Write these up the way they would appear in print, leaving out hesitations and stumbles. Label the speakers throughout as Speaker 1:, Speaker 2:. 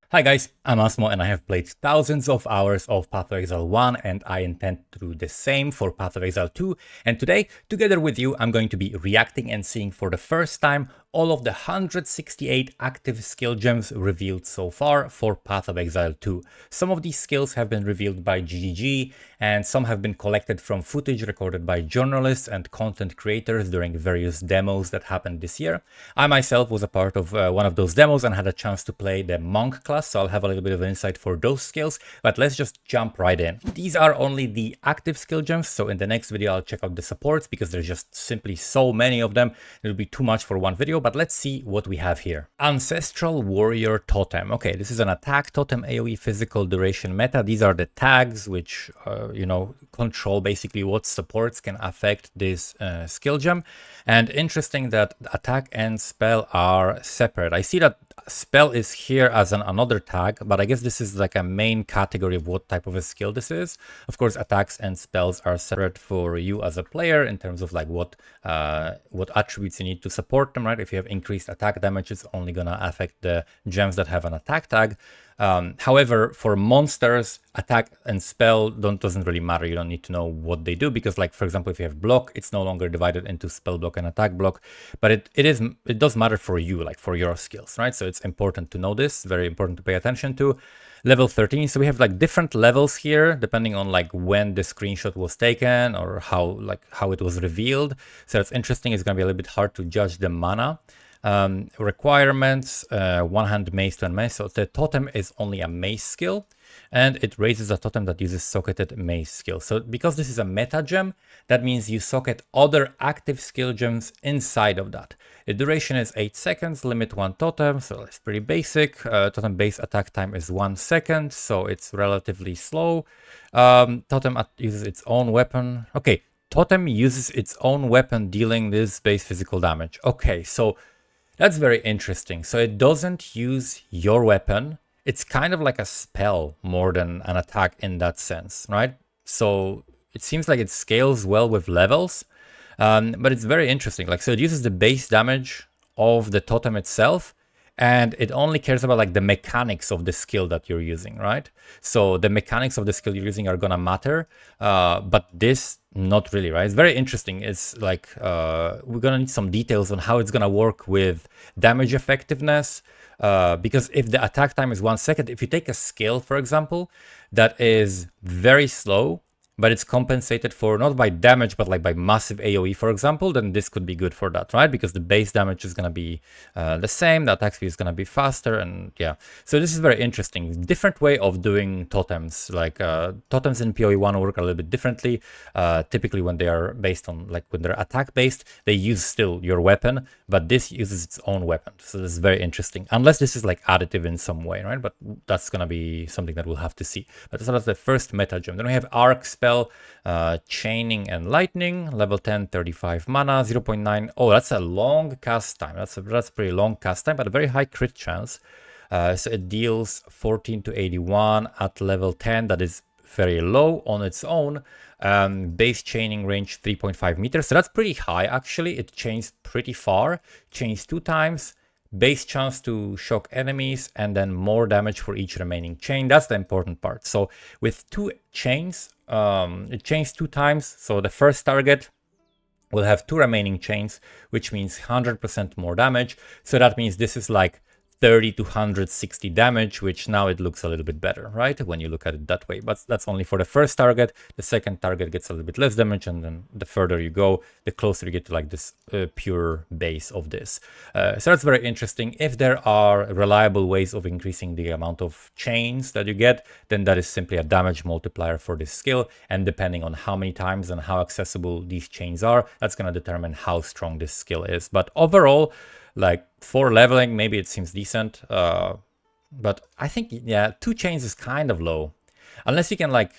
Speaker 1: Hi guys, I'm Asmo and I have played thousands of hours of Path of Exile 1 and I intend to do the same for Path of Exile 2, and today, together with you, I'm going to be reacting and seeing for the first time all of the 168 active skill gems revealed so far for Path of Exile 2. Some of these skills have been revealed by GGG and some have been collected from footage recorded by journalists and content creators during various demos that happened this year. I myself was a part of one of those demos and had a chance to play the monk class, so I'll have a little bit of insight for those skills, but let's just jump right in. These are only the active skill gems, so in the next video I'll check out the supports because there's just simply so many of them. It'll be too much for one video, but let's see what we have here. Ancestral Warrior Totem. Okay, this is an attack totem AoE physical duration meta. These are the tags which, control basically what supports can affect this skill gem. And interesting that attack and spell are separate. I see that spell is here as another tag, but I guess this is like a main category of what type of a skill this is. Of course, attacks and spells are separate for you as a player in terms of like what attributes you need to support them, right? If you have increased attack damage, it's only gonna affect the gems that have an attack tag. However, for monsters, attack and spell doesn't really matter. You don't need to know what they do because, like, for example, if you have block, it's no longer divided into spell block and attack block, but it does matter for you, like for your skills, right? So it's important to know this, very important to pay attention to. Level 13, so we have like different levels here depending on like when the screenshot was taken or how it was revealed. So it's interesting. It's gonna be a little bit hard to judge the mana. Requirements, one hand mace to end mace. So the totem is only a mace skill and it raises a totem that uses socketed mace skill. So because this is a meta gem, that means you socket other active skill gems inside of that. The duration is 8 seconds, limit 1 totem, so it's pretty basic. Totem base attack time is 1 second, so it's relatively slow. Totem uses its own weapon. Okay, totem uses its own weapon dealing this base physical damage. Okay, so that's very interesting. So it doesn't use your weapon. It's kind of like a spell more than an attack in that sense, right? So it seems like it scales well with levels, but it's very interesting. Like, so it uses the base damage of the totem itself, and it only cares about like the mechanics of the skill that you're using, right? So the mechanics of the skill you're using are gonna matter, but this not really, right? It's very interesting. It's like we're gonna need some details on how it's gonna work with damage effectiveness, because if the attack time is 1 second, if you take a skill, for example, that is very slow, but it's compensated for not by damage, but like by massive AoE, for example, then this could be good for that, right? Because the base damage is going to be the same, the attack speed is going to be faster, and yeah. So this is very interesting. Different way of doing totems. Like totems in POE1 work a little bit differently. Typically when they are based on, like when they're attack based, they use still your weapon, but this uses its own weapon. So this is very interesting, unless this is like additive in some way, right? But that's going to be something that we'll have to see. But so that's the first meta gem. Then we have Arc Spell, Chaining and Lightning, level 10, 35 mana, 0.9. Oh, that's a long cast time. That's a pretty long cast time, but a very high crit chance. So it deals 14 to 81 at level 10. That is very low on its own. Base chaining range 3.5 meters. So that's pretty high, actually. It chains pretty far. Chains 2 times. Base chance to shock enemies, and then more damage for each remaining chain. That's the important part. So with 2 chains, it chains 2 times. So the first target will have 2 remaining chains, which means 100% more damage. So that means this is like 30 to 160 damage, which now it looks a little bit better, right? When you look at it that way. But that's only for the first target. The second target gets a little bit less damage, and then the further you go, the closer you get to like this pure base of this. So that's very interesting. If there are reliable ways of increasing the amount of chains that you get, then that is simply a damage multiplier for this skill. And depending on how many times and how accessible these chains are, that's going to determine how strong this skill is. But overall, like for leveling, maybe it seems decent, but I think, yeah, 2 chains is kind of low. Unless you can like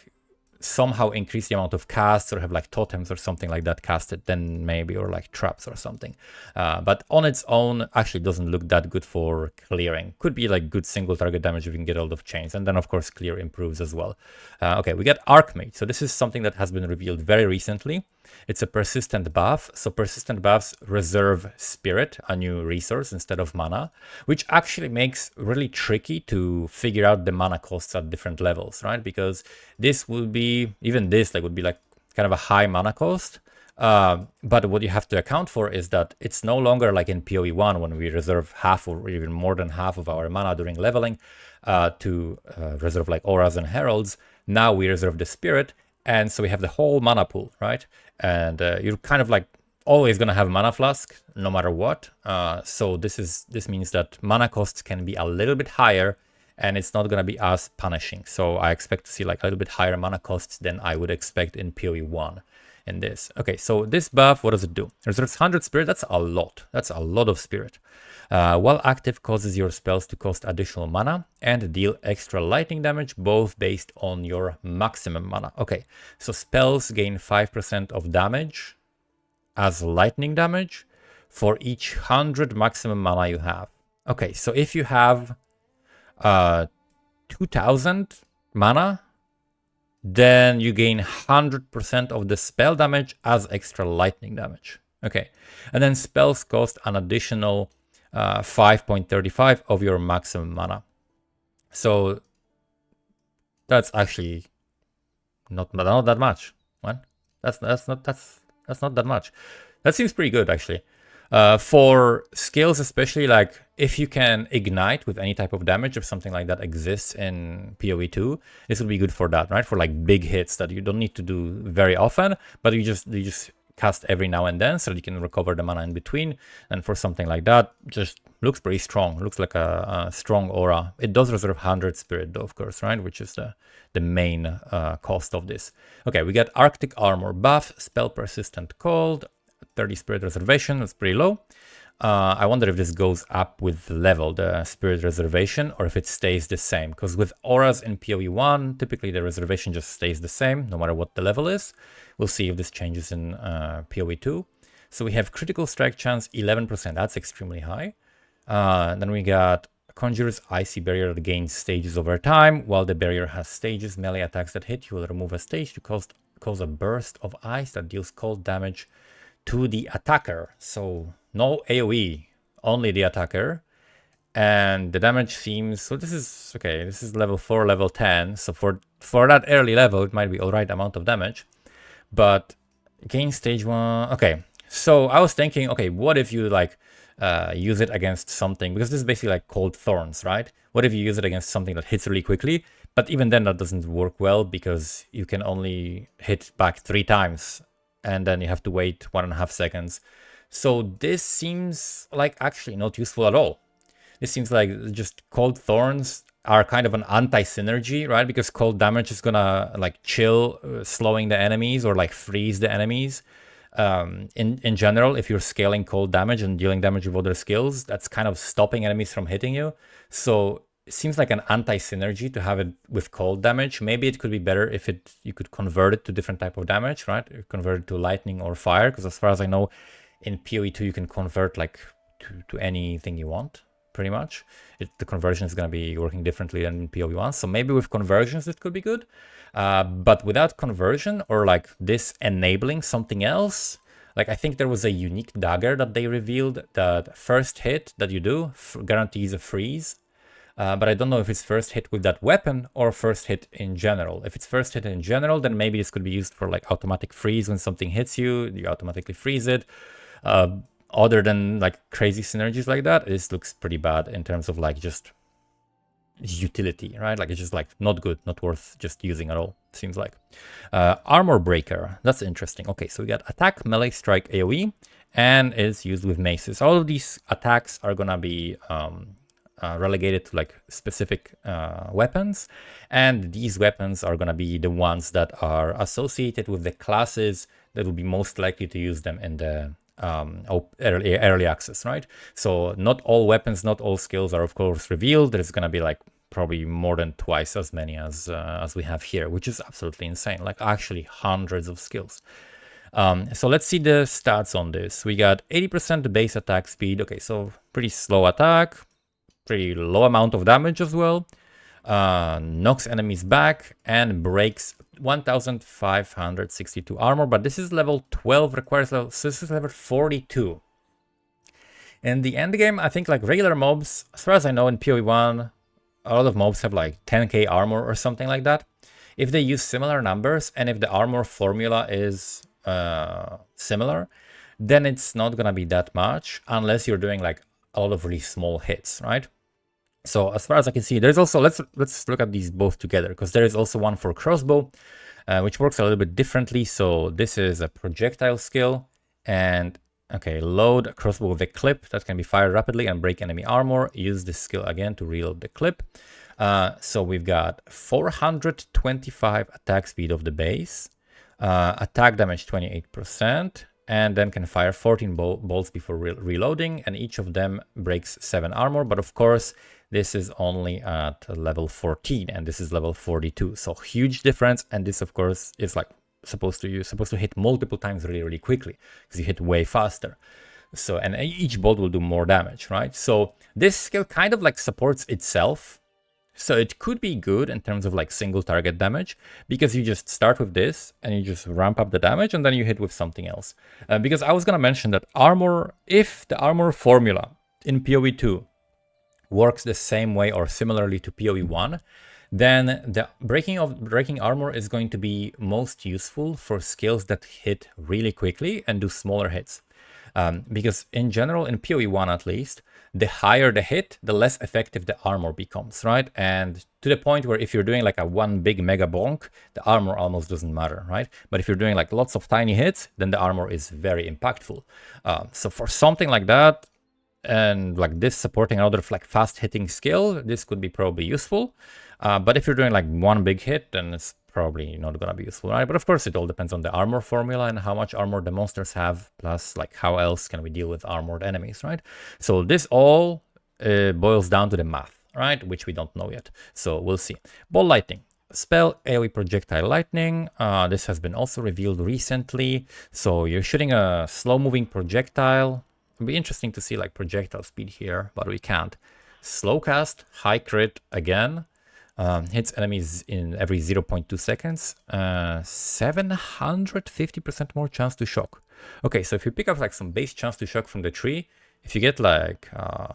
Speaker 1: somehow increase the amount of casts or have like totems or something like that casted, then maybe, or like traps or something. But on its own, actually doesn't look that good for clearing. Could be like good single target damage if you can get hold of chains, and then of course clear improves as well. Okay, we get Arkmage. So this is something that has been revealed very recently. It's a persistent buff. So persistent buffs reserve spirit, a new resource, instead of mana, which actually makes really tricky to figure out the mana costs at different levels, right? Because this will be, even this like would be like kind of a high mana cost. But what you have to account for is that it's no longer like in POE1 when we reserve half or even more than half of our mana during leveling to reserve like auras and heralds. Now we reserve the spirit, and so we have the whole mana pool, right? And you're kind of like always gonna have mana flask no matter what. So this means that mana costs can be a little bit higher, and it's not gonna be as punishing. So I expect to see like a little bit higher mana costs than I would expect in POE1 in this. Okay, so this buff, what does it do? Reserves 100 spirit. That's a lot. That's a lot of spirit. While active, causes your spells to cost additional mana and deal extra lightning damage, both based on your maximum mana. Okay, so spells gain 5% of damage as lightning damage for each 100 maximum mana you have. Okay, so if you have 2000 mana, then you gain 100% of the spell damage as extra lightning damage. Okay, and then spells cost an additional 5.35 of your maximum mana. So that's actually not that much. What? That's not that much. That seems pretty good actually. For skills, especially like if you can ignite with any type of damage, if something like that exists in PoE2, this would be good for that, right? For like big hits that you don't need to do very often, but you just cast every now and then so that you can recover the mana in between. And for something like that, just looks pretty strong. Looks like a strong aura. It does reserve 100 spirit though, of course, right? Which is the main cost of this. Okay, we get Arctic armor buff, spell persistent cold, 30 spirit reservation. That's pretty low. I wonder if this goes up with level, the spirit reservation, or if it stays the same. Because with auras in PoE1, typically the reservation just stays the same, no matter what the level is. We'll see if this changes in PoE2. So we have critical strike chance, 11%. That's extremely high. Then we got Conjurer's Icy Barrier that gains stages over time. While the barrier has stages, melee attacks that hit, you will remove a stage to cause a burst of ice that deals cold damage to the attacker. So no AoE, only the attacker. And the damage seems, so this is okay, this is level 4, level 10. So for that early level, it might be alright amount of damage. But gain stage 1, okay. So I was thinking, okay, what if you like use it against something, because this is basically like cold thorns, right? What if you use it against something that hits really quickly? But even then that doesn't work well because you can only hit back 3 times and then you have to wait 1.5 seconds. So this seems like actually not useful at all. This seems like just cold thorns are kind of an anti-synergy, right? Because cold damage is gonna like chill, slowing the enemies or like freeze the enemies. In general, if you're scaling cold damage and dealing damage with other skills, that's kind of stopping enemies from hitting you. So it seems like an anti-synergy to have it with cold damage. Maybe it could be better if you could convert it to different type of damage, right? Convert it to lightning or fire, because as far as I know, in PoE2 you can convert like to anything you want, pretty much. The conversion is going to be working differently than in PoE1. So maybe with conversions it could be good. But without conversion or like this enabling something else, like I think there was a unique dagger that they revealed that first hit that you do guarantees a freeze. But I don't know if it's first hit with that weapon or first hit in general. If it's first hit in general, then maybe this could be used for like automatic freeze. When something hits you, you automatically freeze it. Other than like crazy synergies like that, this looks pretty bad in terms of like just utility, right? Like it's just like not good, not worth just using at all, seems like. Armor breaker, that's interesting. Okay, so we got attack, melee, strike, AoE, and is used with maces. All of these attacks are gonna be relegated to like specific weapons, and these weapons are gonna be the ones that are associated with the classes that will be most likely to use them in the early access, right? So not all weapons, not all skills are of course revealed. There's gonna be like probably more than twice as many as we have here, which is absolutely insane. Like actually hundreds of skills. So let's see the stats on this. We got 80% base attack speed. Okay, so pretty slow attack, pretty low amount of damage as well. Knocks enemies back and breaks 1562 armor, but this is level 12, requires level, so this is level 42. In the end game, I think like regular mobs, as far as I know in POE1, a lot of mobs have like 10k armor or something like that. If they use similar numbers and if the armor formula is similar, then it's not gonna be that much unless you're doing like a lot of really small hits, right? So as far as I can see, there's also, let's look at these both together, because there is also one for Crossbow, which works a little bit differently. So this is a projectile skill, and okay, load a crossbow with a clip that can be fired rapidly and break enemy armor. Use this skill again to reload the clip. So we've got 425 attack speed of the base, attack damage 28%, and then can fire 14 bolts before reloading, and each of them breaks 7 armor. But of course, this is only at level 14, and this is level 42. So huge difference, and this of course is like supposed to hit multiple times really quickly, because you hit way faster. So, and each bolt will do more damage, right? So this skill kind of like supports itself. So it could be good in terms of like single target damage, because you just start with this and you just ramp up the damage and then you hit with something else. Because I was gonna mention that armor, if the armor formula in PoE2 works the same way or similarly to PoE1, then the breaking armor is going to be most useful for skills that hit really quickly and do smaller hits. Because in general, in PoE1 at least, the higher the hit, the less effective the armor becomes, right? And to the point where if you're doing like a one big mega bonk, the armor almost doesn't matter, right? But if you're doing like lots of tiny hits, then the armor is very impactful. So for something like that, and like this supporting another like fast hitting skill, this could be probably useful. But if you're doing like one big hit, then it's probably not gonna be useful, right? But of course, it all depends on the armor formula and how much armor the monsters have, plus like how else can we deal with armored enemies, right? So this all boils down to the math, right? Which we don't know yet. So we'll see. Ball lightning. Spell AoE projectile lightning. This has been also revealed recently. So you're shooting a slow moving projectile. It'd be interesting to see like projectile speed here, but we can't. Slow cast, high crit again. Hits enemies in every 0.2 seconds. 750% more chance to shock. Okay, so if you pick up like some base chance to shock from the tree, if you get like, so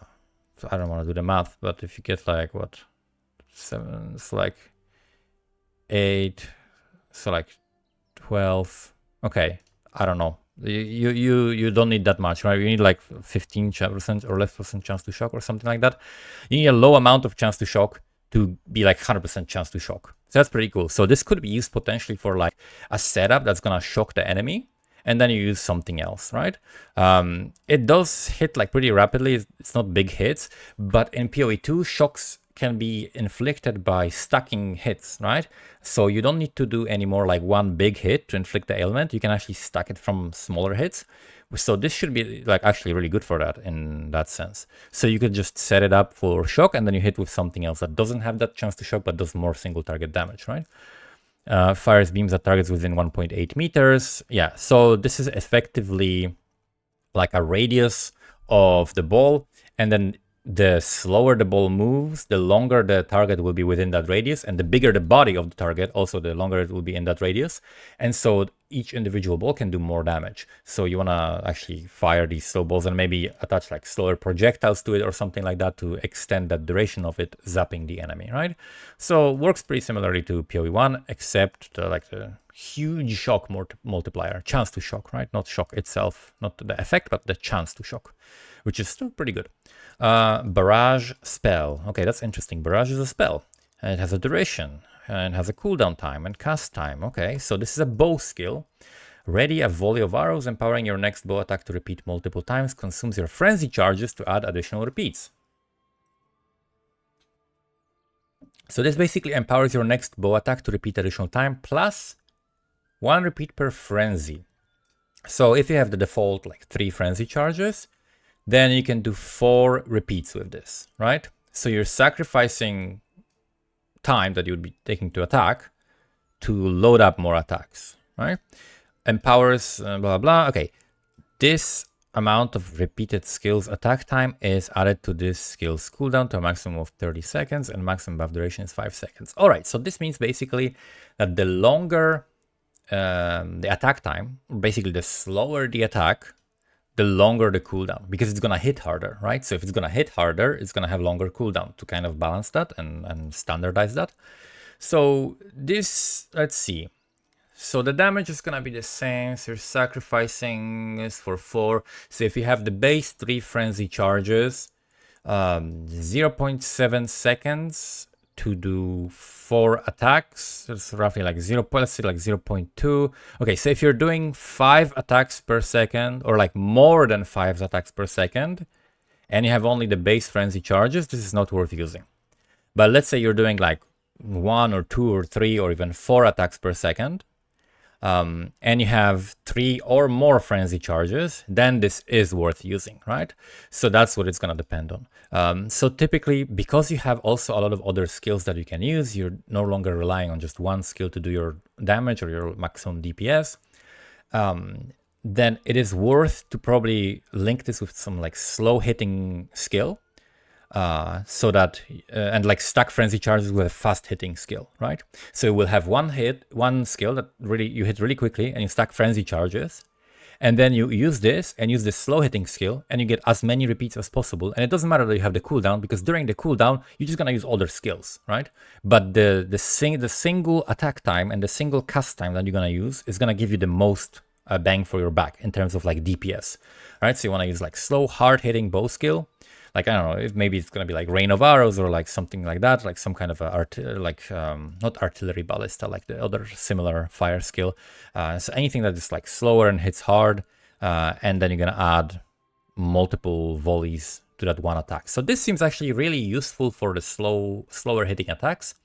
Speaker 1: I don't want to do the math, but if you get like what, 7, it's like 8, so like 12. Okay, I don't know. You don't need that much, right? You need like 15% or less % chance to shock or something like that. You need a low amount of chance to shock to be like 100% chance to shock. So that's pretty cool. So this could be used potentially for like a setup that's gonna shock the enemy, and then you use something else, right? It does hit like pretty rapidly. It's not big hits, but in PoE2, shocks can be inflicted by stacking hits, right? So you don't need to do any more like one big hit to inflict the ailment. You can actually stack it from smaller hits. So this should be like actually really good for that in that sense. So you could just set it up for shock and then you hit with something else that doesn't have that chance to shock but does more single target damage, right? Fires beams at targets within 1.8 meters. Yeah, so this is effectively like a radius of the ball, and then the slower the ball moves, the longer the target will be within that radius, and the bigger the body of the target, also the longer it will be in that radius. And so each individual ball can do more damage. So you want to actually fire these slow balls and maybe attach like slower projectiles to it or something like that to extend that duration of it zapping the enemy, right? So works pretty similarly to PoE1, except like the huge shock multiplier, chance to shock, right? Not shock itself, not the effect, but the chance to shock, which is still pretty good. Barrage spell. Okay, that's interesting. Barrage is a spell, and it has a duration, and has a cooldown time and cast time. Okay, so this is a bow skill. Ready a volley of arrows, empowering your next bow attack to repeat multiple times. Consumes your frenzy charges to add additional repeats. So this basically empowers your next bow attack to repeat additional time, plus 1 repeat per frenzy. So if you have the default like 3 frenzy charges, then you can do 4 repeats with this, right? So you're sacrificing time that you would be taking to attack to load up more attacks, right? Empowers, blah, blah. Okay, this amount of repeated skills attack time is added to this skill's cooldown to a maximum of 30 seconds, and maximum buff duration is 5 seconds. All right, so this means basically that the longer the attack time, basically the slower the attack, the longer the cooldown, because it's gonna hit harder, right? So if it's gonna hit harder, it's gonna have longer cooldown to kind of balance that and standardize that. So this, let's see. So the damage is gonna be the same. So you're sacrificing is for 4. So if you have the base 3 frenzy charges, 0.7 seconds to do 4 attacks. It's roughly like 0, let's say like 0.2. Okay, so if you're doing 5 attacks per second, or like more than 5 attacks per second, and you have only the base frenzy charges, this is not worth using. But let's say you're doing like 1 or 2 or 3 or even 4 attacks per second, and you have 3 or more frenzy charges, then this is worth using, right? So that's what it's gonna depend on. So typically, because you have also a lot of other skills that you can use, you're no longer relying on just one skill to do your damage or your maximum DPS, then it is worth to probably link this with some like slow hitting skill, so that and like stack frenzy charges with a fast hitting skill, right? So you will have one skill that really you hit really quickly, and you stack frenzy charges, and then you use this and use this slow hitting skill, and you get as many repeats as possible. And it doesn't matter that you have the cooldown, because during the cooldown you're just gonna use other skills, right? But the single attack time and the single cast time that you're gonna use is gonna give you the most bang for your buck in terms of like DPS, right? So you want to use like slow hard hitting bow skill. Like, I don't know, if maybe it's going to be like Rain of Arrows or like something like that, like some kind of not artillery ballista, like the other similar fire skill. So anything that is like slower and hits hard, and then you're going to add multiple volleys to that one attack. So this seems actually really useful for the slower hitting attacks.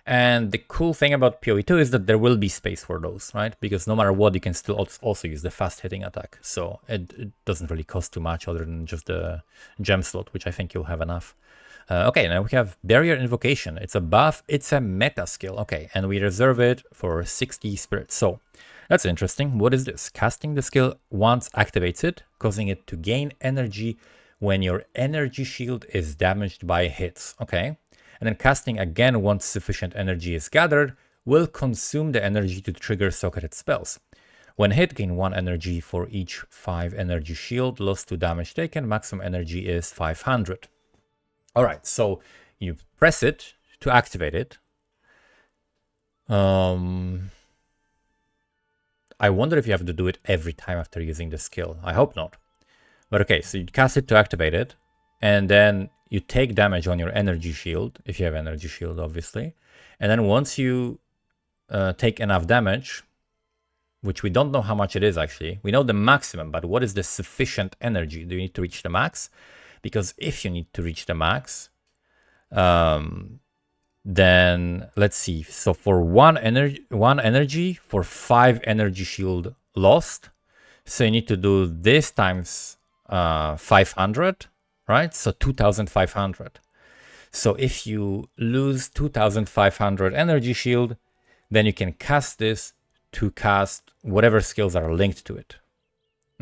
Speaker 1: And the cool thing about POE2 is that there will be space for those, right? Because no matter what, you can still also use the fast hitting attack. So it doesn't really cost too much other than just the gem slot, which I think you'll have enough. Okay, now we have Barrier Invocation. It's a buff, it's a meta skill. Okay, and we reserve it for 60 spirits. So that's interesting. What is this? Casting the skill once activates it, causing it to gain energy when your energy shield is damaged by hits. Okay. And then casting again once sufficient energy is gathered will consume the energy to trigger socketed spells. When hit, gain 1 energy for each 5 energy shield lost to damage taken. Maximum energy is 500. All right, so you press it to activate it. I wonder if you have to do it every time after using the skill. I hope not. But okay, so you cast it to activate it, and then you take damage on your energy shield, if you have energy shield, obviously. And then once you take enough damage, which we don't know how much it is actually, we know the maximum, but what is the sufficient energy? Do you need to reach the max? Because if you need to reach the max, then let's see. So for one energy for 5 energy shield lost, so you need to do this times 500. Right? So 2,500. So if you lose 2,500 energy shield, then you can cast this to cast whatever skills are linked to it.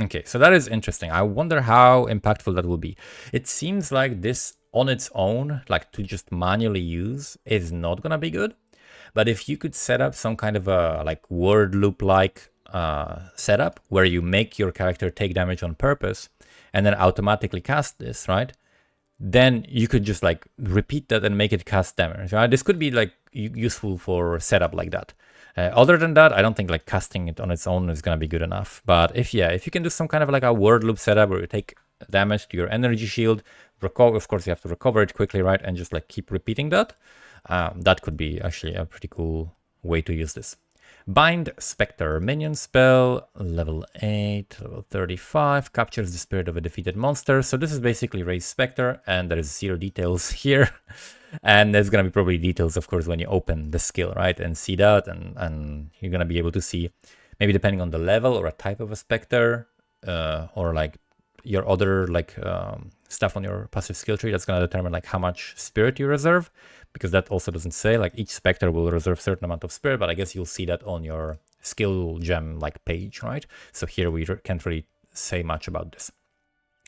Speaker 1: Okay, so that is interesting. I wonder how impactful that will be. It seems like this on its own, like to just manually use, is not gonna be good. But if you could set up some kind of a like word loop like setup where you make your character take damage on purpose and then automatically cast this, right? Then you could just like repeat that and make it cast damage, right? This could be like useful for setup like that. Other than that, I don't think like casting it on its own is going to be good enough. But if you can do some kind of like a word loop setup where you take damage to your energy shield, of course you have to recover it quickly, right? And just like keep repeating that. That could be actually a pretty cool way to use this. Bind Spectre, minion spell, level 8, level 35, captures the spirit of a defeated monster. So this is basically raise Spectre, and there is 0 details here. And there's going to be probably details, of course, when you open the skill, right? And see that, and you're going to be able to see, maybe depending on the level or a type of a Spectre, or like your other like stuff on your passive skill tree that's going to determine like how much spirit you reserve, because that also doesn't say, like each Spectre will reserve a certain amount of spirit, but I guess you'll see that on your skill gem like page, right? So here we can't really say much about this.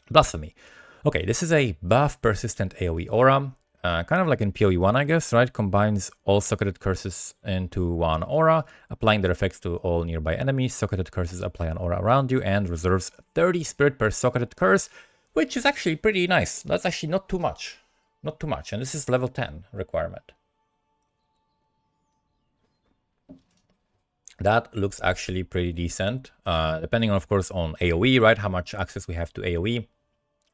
Speaker 1: Blasphemy. Okay, this is a buff persistent AoE aura, kind of like in POE1, I guess, right? Combines all socketed curses into one aura, applying their effects to all nearby enemies. Socketed curses apply an aura around you and reserves 30 spirit per socketed curse, which is actually pretty nice. That's actually not too much. Not too much. And this is level 10 requirement. That looks actually pretty decent, depending on, of course, on AoE, right? How much access we have to AoE.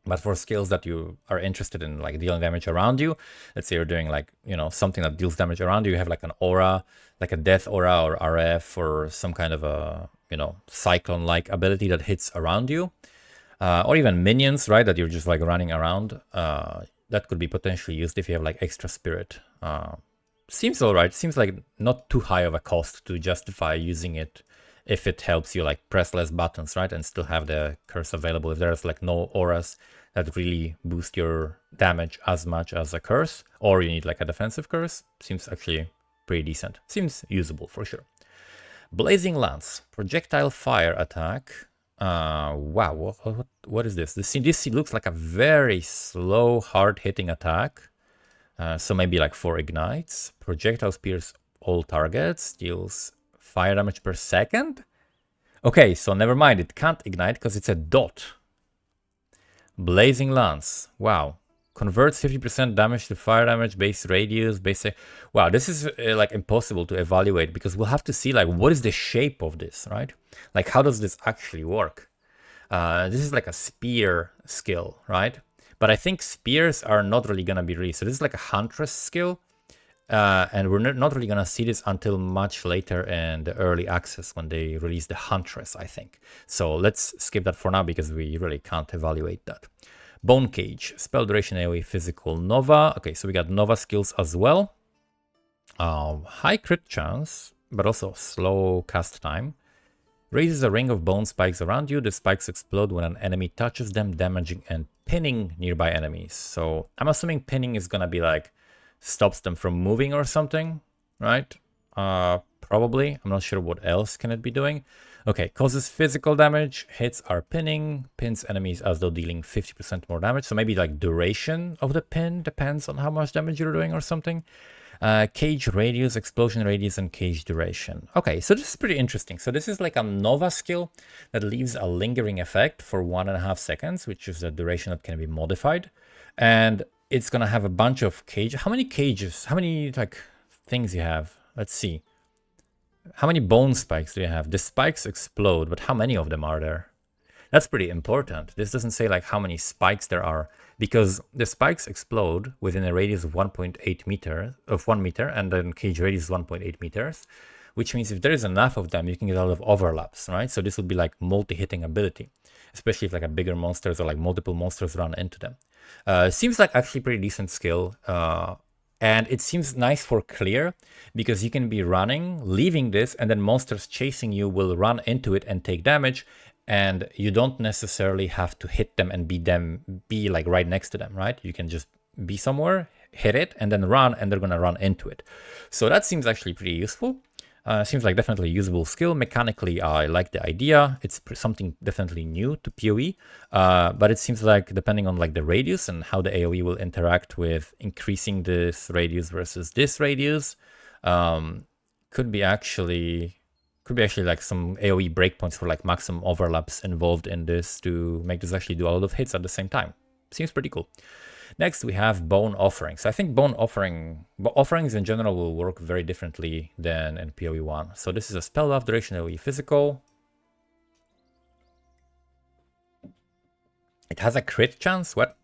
Speaker 1: But for skills that you are interested in, like dealing damage around you, let's say you're doing like, you know, something that deals damage around you, you have like an aura, like a death aura or RF or some kind of a, you know, cyclone-like ability that hits around you. Or even minions, right, that you're just like running around. That could be potentially used if you have like extra spirit. Seems all right. Seems like not too high of a cost to justify using it if it helps you like press less buttons, right, and still have the curse available. If there's like no auras that really boost your damage as much as a curse, or you need like a defensive curse, seems actually pretty decent. Seems usable for sure. Blazing Lance, projectile fire attack. Wow, what is this? This looks like a very slow, hard-hitting attack. So maybe like 4 ignites. Projectile spears all targets, deals fire damage per second. Okay, so never mind, it can't ignite because it's a dot. Blazing Lance, wow. Converts 50% damage to fire damage, base radius, wow, this is like impossible to evaluate because we'll have to see like what is the shape of this, right? Like how does this actually work? This is like a spear skill, right? But I think spears are not really gonna be released. So this is like a huntress skill. And we're not really gonna see this until much later in the early access when they release the Huntress, I think. So let's skip that for now because we really can't evaluate that. Bone Cage, spell duration AoE physical Nova. Okay, so we got Nova skills as well. High crit chance, but also slow cast time. Raises a ring of bone spikes around you. The spikes explode when an enemy touches them, damaging and pinning nearby enemies. So I'm assuming pinning is gonna be like stops them from moving or something, right? Probably. I'm not sure what else can it be doing. Okay, causes physical damage, hits are pinning, pins enemies as though dealing 50% more damage. So maybe like duration of the pin depends on how much damage you're doing or something. Cage radius, explosion radius, and cage duration. Okay, so this is pretty interesting. So this is like a Nova skill that leaves a lingering effect for 1.5 seconds, which is the duration that can be modified. And it's gonna have a bunch of cages. How many cages? How many like things you have? Let's see. How many bone spikes do you have? The spikes explode, but how many of them are there? That's pretty important. This doesn't say like how many spikes there are, because the spikes explode within a radius of 1.8 meter, of 1 meter, and then cage radius is 1.8 meters, which means if there is enough of them, you can get a lot of overlaps, right? So this would be like multi-hitting ability, especially if like a bigger monsters or like multiple monsters run into them. Seems like actually pretty decent skill. And it seems nice for clear because you can be running, leaving this, and then monsters chasing you will run into it and take damage. And you don't necessarily have to hit them and be like right next to them, right? You can just be somewhere, hit it, and then run, and they're gonna run into it. So that seems actually pretty useful. Seems like definitely a usable skill. Mechanically, I like the idea. It's something definitely new to PoE, but it seems like depending on like the radius and how the AoE will interact with increasing this radius versus this radius, could be actually like some AoE breakpoints for like maximum overlaps involved in this to make this actually do a lot of hits at the same time. Seems pretty cool. Next, we have Bone Offerings. I think offerings in general will work very differently than in POE1. So this is a spell buff, duration AoE physical. It has a crit chance. What?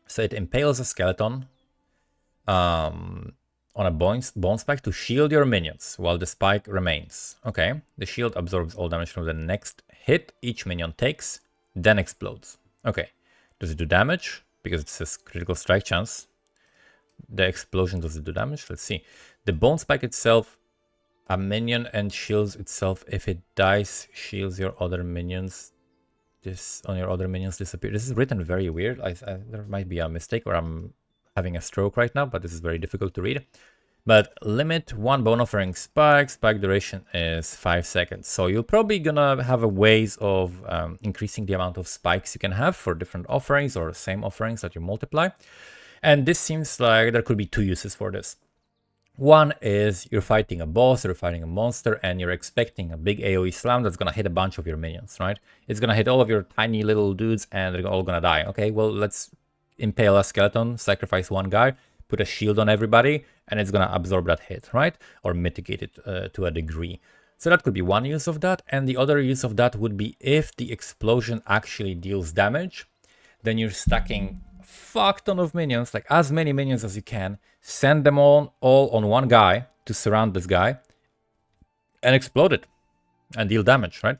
Speaker 1: So it impales a skeleton on a bone spike to shield your minions while the spike remains. Okay. The shield absorbs all damage from the next hit each minion takes, then explodes. Okay. Does it do damage? Because it says critical strike chance. The explosion, does it do damage? Let's see. The bone spike itself, a minion and shields itself. If it dies, shields your other minions. this on your other minions disappear. This is written very weird. There might be a mistake, or I'm having a stroke right now, but this is very difficult to read. But limit 1 bone offering spike. Spike duration is 5 seconds. So you're probably gonna have a ways of increasing the amount of spikes you can have for different offerings or same offerings that you multiply. And this seems like there could be 2 uses for this. One is you're fighting a boss, you're fighting a monster, and you're expecting a big AoE slam that's gonna hit a bunch of your minions, right? It's gonna hit all of your tiny little dudes and they're all gonna die. Okay, well, let's impale a skeleton, sacrifice 1 guy, put a shield on everybody, and it's gonna absorb that hit, right? Or mitigate it to a degree. So that could be one use of that. And the other use of that would be if the explosion actually deals damage, then you're stacking fuck ton of minions, like as many minions as you can, send them all on one guy to surround this guy and explode it and deal damage, right?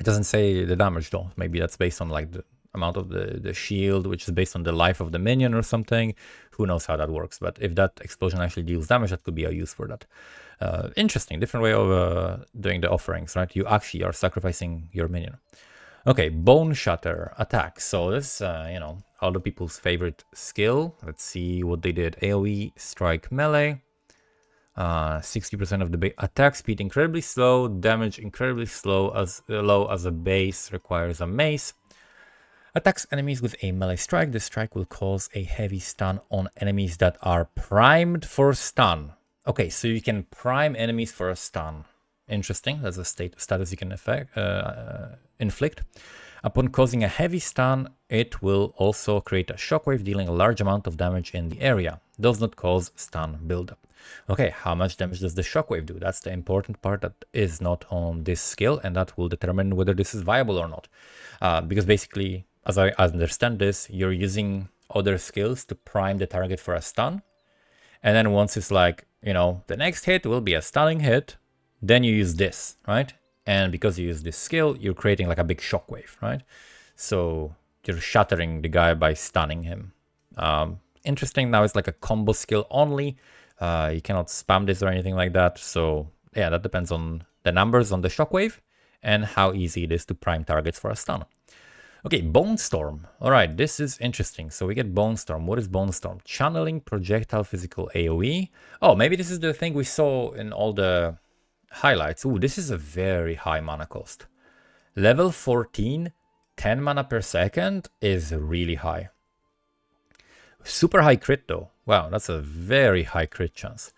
Speaker 1: It doesn't say the damage though. Maybe that's based on like the amount of the shield, which is based on the life of the minion or something. Who knows how that works? But if that explosion actually deals damage, that could be a use for that. Interesting, different way of doing the offerings, right? You actually are sacrificing your minion. Okay, Boneshatter attack. So this, you know, other people's favorite skill. Let's see what they did. AoE, strike, melee. 60% of the attack speed incredibly slow, damage incredibly slow, as low as a base, requires a mace. Attacks enemies with a melee strike. This strike will cause a heavy stun on enemies that are primed for stun. Okay, so you can prime enemies for a stun. Interesting. That's a status you can inflict. Upon causing a heavy stun, it will also create a shockwave, dealing a large amount of damage in the area. Does not cause stun buildup. Okay, how much damage does the shockwave do? That's the important part that is not on this skill, and that will determine whether this is viable or not. Because basically, as I understand this, you're using other skills to prime the target for a stun. And then once it's like, you know, the next hit will be a stunning hit, then you use this, right? And because you use this skill, you're creating like a big shockwave, right? So you're shattering the guy by stunning him. Interesting. Now it's like a combo skill only. You cannot spam this or anything like that. So yeah, that depends on the numbers on the shockwave and how easy it is to prime targets for a stun. Okay, Bone Storm. All right, this is interesting. So we get Bone Storm. What is Bone Storm? Channeling projectile physical AoE. Oh, maybe this is the thing we saw in all the highlights. Ooh, this is a very high mana cost. Level 14, 10 mana per second is really high. Super high crit though. Wow, that's a very high crit chance.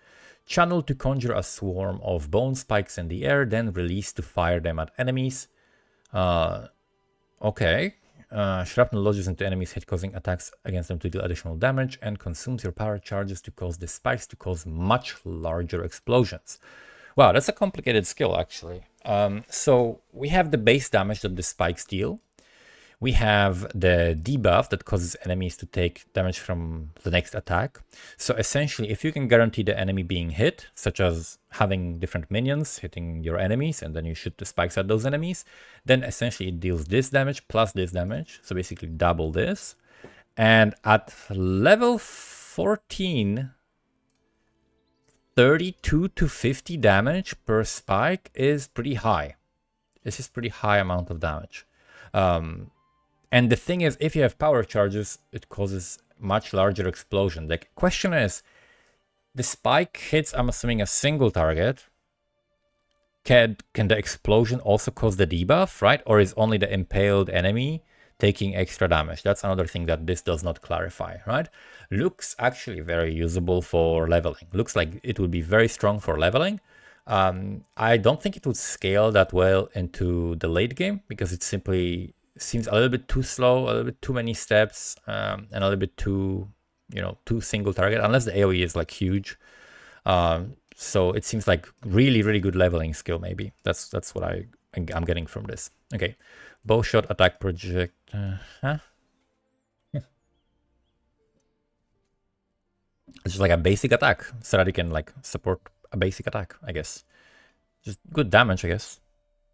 Speaker 1: Channel to conjure a swarm of bone spikes in the air, then release to fire them at enemies. Okay. Shrapnel lodges into enemies' hit, causing attacks against them to deal additional damage, and consumes your power charges to cause the spikes to cause much larger explosions. Wow, that's a complicated skill, actually. So we have the base damage that the spikes deal. We have the debuff that causes enemies to take damage from the next attack. So essentially, if you can guarantee the enemy being hit, such as having different minions hitting your enemies, and then you shoot the spikes at those enemies, then essentially it deals this damage plus this damage. So basically double this. And at level 14, 32 to 50 damage per spike is pretty high. This is pretty high amount of damage. And the thing is, if you have power charges, it causes much larger explosion. The question is, the spike hits, I'm assuming, a single target. Can the explosion also cause the debuff, right? Or is only the impaled enemy taking extra damage? That's another thing that this does not clarify, right? Looks actually very usable for leveling. Looks like it would be very strong for leveling. I don't think it would scale that well into the late game because it simply seems a little bit too slow, a little bit too many steps, and a little bit too, you know, too single target, unless the AoE is like huge. So it seems like really, really good leveling skill, maybe. That's what I'm getting from this. Okay, bow shot attack project. It's just like a basic attack, so that you can like support a basic attack, I guess. Just good damage, I guess.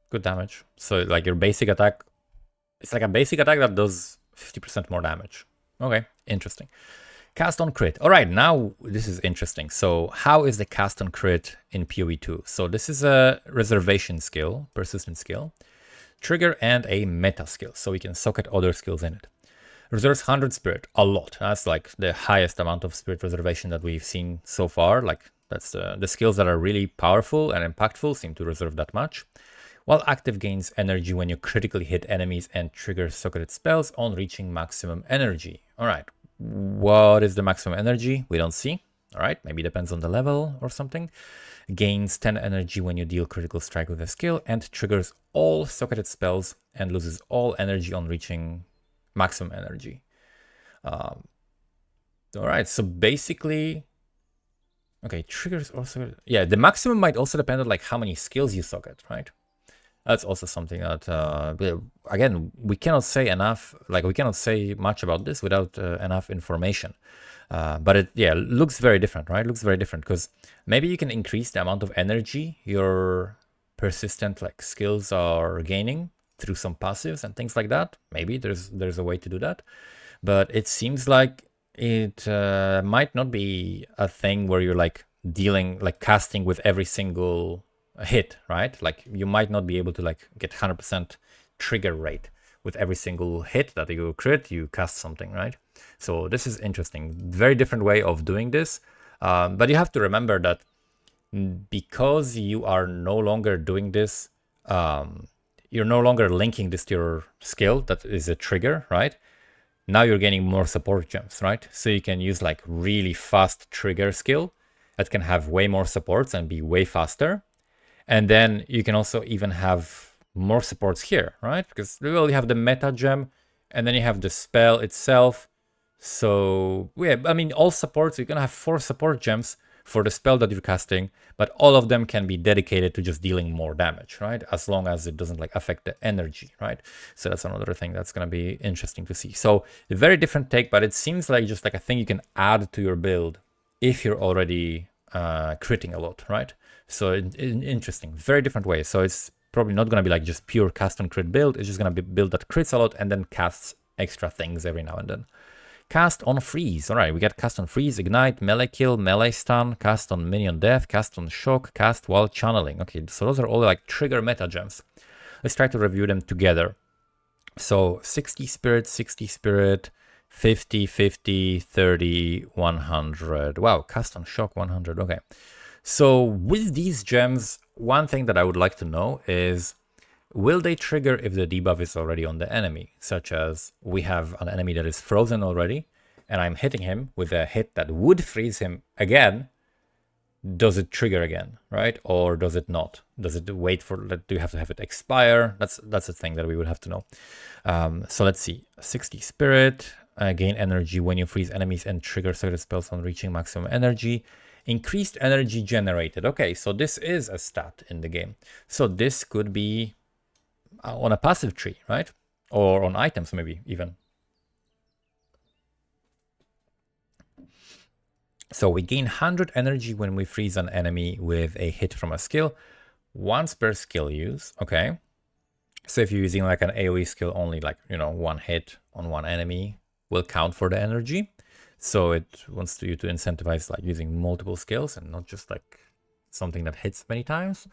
Speaker 1: Good damage. So like your basic attack, it's like a basic attack that does 50% more damage. Okay, interesting. Cast on crit. All right, now this is interesting. So how is the cast on crit in PoE2? So this is a reservation skill, persistent skill. trigger and a meta skill, so we can socket other skills in it. Reserves 100 spirit, a lot. That's like the highest amount of spirit reservation that we've seen so far. Like that's the skills that are really powerful and impactful seem to reserve that much. While active gains energy when you critically hit enemies and trigger socketed spells on reaching maximum energy. All right, what is the maximum energy? We don't see. All right, maybe depends on the level or something. Gains 10 energy when you deal critical strike with a skill and triggers all socketed spells and loses all energy on reaching maximum energy. All right, so basically, okay, triggers also, yeah, the maximum might also depend on like how many skills you socket, right? That's also something that, again, we cannot say enough, like we cannot say much about this without enough information. But it, yeah, looks very different, right? Looks very different because maybe you can increase the amount of energy your persistent like skills are gaining through some passives and things like that. Maybe there's a way to do that, but it seems like it might not be a thing where you're like dealing, like casting with every single hit, right? Like you might not be able to like get 100% trigger rate with every single hit that you crit, you cast something, right? So this is interesting, very different way of doing this. But you have to remember that because you are no longer doing this, you're no longer linking this to your skill that is a trigger, right? Now you're getting more support gems, right? So you can use like really fast trigger skill that can have way more supports and be way faster. And then you can also even have more supports here, right? Because well, you have the meta gem and then you have the spell itself. So yeah, I mean, all supports, you're gonna have 4 support gems for the spell that you're casting, but all of them can be dedicated to just dealing more damage, right? As long as it doesn't like affect the energy, right? So that's another thing that's gonna be interesting to see. So a very different take, but it seems like just like a thing you can add to your build if you're already critting a lot, right? So interesting, very different way. So it's probably not gonna be like just pure cast on crit build. It's just gonna be build that crits a lot and then casts extra things every now and then. Cast on freeze. All right, we got cast on freeze, ignite, melee kill, melee stun, cast on minion death, cast on shock, cast while channeling. Okay, so those are all like trigger meta gems. Let's try to review them together. So 60 spirit, 60 spirit, 50, 50, 30, 100. Wow, cast on shock 100. Okay. So with these gems, one thing that I would like to know is, will they trigger if the debuff is already on the enemy? Such as we have an enemy that is frozen already, and I'm hitting him with a hit that would freeze him again. Does it trigger again, right? Or does it not? Does it wait for, do you have to have it expire? That's a thing that we would have to know. So let's see, 60 spirit, gain energy when you freeze enemies and trigger certain spells on reaching maximum energy. Increased energy generated. Okay, so this is a stat in the game. So this could be on a passive tree, right? Or on items maybe even. So we gain 100 energy when we freeze an enemy with a hit from a skill, once per skill use. Okay. So if you're using like an AoE skill, only like, you know, one hit on one enemy will count for the energy. So it wants you to incentivize like using multiple skills and not just like something that hits many times.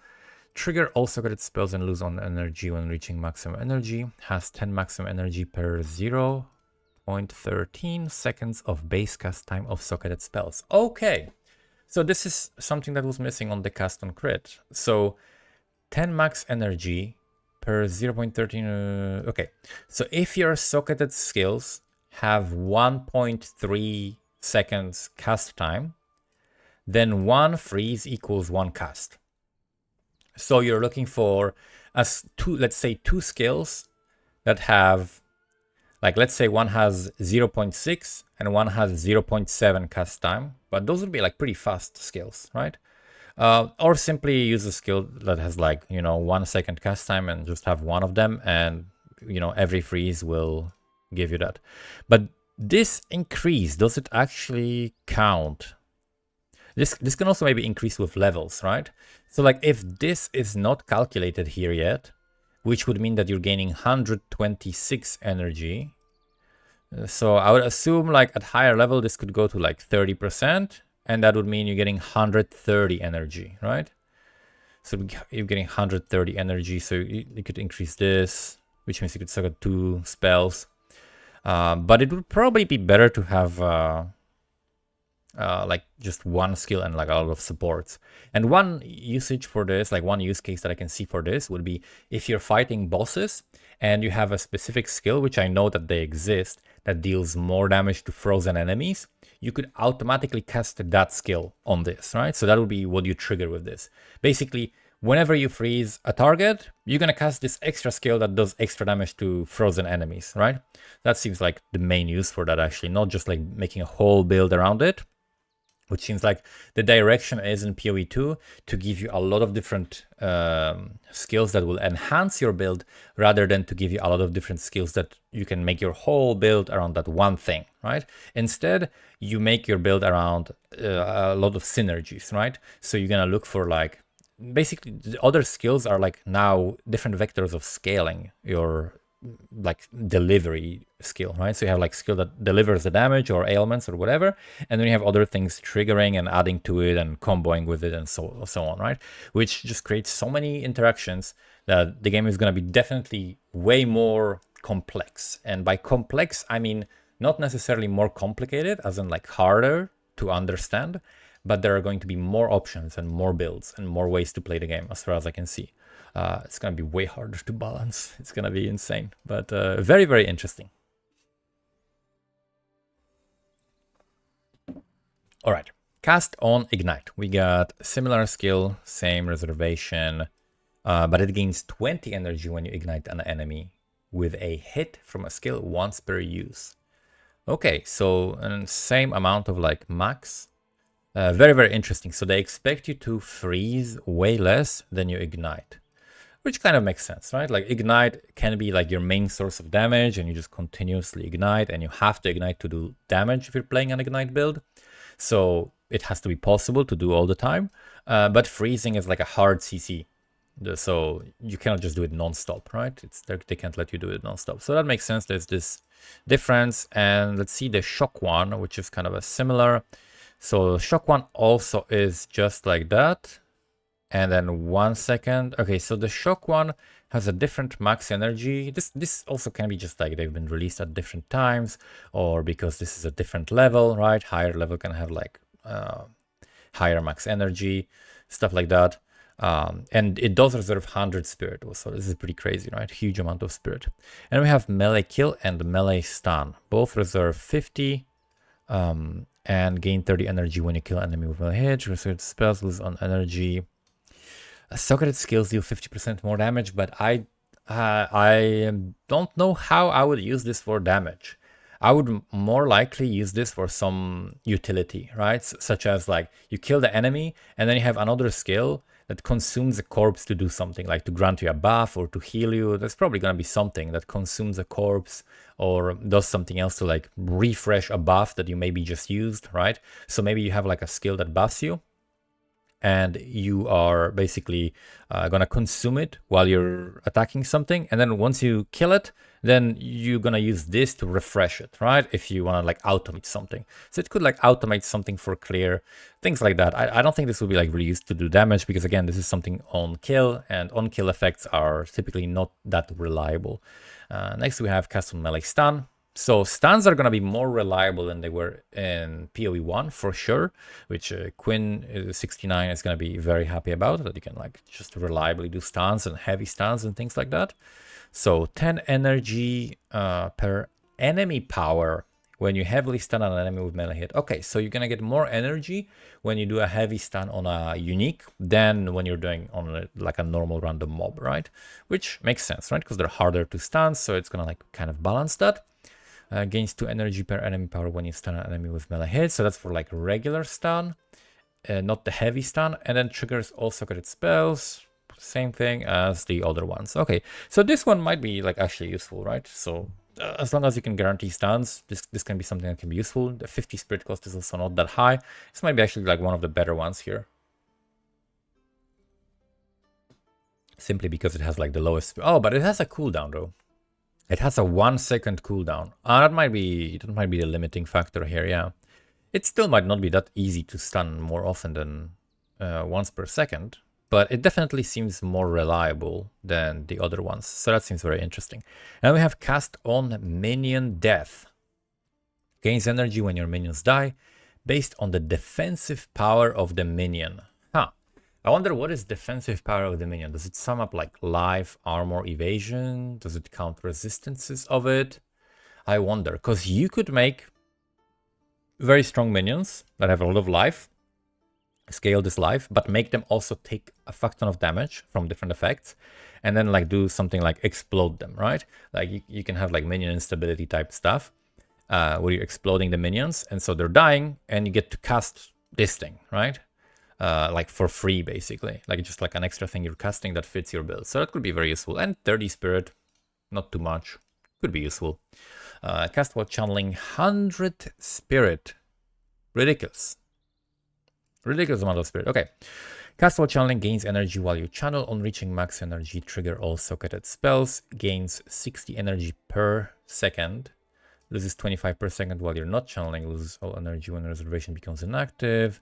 Speaker 1: Trigger all socketed spells and lose on energy when reaching maximum energy. Has 10 maximum energy per 0.13 seconds of base cast time of socketed spells. Okay, so this is something that was missing on the cast on crit. So 10 max energy per 0.13. Okay, so if your socketed skills have 1.3 seconds cast time, then 1 freeze equals 1 cast. So you're looking for let's say two skills that have, like, let's say one has 0.6 and one has 0.7 cast time, but those would be like pretty fast skills, right? Or simply use a skill that has like, you know, 1 second cast time and just have one of them, and, you know, every freeze will give you that. But this increase, does it actually count? This can also maybe increase with levels, right? So like if this is not calculated here yet, which would mean that you're gaining 126 energy. So I would assume like at higher level, this could go to like 30%, and that would mean you're getting 130 energy, right? So you're getting 130 energy, so you could increase this, which means you could suck 2 spells. But it would probably be better to have like just one skill and like a lot of supports. And one usage for this, like one use case that I can see for this would be if you're fighting bosses and you have a specific skill, which I know that they exist, that deals more damage to frozen enemies, you could automatically cast that skill on this, right? So that would be what you trigger with this. Basically, whenever you freeze a target, you're gonna cast this extra skill that does extra damage to frozen enemies, right? That seems like the main use for that, actually, not just like making a whole build around it, which seems like the direction is in POE2 to give you a lot of different skills that will enhance your build, rather than to give you a lot of different skills that you can make your whole build around that one thing, right? Instead, you make your build around a lot of synergies, right? So you're gonna look for like, basically the other skills are like now different vectors of scaling your like delivery skill, right? So you have like skill that delivers the damage or ailments or whatever, and then you have other things triggering and adding to it and comboing with it and so on, right? Which just creates so many interactions that the game is going to be definitely way more complex. And by complex, I mean not necessarily more complicated as in like harder to understand, but there are going to be more options and more builds and more ways to play the game as far as I can see. It's going to be way harder to balance. It's going to be insane, but very, very interesting. All right, cast on Ignite. We got similar skill, same reservation, but it gains 20 energy when you ignite an enemy with a hit from a skill once per use. Okay, so same amount of like max. Very, very interesting. So they expect you to freeze way less than you ignite, which kind of makes sense, right? Like ignite can be like your main source of damage and you just continuously ignite, and you have to ignite to do damage if you're playing an ignite build. So it has to be possible to do all the time, but freezing is like a hard CC. So you cannot just do it non-stop, right? They can't let you do it non-stop. So that makes sense. There's this difference. And let's see the shock one, which is kind of a similar. So shock one also is just like that. And then 1 second. Okay, so the shock one has a different max energy. This also can be just like they've been released at different times, or because this is a different level, right? Higher level can have like higher max energy, stuff like that. And it does reserve 100 spirit also. This is pretty crazy, right? Huge amount of spirit. And we have melee kill and melee stun. Both reserve 50 and gain 30 energy when you kill an enemy with melee hit. Reserve spells lose on energy. Socketed skills deal 50% more damage, but I don't know how I would use this for damage. I would more likely use this for some utility, right? Such as like you kill the enemy and then you have another skill that consumes a corpse to do something, like to grant you a buff or to heal you. There's probably going to be something that consumes a corpse or does something else to like refresh a buff that you maybe just used, right? So maybe you have like a skill that buffs you, and you are basically going to consume it while you're attacking something. And then once you kill it, then you're going to use this to refresh it, right? If you want to like automate something. So it could like automate something for clear, things like that. I don't think this will be like really used to do damage, because again, this is something on kill, and on kill effects are typically not that reliable. Next we have cast on melee stun. So stuns are going to be more reliable than they were in POE1 for sure, which Quinn69 is going to be very happy about, that you can like just reliably do stuns and heavy stuns and things like that. So 10 energy per enemy power when you heavily stun on an enemy with melee hit. Okay, so you're going to get more energy when you do a heavy stun on a unique than when you're doing on like a normal random mob, right? Which makes sense, right? Because they're harder to stun, so it's going to like kind of balance that. Gains 2 energy per enemy power when you stun an enemy with melee hit. So that's for like regular stun, not the heavy stun. And then triggers all socketed spells. Same thing as the other ones. Okay, so this one might be like actually useful, right? So as long as you can guarantee stuns, this can be something that can be useful. The 50 spirit cost is also not that high. This might be actually like one of the better ones here. Simply because it has like the lowest. Oh, but it has a cooldown though. It has a 1 second cooldown. That might be the limiting factor here, yeah. It still might not be that easy to stun more often than once per second. but it definitely seems more reliable than the other ones. So that seems very interesting. And we have cast on minion death. Gains energy when your minions die based on the defensive power of the minion. Huh. I wonder what is defensive power of the minion. Does it sum up like life, armor, evasion? Does it count resistances of it? I wonder, because you could make very strong minions that have a lot of life, scale this life, but make them also take a fuck ton of damage from different effects, and then like do something like explode them, right? Like you can have like minion instability type stuff where you're exploding the minions, and so they're dying, and you get to cast this thing, right? Like for free, basically, like just like an extra thing you're casting that fits your build. So that could be very useful. And 30 spirit, not too much, could be useful. Cast while channeling 100 spirit, ridiculous. Ridiculous amount of spirit. Okay. Cast while channeling gains energy while you channel. On reaching max energy, trigger all socketed spells. Gains 60 energy per second. Loses 25 per second while you're not channeling. Loses all energy when reservation becomes inactive.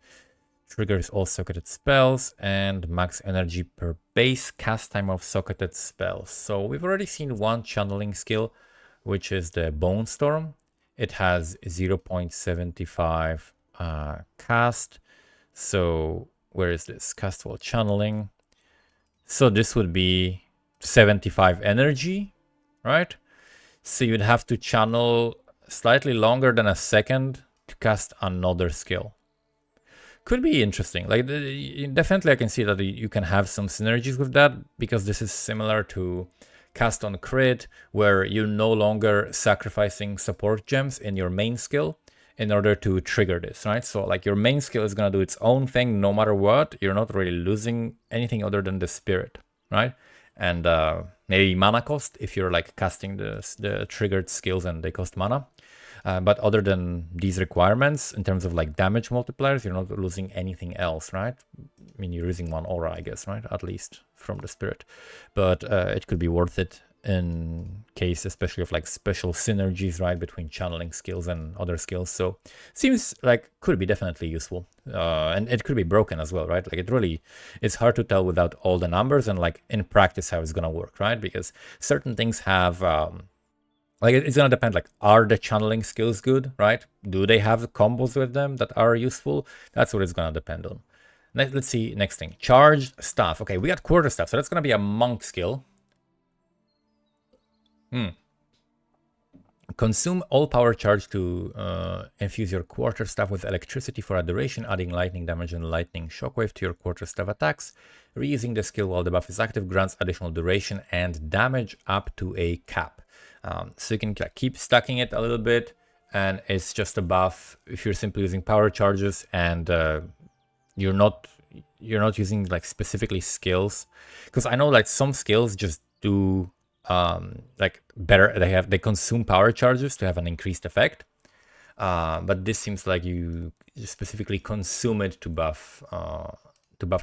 Speaker 1: Triggers all socketed spells. And max energy per base cast time of socketed spells. So we've already seen one channeling skill, which is the Bone Storm. It has 0.75 cast. So where is this? Cast while channeling. So this would be 75 energy, right? So you'd have to channel slightly longer than a second to cast another skill. Could be interesting. Like definitely I can see that you can have some synergies with that, because this is similar to cast on crit, where you're no longer sacrificing support gems in your main skill in order to trigger this, right? So like your main skill is going to do its own thing no matter what. You're not really losing anything other than the spirit, right? And maybe mana cost if you're like casting the triggered skills and they cost mana. But other than these requirements, in terms of like damage multipliers, you're not losing anything else, right? I mean, you're losing one aura, I guess, right? At least from the spirit. But it could be worth it in case especially of like special synergies, right, between channeling skills and other skills. So seems like could be definitely useful, and it could be broken as well, right? Like it really, it's hard to tell without all the numbers and like in practice how it's gonna work, right? Because certain things have like it's gonna depend, like are the channeling skills good, right? Do they have combos with them that are useful? That's what it's gonna depend on. Let's see, next thing, charged staff. Okay, we got quarter staff, so that's gonna be a monk skill. Consume all power charge to infuse your quarterstaff with electricity for a duration, adding lightning damage and lightning shockwave to your quarterstaff attacks. Reusing the skill while the buff is active grants additional duration and damage up to a cap. So you can keep stacking it a little bit, and it's just a buff if you're simply using power charges and you're not using like specifically skills, because I know like some skills just do like better, they consume power charges to have an increased effect, but this seems like you specifically consume it to buff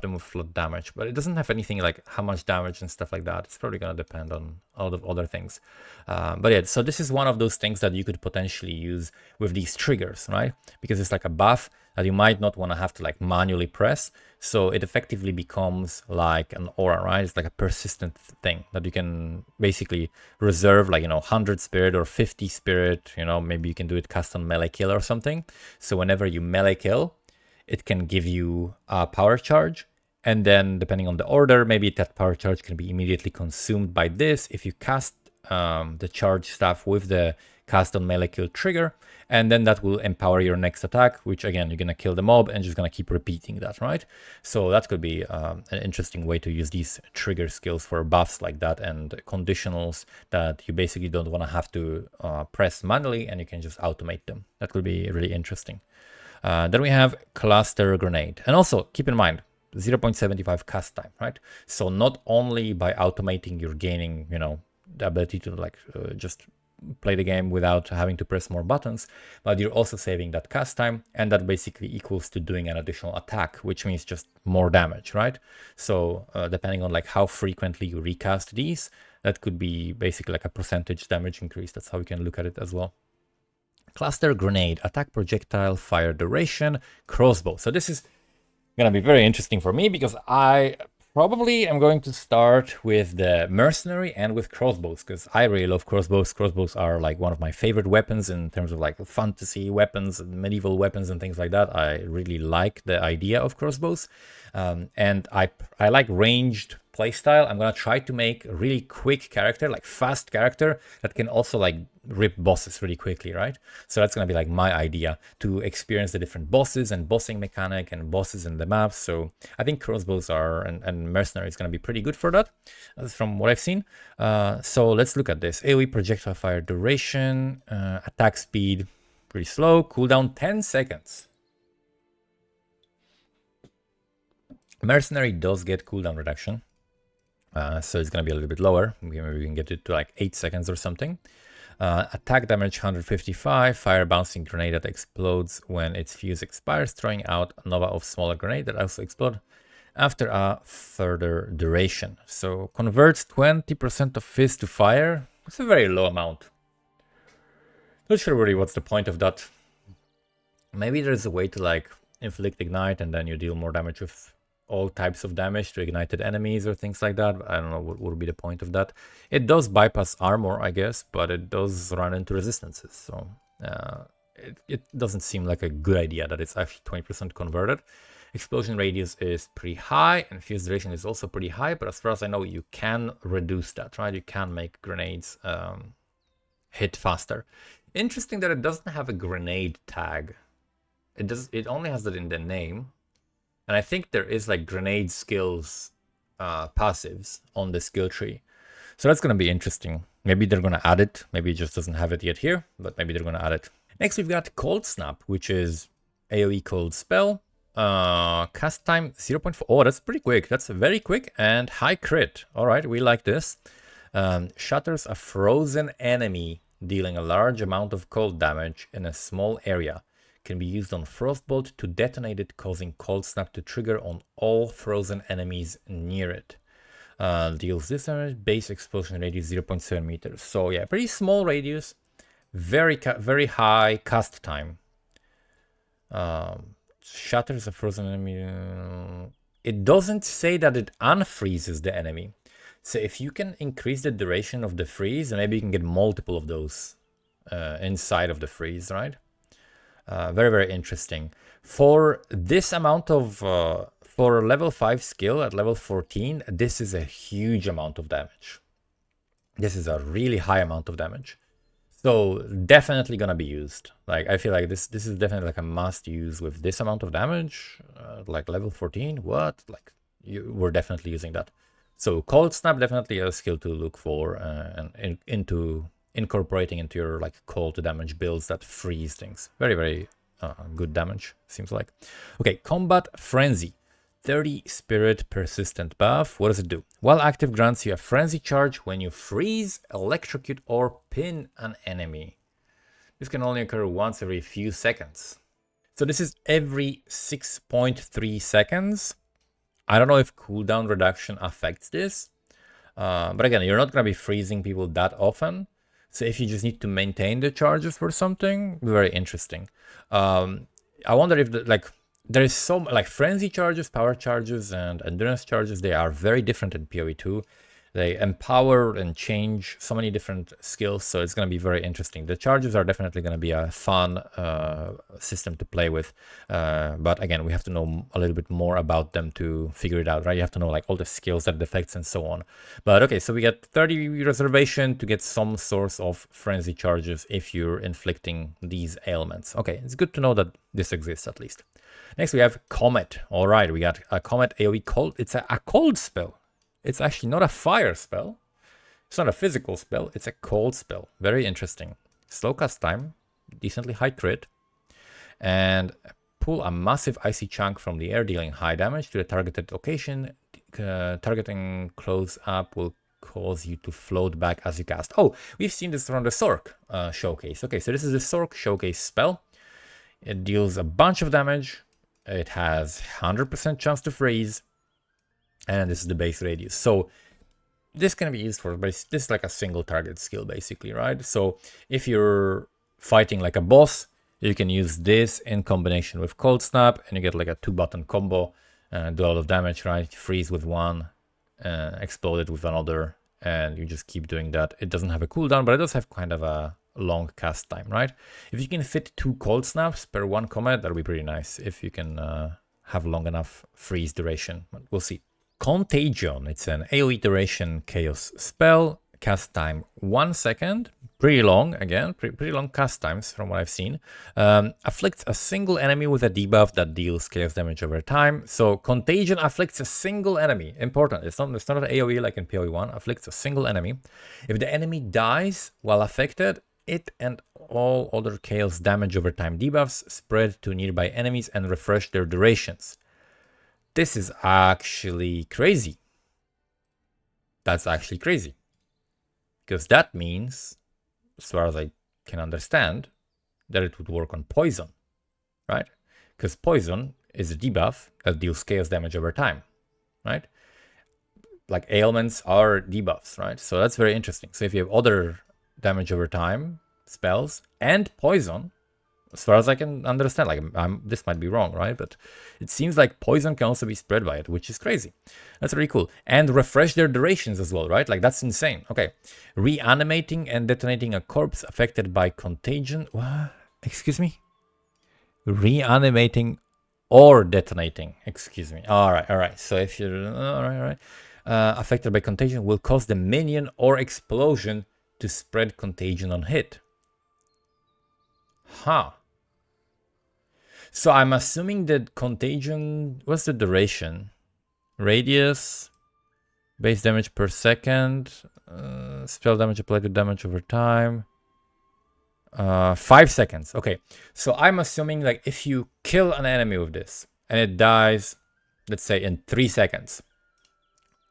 Speaker 1: them with flood damage, but it doesn't have anything like how much damage and stuff like that. It's probably going to depend on a lot of other things, but yeah, so this is one of those things that you could potentially use with these triggers, right? Because it's like a buff that you might not want to have to like manually press, so it effectively becomes like an aura, right? It's like a persistent thing that you can basically reserve, like, 100 spirit or 50 spirit, maybe you can do it cast on melee kill or something. So whenever you melee kill, it can give you a power charge, and then depending on the order, maybe that power charge can be immediately consumed by this if you cast the charge staff with the cast on melee kill trigger, and then that will empower your next attack, which again, you're gonna kill the mob and just gonna keep repeating that, right? So that could be an interesting way to use these trigger skills for buffs like that and conditionals that you basically don't want to have to press manually, and you can just automate them. That could be really interesting. Then we have cluster grenade, and also keep in mind 0.75 cast time, right? So not only by automating you're gaining, the ability to like just play the game without having to press more buttons, but you're also saving that cast time, and that basically equals to doing an additional attack, which means just more damage, right? So depending on like how frequently you recast these, that could be basically like a percentage damage increase. That's how we can look at it as well. Cluster grenade, attack projectile, fire duration, crossbow. So this is gonna be very interesting for me because I Probably I'm going to start with the mercenary and with crossbows, because I really love crossbows. Crossbows are like one of my favorite weapons in terms of like fantasy weapons and medieval weapons and things like that. I really like the idea of crossbows. And I like ranged playstyle. I'm gonna try to make a really quick character, like fast character that can also like rip bosses really quickly, right? So that's gonna be like my idea, to experience the different bosses and bossing mechanic and bosses in the maps. So I think crossbows are and mercenary is gonna be pretty good for that, from what I've seen. So let's look at this. AoE projectile fire duration, attack speed, pretty slow, cooldown 10 seconds. Mercenary does get cooldown reduction, so it's going to be a little bit lower. Maybe we can get it to like 8 seconds or something. Attack damage 155, fire bouncing grenade that explodes when its fuse expires, throwing out a nova of smaller grenade that also explode after a further duration. So converts 20% of fizz to fire. It's a very low amount. Not sure really what's the point of that. Maybe there's a way to like inflict ignite and then you deal more damage with all types of damage to ignited enemies or things like that. I don't know what would be the point of that. It does bypass armor, I guess, but it does run into resistances. So it doesn't seem like a good idea that it's actually 20% converted. Explosion radius is pretty high and fuse duration is also pretty high, but as far as I know, you can reduce that, right? You can make grenades hit faster. Interesting that it doesn't have a grenade tag. It only has that in the name. And I think there is like grenade skills passives on the skill tree. So that's going to be interesting. Maybe they're going to add it. Maybe it just doesn't have it yet here, but maybe they're going to add it. Next, we've got Cold Snap, which is AoE cold spell. Cast time 0.4. Oh, that's pretty quick. That's very quick and high crit. All right, we like this. Shatters a frozen enemy, dealing a large amount of cold damage in a small area. Can be used on Frostbolt to detonate it, causing Cold Snap to trigger on all frozen enemies near it. Deals this damage, base explosion radius 0.7 meters. So yeah, pretty small radius, very high cast time. Shatters a frozen enemy. It doesn't say that it unfreezes the enemy. So if you can increase the duration of the freeze, maybe you can get multiple of those inside of the freeze, right? Very interesting. For this amount of, for level 5 skill at level 14, this is a huge amount of damage. This is a really high amount of damage. So definitely gonna be used. Like, I feel like this is definitely like a must use with this amount of damage. Like level 14, what? Like, we're definitely using that. So Cold Snap, definitely a skill to look for and incorporating into your like cold damage builds that freeze things. Very good damage, seems like. Okay, Combat Frenzy. 30 Spirit Persistent buff. What does it do? While active, grants you a frenzy charge when you freeze, electrocute, or pin an enemy. This can only occur once every few seconds. So this is every 6.3 seconds. I don't know if cooldown reduction affects this. But again, you're not going to be freezing people that often. So if you just need to maintain the charges for something, very interesting. I wonder if there is so like frenzy charges, power charges, and endurance charges. They are very different in POE2. They empower and change so many different skills, so it's going to be very interesting. The charges are definitely going to be a fun system to play with, but again, we have to know a little bit more about them to figure it out, right? You have to know like all the skills, that effects, and so on. But okay, so we get 30 reservation to get some source of frenzy charges if you're inflicting these ailments. Okay, it's good to know that this exists at least. Next, we have Comet. All right, we got a Comet AoE cold. It's a cold spell. It's actually not a fire spell. It's not a physical spell. It's a cold spell. Very interesting. Slow cast time, decently high crit, and pull a massive icy chunk from the air, dealing high damage to the targeted location. Targeting close up will cause you to float back as you cast. Oh, we've seen this from the Sork showcase. Okay, so this is the Sork showcase spell. It deals a bunch of damage. It has 100% chance to freeze. And this is the base radius. So this can be used for, this is like a single target skill basically, right? So if you're fighting like a boss, you can use this in combination with Cold Snap and you get like a 2-button combo. do a lot of damage, right? Freeze with one, explode it with another, and you just keep doing that. It doesn't have a cooldown, but it does have kind of a long cast time, right? If you can fit 2 cold snaps per 1 combat, that'll be pretty nice. If you can have long enough freeze duration, but we'll see. Contagion, it's an AoE duration chaos spell, cast time 1 second, pretty long, again, pretty long cast times from what I've seen. Afflicts a single enemy with a debuff that deals chaos damage over time. So Contagion afflicts a single enemy, important, it's not an AoE like in POE1, afflicts a single enemy. If the enemy dies while affected, it and all other chaos damage over time debuffs spread to nearby enemies and refresh their durations. This is actually crazy. That's actually crazy. Because that means, as far as I can understand, that it would work on poison, right? Because poison is a debuff that deals chaos damage over time, right? Like ailments are debuffs, right? So that's very interesting. So if you have other damage over time spells and poison, as far as I can understand, like this might be wrong, right? But it seems like poison can also be spread by it, which is crazy. That's really cool. And refresh their durations as well, right? Like that's insane. Okay. Reanimating and detonating a corpse affected by contagion. What? Excuse me? Reanimating or detonating. Excuse me. All right. So if you're all right. Affected by contagion will cause the minion or explosion to spread contagion on hit. Huh. So I'm assuming that contagion, what's the duration? Radius, base damage per second, spell damage applied to damage over time. 5 seconds. Okay, so I'm assuming like if you kill an enemy with this and it dies, let's say in 3 seconds,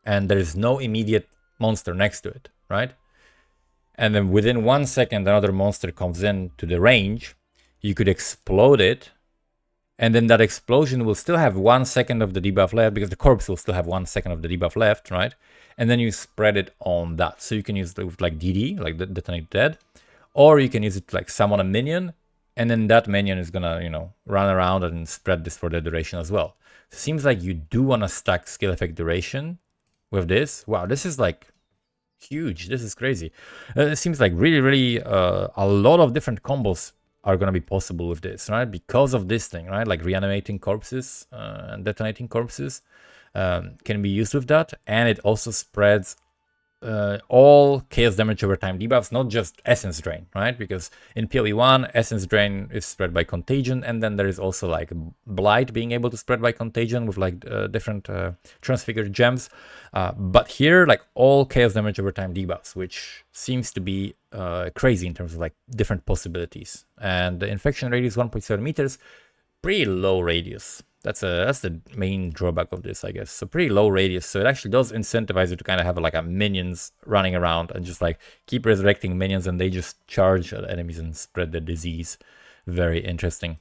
Speaker 1: and there is no immediate monster next to it, right? And then within 1 second another monster comes in to the range, you could explode it. And then that explosion will still have 1 second of the debuff left, because the corpse will still have 1 second of the debuff left, right? And then you spread it on that. So you can use it with like DD, like detonate dead, or you can use it to like summon a minion, and then that minion is gonna, you know, run around and spread this for the duration as well. So it seems like you do want to stack skill effect duration with this. Wow, this is like huge. This is crazy. It seems like really a lot of different combos are going to be possible with this, right? Because of this thing, right? Like reanimating corpses and detonating corpses can be used with that. And it also spreads all chaos damage over time debuffs, not just essence drain, right? Because in POE1, essence drain is spread by contagion, and then there is also like blight being able to spread by contagion with like different transfigured gems. But here, like all chaos damage over time debuffs, which seems to be crazy in terms of like different possibilities. And the infection radius 1.7 meters, pretty low radius. That's the main drawback of this, I guess. So pretty low radius. So it actually does incentivize you to kind of have like a minions running around and just like keep resurrecting minions, and they just charge at enemies and spread the disease. Very interesting.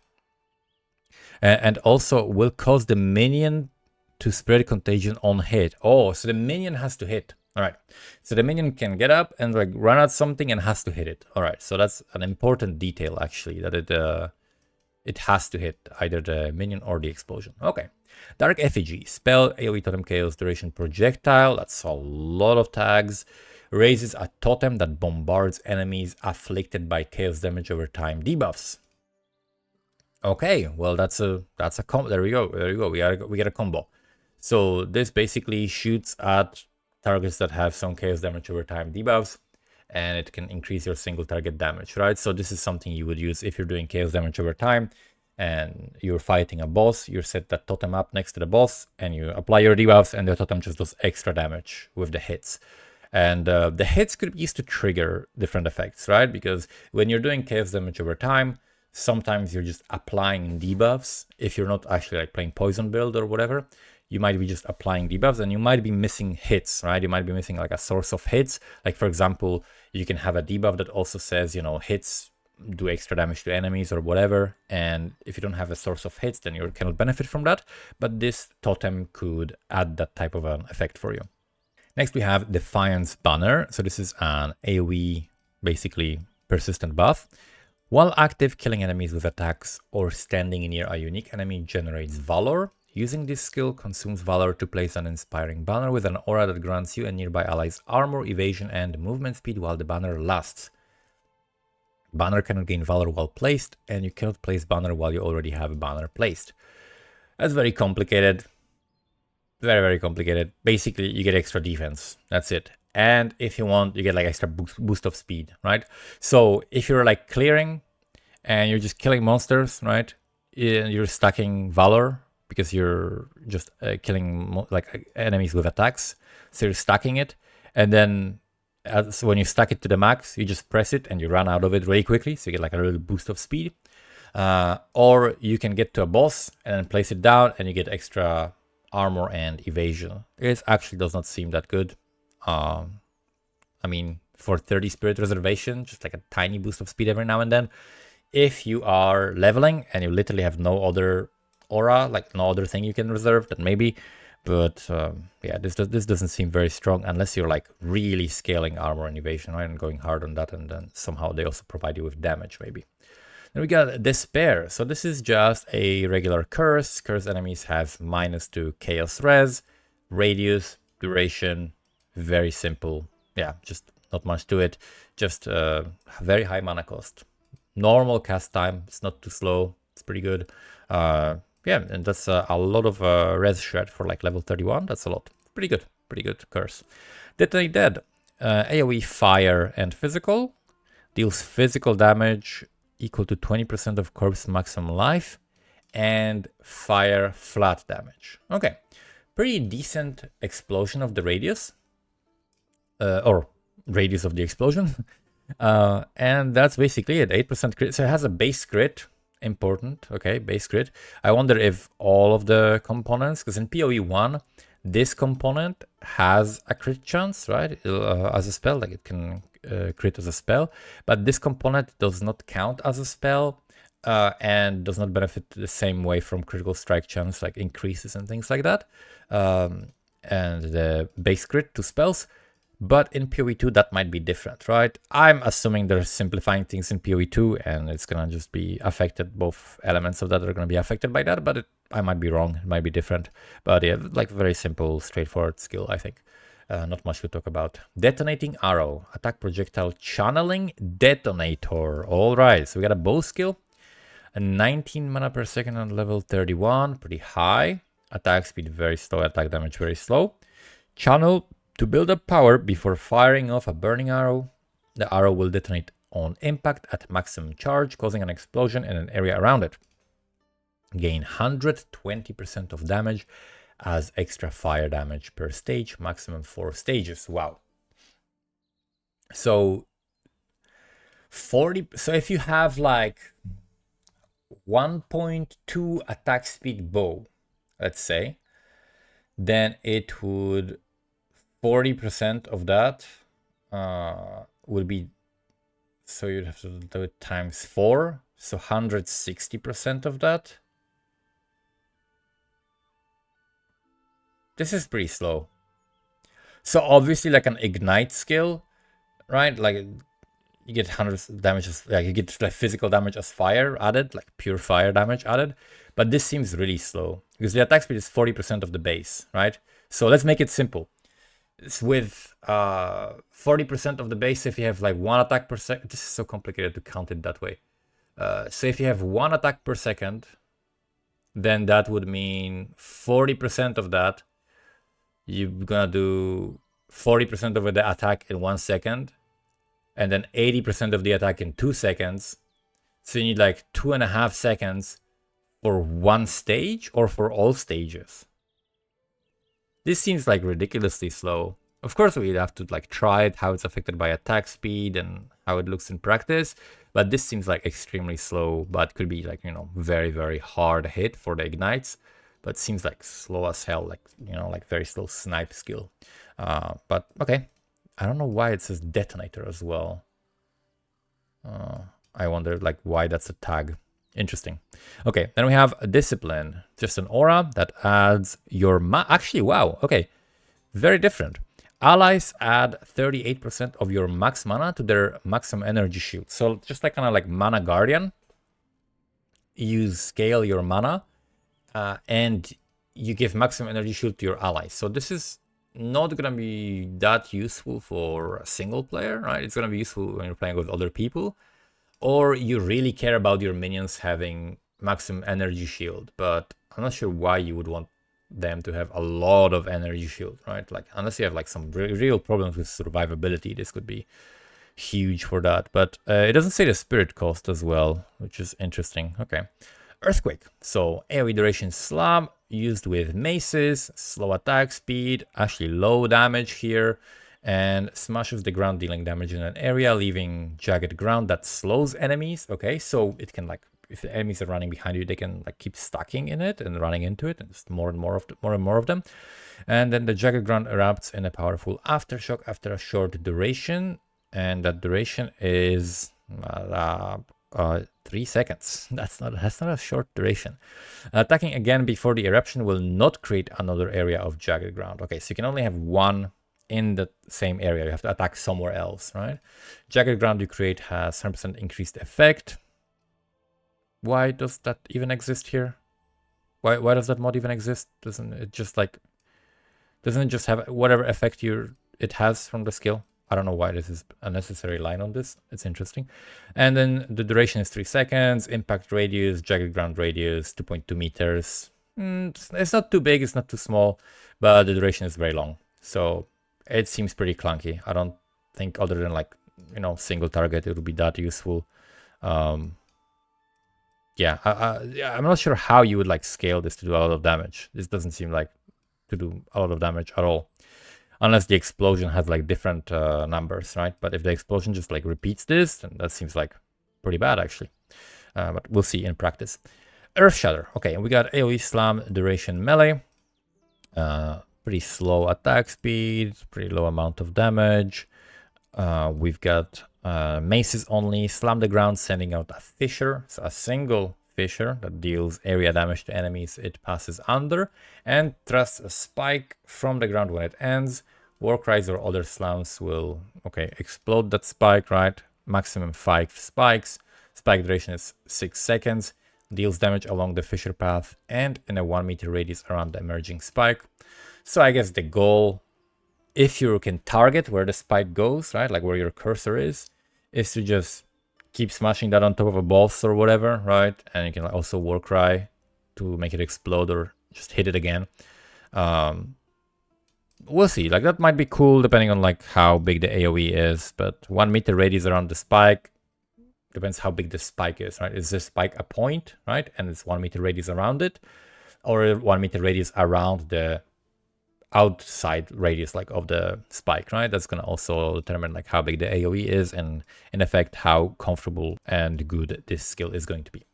Speaker 1: And also will cause the minion to spread contagion on hit. Oh, so the minion has to hit. All right. So the minion can get up and like run at something and has to hit it. All right. So that's an important detail actually, that it has to hit either the minion or the explosion. Okay. Dark Effigy. Spell, AoE Totem Chaos, Duration Projectile. That's a lot of tags. Raises a totem that bombards enemies afflicted by chaos damage over time debuffs. Okay, well that's a combo. There we go. We get a combo. So this basically shoots at targets that have some chaos damage over time debuffs, and it can increase your single target damage, right? So this is something you would use if you're doing chaos damage over time and you're fighting a boss. You set that totem up next to the boss and you apply your debuffs, and the totem just does extra damage with the hits. And the hits could be used to trigger different effects, right? Because when you're doing chaos damage over time, sometimes you're just applying debuffs. If you're not actually like playing poison build or whatever, you might be just applying debuffs, and you might be missing hits, right? You might be missing like a source of hits. Like for example, you can have a debuff that also says, you know, hits do extra damage to enemies or whatever. And if you don't have a source of hits, then you cannot benefit from that. But this totem could add that type of an effect for you. Next, we have Defiance Banner. So this is an AoE, basically persistent buff. While active, killing enemies with attacks or standing near a unique enemy generates Valor. Using this skill consumes valor to place an inspiring banner with an aura that grants you and nearby allies armor, evasion, and movement speed while the banner lasts. Banner cannot gain valor while placed, and you cannot place banner while you already have a banner placed. That's very complicated. Very, very complicated. Basically, you get extra defense. That's it. And if you want, you get like extra boost of speed, right? So if you're like clearing and you're just killing monsters, right? You're stacking valor because you're just killing like enemies with attacks. So you're stacking it. And then so when you stack it to the max, you just press it and you run out of it really quickly. So you get like a little boost of speed. Or you can get to a boss and then place it down and you get extra armor and evasion. It actually does not seem that good. I mean, for 30 spirit reservation, just like a tiny boost of speed every now and then. If you are leveling and you literally have no other aura, like no other thing you can reserve, then maybe. But yeah, this doesn't seem very strong unless you're like really scaling armor and evasion, right? And going hard on that, and then somehow they also provide you with damage, maybe. Then we got Despair. So this is just a regular curse. Curse enemies have -2 chaos res, radius, duration, very simple. Yeah, just not much to it. Just very high mana cost. Normal cast time. It's not too slow. It's pretty good. Yeah, and that's a lot of res shred for like level 31. That's a lot. Pretty good. Pretty good curse. Detonate Dead. AoE fire and physical. Deals physical damage equal to 20% of corpse maximum life, and fire flat damage. Okay, pretty decent explosion of the radius, or radius of the explosion. And that's basically it, 8% crit. So it has a base crit, important, okay, base crit. I wonder if all of the components, because in POE1, this component has a crit chance, right, as a spell, like it can crit as a spell, but this component does not count as a spell and does not benefit the same way from critical strike chance, like increases and things like that, and the base crit to spells. But in POE2 that might be different, right? I'm assuming they're simplifying things in POE2 and it's gonna just be affected, both elements of that are gonna be affected by that, but I might be wrong, it might be different. But yeah, like very simple, straightforward skill, I think. Not much to talk about. Detonating Arrow. Attack projectile channeling detonator. All right, so we got a bow skill. A 19 mana per second on level 31. Pretty high. Attack speed very slow. Attack damage very slow. Channel to build up power before firing off a burning arrow. The arrow will detonate on impact at maximum charge, causing an explosion in an area around it. Gain 120% of damage as extra fire damage per stage, maximum 4 stages. Wow. So 40, so if you have like 1.2 attack speed bow, let's say, then it would 40% of that would be, so you'd have to do it times 4, so 160% of that. This is pretty slow. So obviously like an ignite skill, right? Like you get 100 damage, like you get like physical damage as fire added, like pure fire damage added. But this seems really slow because the attack speed is 40% of the base, right? So let's make it simple. It's with 40% of the base. If you have like 1 attack per second, this is so complicated to count it that way. So if you have 1 attack per second, then that would mean 40% of that. You're gonna do 40% of the attack in 1 second, and then 80% of the attack in 2 seconds. So you need like 2.5 seconds for 1 stage or for all stages. This seems like ridiculously slow. Of course, we'd have to like try it, how it's affected by attack speed and how it looks in practice. But this seems like extremely slow, but could be like, you know, very, very hard hit for the ignites. But seems like slow as hell, like, you know, like very slow snipe skill. But okay, I don't know why it says detonator as well. I wonder like why that's a tag. Interesting. Okay, then we have a discipline, just an aura that adds your actually, wow, okay, very different. Allies add 38% of your max mana to their maximum energy shield. So just like kind of like mana guardian, you scale your mana. And you give maximum energy shield to your allies. So this is not gonna be that useful for a single player, right? It's gonna be useful when you're playing with other people, or you really care about your minions having maximum energy shield. But I'm not sure why you would want them to have a lot of energy shield, right? Like, unless you have like some real problems with survivability, this could be huge for that. But it doesn't say the spirit cost as well, which is interesting. Okay. Earthquake. So AoE duration slam used with maces, slow attack speed, actually low damage here, and smashes the ground, dealing damage in an area, leaving jagged ground that slows enemies. Okay, so it can, like, if the enemies are running behind you, they can like keep stacking in it and running into it, and just more and more of them. And then the jagged ground erupts in a powerful aftershock after a short duration, and that duration is 3 seconds. That's not a short duration. Attacking again before the eruption will not create another area of jagged ground. Okay, so you can only have one in the same area. You have to attack somewhere else, right? Jagged ground you create has 100% increased effect. Why does that even exist here? Why does that mod even exist? Doesn't it just have whatever effect it has from the skill? I don't know why this is a necessary line on this. It's interesting. And then the duration is 3 seconds. Impact radius, jagged ground radius, 2.2 meters. It's not too big, it's not too small, but the duration is very long. So it seems pretty clunky. I don't think, other than like, single target, it would be that useful. Yeah, I'm not sure how you would like scale this to do a lot of damage. This doesn't seem like to do a lot of damage at all. Unless the explosion has like different numbers, right? But if the explosion just like repeats this, then that seems like pretty bad actually. But we'll see in practice. Earth Shatter. Okay, we got AoE slam, duration melee. Pretty slow attack speed, pretty low amount of damage. We've got maces only, slam the ground, sending out a fissure. So a single fissure that deals area damage to enemies it passes under, and thrusts a spike from the ground when it ends. War cries or other slams will explode that spike, right? Maximum 5 spikes. Spike duration is 6 seconds. Deals damage along the fissure path and in a 1 meter radius around the emerging spike. So I guess the goal, if you can target where the spike goes, right, like where your cursor is to just keep smashing that on top of a boss or whatever, right? And you can also war cry to make it explode or just hit it again. We'll see. Like, that might be cool depending on like how big the AoE is, but 1 meter radius around the spike depends how big the spike is, right? Is this spike a point, right? And it's 1 meter radius around it, or 1 meter radius around the outside radius like of the spike, right? That's gonna also determine like how big the AoE is, and in effect how comfortable and good this skill is going to be.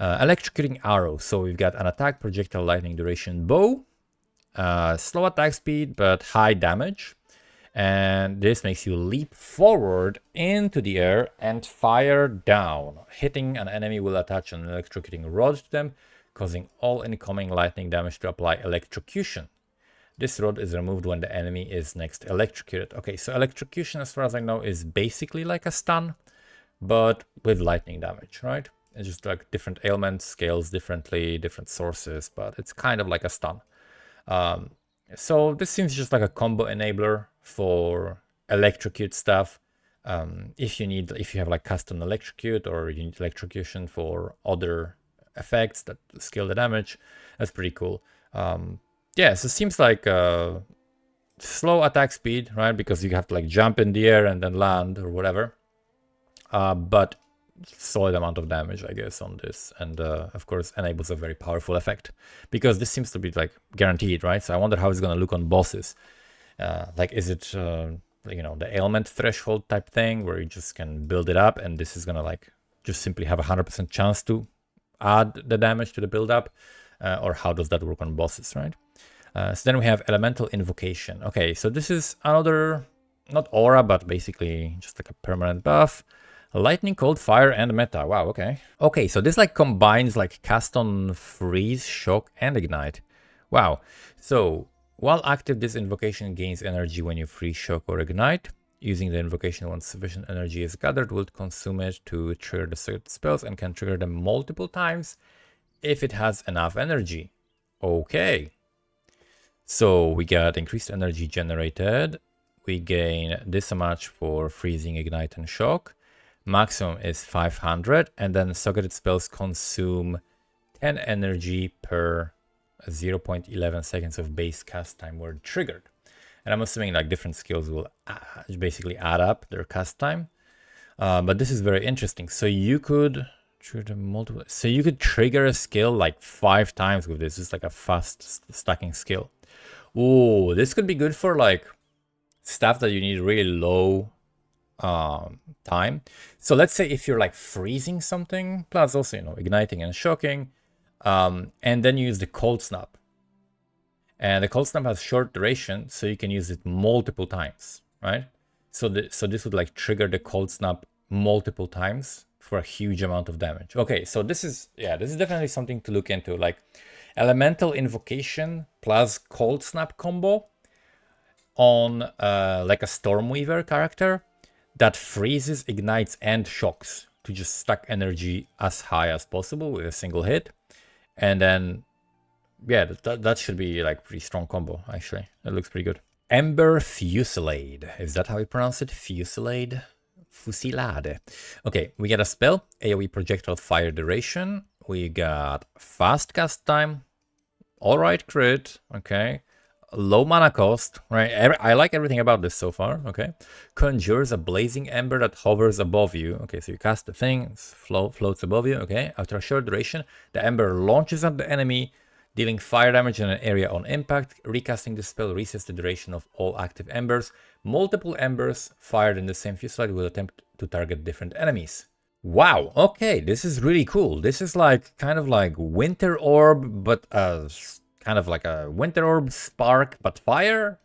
Speaker 1: Electrocuting arrow. So we've got an attack, projectile, lightning duration, bow, slow attack speed but high damage, and this makes you leap forward into the air and fire down. Hitting an enemy will attach an electrocuting rod to them, causing all incoming lightning damage to apply electrocution. This rod is removed when the enemy is next electrocuted. Okay, so electrocution, as far as I know, is basically like a stun, but with lightning damage, right? It's just like different ailments, scales differently, different sources, but it's kind of like a stun. So this seems just like a combo enabler for electrocute stuff. If you have like custom electrocute, or you need electrocution for other effects that scale the damage, that's pretty cool. Yeah, so it seems like slow attack speed, right? Because you have to like jump in the air and then land or whatever. But solid amount of damage, I guess, on this. And of course, enables a very powerful effect, because this seems to be like guaranteed, right? So I wonder how it's going to look on bosses. Like, is it, the ailment threshold type thing where you just can build it up, and this is going to like just simply have a 100% chance to add the damage to the build up? Or how does that work on bosses, right? So then we have elemental invocation. Okay, so this is another, not aura, but basically just like a permanent buff. Lightning, cold, fire, and meta. Wow, okay. Okay, so this like combines like cast on freeze, shock, and ignite. Wow. So while active, this invocation gains energy when you freeze, shock, or ignite. Using the invocation once sufficient energy is gathered will consume it to trigger the spells, and can trigger them multiple times if it has enough energy. Okay. So we got increased energy generated. We gain this much for freezing, ignite, and shock. Maximum is 500, and then socketed spells consume 10 energy per 0.11 seconds of base cast time were triggered. And I'm assuming like different skills will basically add up their cast time. But this is very interesting. So you could trigger a skill like 5 times with this. It's like a fast stacking skill. Oh, this could be good for like stuff that you need really low time. So let's say if you're like freezing something, plus also, you know, igniting and shocking, and then you use the cold snap. And the cold snap has short duration, so you can use it multiple times, right? So this would like trigger the cold snap multiple times for a huge amount of damage. Okay, so this is definitely something to look into, like elemental invocation plus cold snap combo on like a Stormweaver character that freezes, ignites, and shocks to just stack energy as high as possible with a single hit. And then, yeah, that should be like pretty strong combo, actually. That looks pretty good. Ember fusillade. Is that how we pronounce it? Fusillade? Fusillade. Okay, we get a spell, AoE projectile fire duration. We got fast cast time. Alright, crit. Okay. Low mana cost, right? I like everything about this so far, okay? Conjures a blazing ember that hovers above you. Okay, so you cast the thing, floats above you, okay? After a short duration, the ember launches at the enemy, dealing fire damage in an area on impact. Recasting the spell resets the duration of all active embers. Multiple embers fired in the same fusillade will attempt to target different enemies. Wow, okay, this is really cool. This is like kind of like Winter Orb, but kind of like a Winter Orb spark, but fire.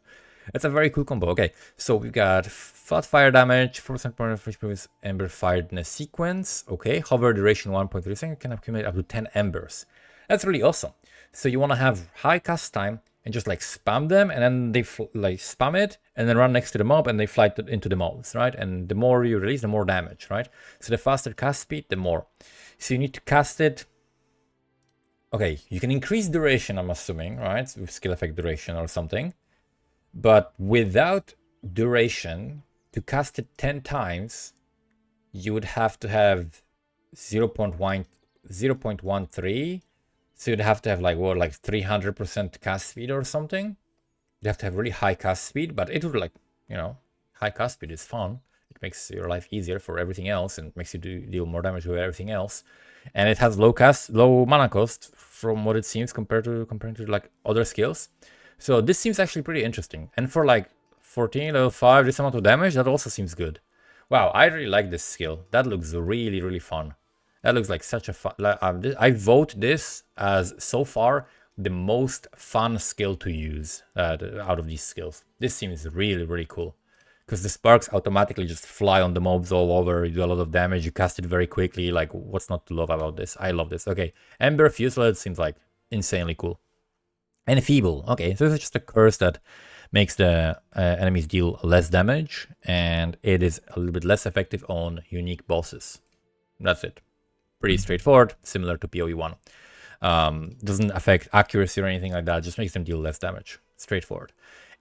Speaker 1: It's a very cool combo. Okay, so we've got flat fire damage, 4% point of fresh previous ember fired in a sequence. Okay, hover duration 1.3 seconds, can accumulate up to 10 embers. That's really awesome. So you want to have high cast time and just like spam them, and then they like spam it and then run next to the mob and they fly into the mobs, right? And the more you release, the more damage, right? So the faster cast speed, the more. So you need to cast it. Okay, you can increase duration, I'm assuming, right? With skill effect duration or something. But without duration, to cast it 10 times, you would have to have 0.13. So you'd have to have like, what, like 300% cast speed or something? You have to have really high cast speed, but it would like, you know, high cast speed is fun. It makes your life easier for everything else and makes you deal more damage with everything else. And it has low mana cost from what it seems compared to like other skills. So this seems actually pretty interesting. And for like 14 level 5, this amount of damage, that also seems good. Wow, I really like this skill. That looks really, really fun. That looks like such a fun... I vote this as, so far, the most fun skill to use out of these skills. This seems really, really cool. Because the sparks automatically just fly on the mobs all over. You do a lot of damage. You cast it very quickly. Like, what's not to love about this? I love this. Okay, Ember Fusillade seems like insanely cool. And Feeble. Okay, so this is just a curse that makes the enemies deal less damage. And it is a little bit less effective on unique bosses. That's it. Pretty straightforward, similar to POE1. Doesn't affect accuracy or anything like that. Just makes them deal less damage. Straightforward.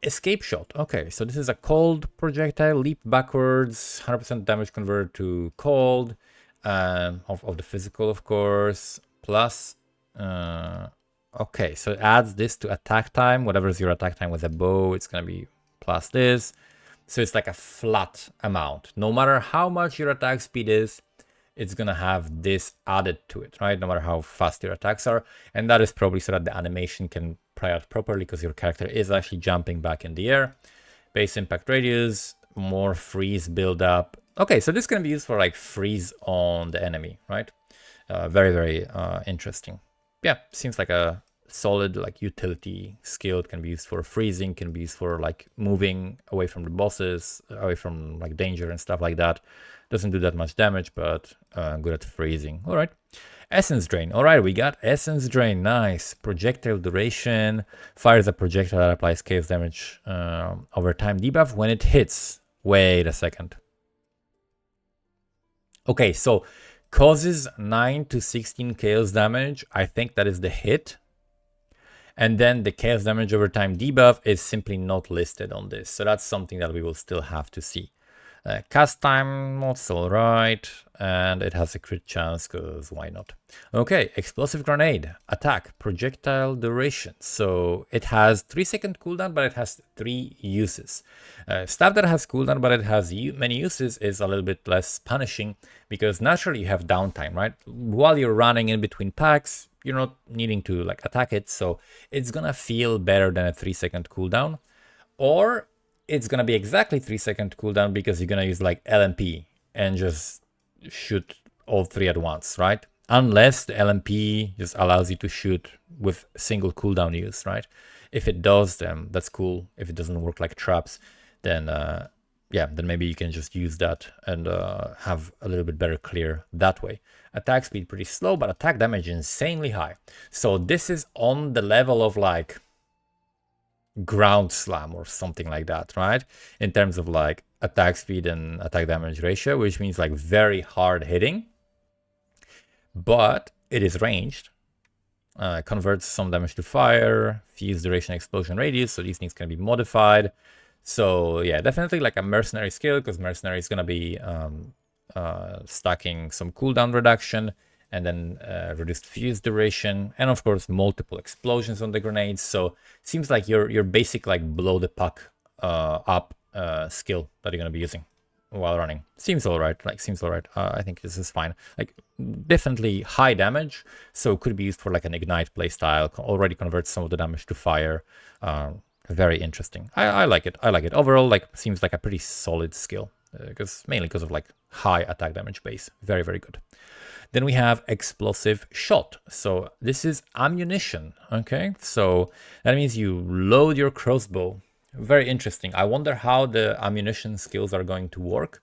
Speaker 1: Escape shot. Okay, so this is a cold projectile. Leap backwards. 100% damage converted to cold. Of the physical, of course. Plus, okay, so it adds this to attack time. Whatever is your attack time with a bow, it's going to be plus this. So it's like a flat amount. No matter how much your attack speed is, it's going to have this added to it, right? No matter how fast your attacks are. And that is probably so that the animation can play out properly because your character is actually jumping back in the air. Base impact radius, more freeze build up. Okay, so this can be used for like freeze on the enemy, right? Very, very interesting. Yeah, seems like a solid like utility skill. It can be used for freezing, can be used for like moving away from the bosses, away from like danger and stuff like that. Doesn't do that much damage, but good at freezing. All right. Essence Drain. All right, we got Essence Drain. Nice. Projectile duration. Fires a projectile that applies chaos damage over time. Debuff when it hits. Wait a second. Okay, so causes 9 to 16 chaos damage. I think that is the hit. And then the chaos damage over time debuff is simply not listed on this. So that's something that we will still have to see. Cast time, that's alright. And it has a crit chance, because why not? Okay, explosive grenade, attack, projectile duration. So it has 3-second cooldown, but it has 3 uses. Stuff that has cooldown, but it has many uses is a little bit less punishing, because naturally you have downtime, right? While you're running in between packs, you're not needing to like attack it, so it's gonna feel better than a 3-second cooldown. Or it's gonna be exactly 3-second cooldown because you're gonna use like LMP and just shoot all 3 at once, right? Unless the LMP just allows you to shoot with single cooldown use, right? If it does, then that's cool. If it doesn't work like traps, then yeah, then maybe you can just use that and have a little bit better clear that way. Attack speed pretty slow, but attack damage insanely high. So this is on the level of like ground slam or something like that, right? In terms of like attack speed and attack damage ratio, which means like very hard hitting, but it is ranged. Converts some damage to fire, fuse duration, explosion radius, so these things can be modified. So yeah, definitely like a mercenary skill, because mercenary is going to be stacking some cooldown reduction, and then reduced fuse duration, and of course multiple explosions on the grenades. So it seems like your basic like blow the puck up skill that you're going to be using while running. Seems alright, I think this is fine. Like definitely high damage, so could be used for like an ignite playstyle, already converts some of the damage to fire. Very interesting. I like it. Overall, like seems like a pretty solid skill, mainly because of like high attack damage base. Very, very good. Then we have explosive shot. So this is ammunition. Okay, so that means you load your crossbow. Very interesting. I wonder how the ammunition skills are going to work.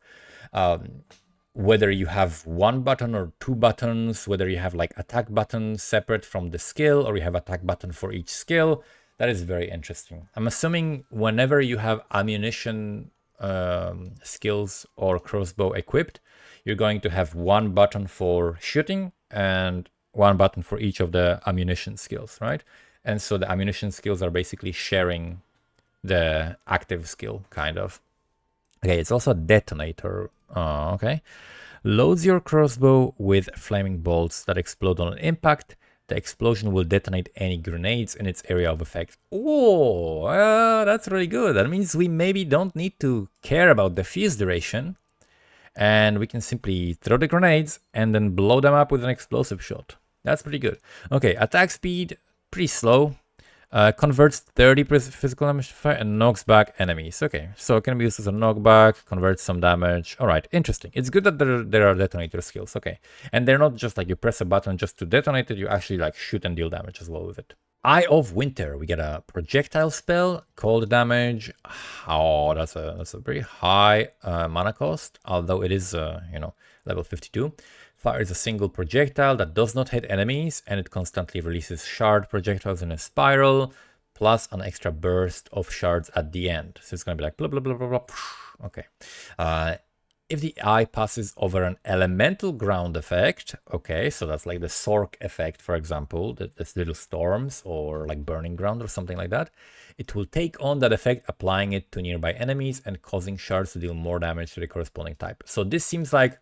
Speaker 1: Whether you have 1 button or 2 buttons, whether you have like attack button separate from the skill, or you have attack button for each skill. That is very interesting. I'm assuming whenever you have ammunition skills or crossbow equipped, you're going to have 1 button for shooting and 1 button for each of the ammunition skills, right? And so the ammunition skills are basically sharing the active skill, kind of. Okay, it's also a detonator. Okay. Loads your crossbow with flaming bolts that explode on impact. The explosion will detonate any grenades in its area of effect. Oh, that's really good. That means we maybe don't need to care about the fuse duration, and we can simply throw the grenades and then blow them up with an explosive shot. That's pretty good. Okay, attack speed, pretty slow. Converts 30% physical damage to fire and knocks back enemies. Okay, so it can be used as a knockback, converts some damage. All right, interesting. It's good that there are detonator skills. Okay, and they're not just like you press a button just to detonate it. You actually like shoot and deal damage as well with it. Eye of Winter. We get a projectile spell, cold damage. Oh, that's a very high mana cost, although it is level 52. Fires a single projectile that does not hit enemies, and it constantly releases shard projectiles in a spiral, plus an extra burst of shards at the end. So it's going to be like blah, blah, blah, blah, blah. Okay. If the eye passes over an elemental ground effect, okay, so that's like the Sork effect, for example, this little storms or like burning ground or something like that, it will take on that effect, applying it to nearby enemies and causing shards to deal more damage to the corresponding type. So this seems like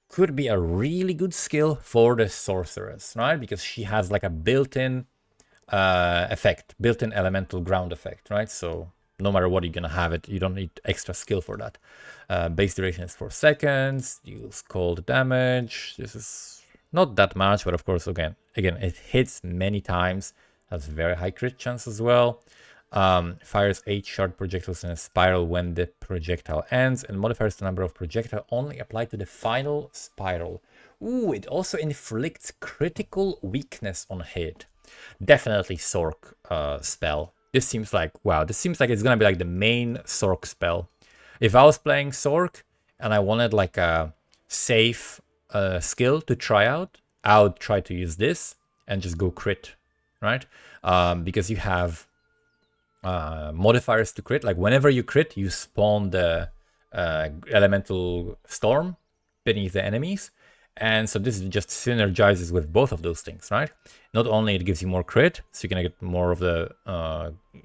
Speaker 1: could be a really good skill for the sorceress, right? Because she has like a built-in effect, built-in elemental ground effect, right? So no matter what, you're gonna have it. You don't need extra skill for that. Base duration is 4 seconds. Deals cold damage. This is not that much, but of course, again, it hits many times. Has very high crit chance as well. Fires 8 shard projectiles in a spiral when the projectile ends, and modifies the number of projectile only applied to the final spiral. Ooh, it also inflicts critical weakness on hit. Definitely Sork spell. This seems like, wow, this seems like it's gonna be like the main Sork spell. If I was playing Sork and I wanted like a safe skill to try out, I would try to use this and just go crit, right? Because you have modifiers to crit. Like whenever you crit, you spawn the elemental storm beneath the enemies, And so this just synergizes with both of those things, right? Not only it gives you more crit, so you're gonna get more of the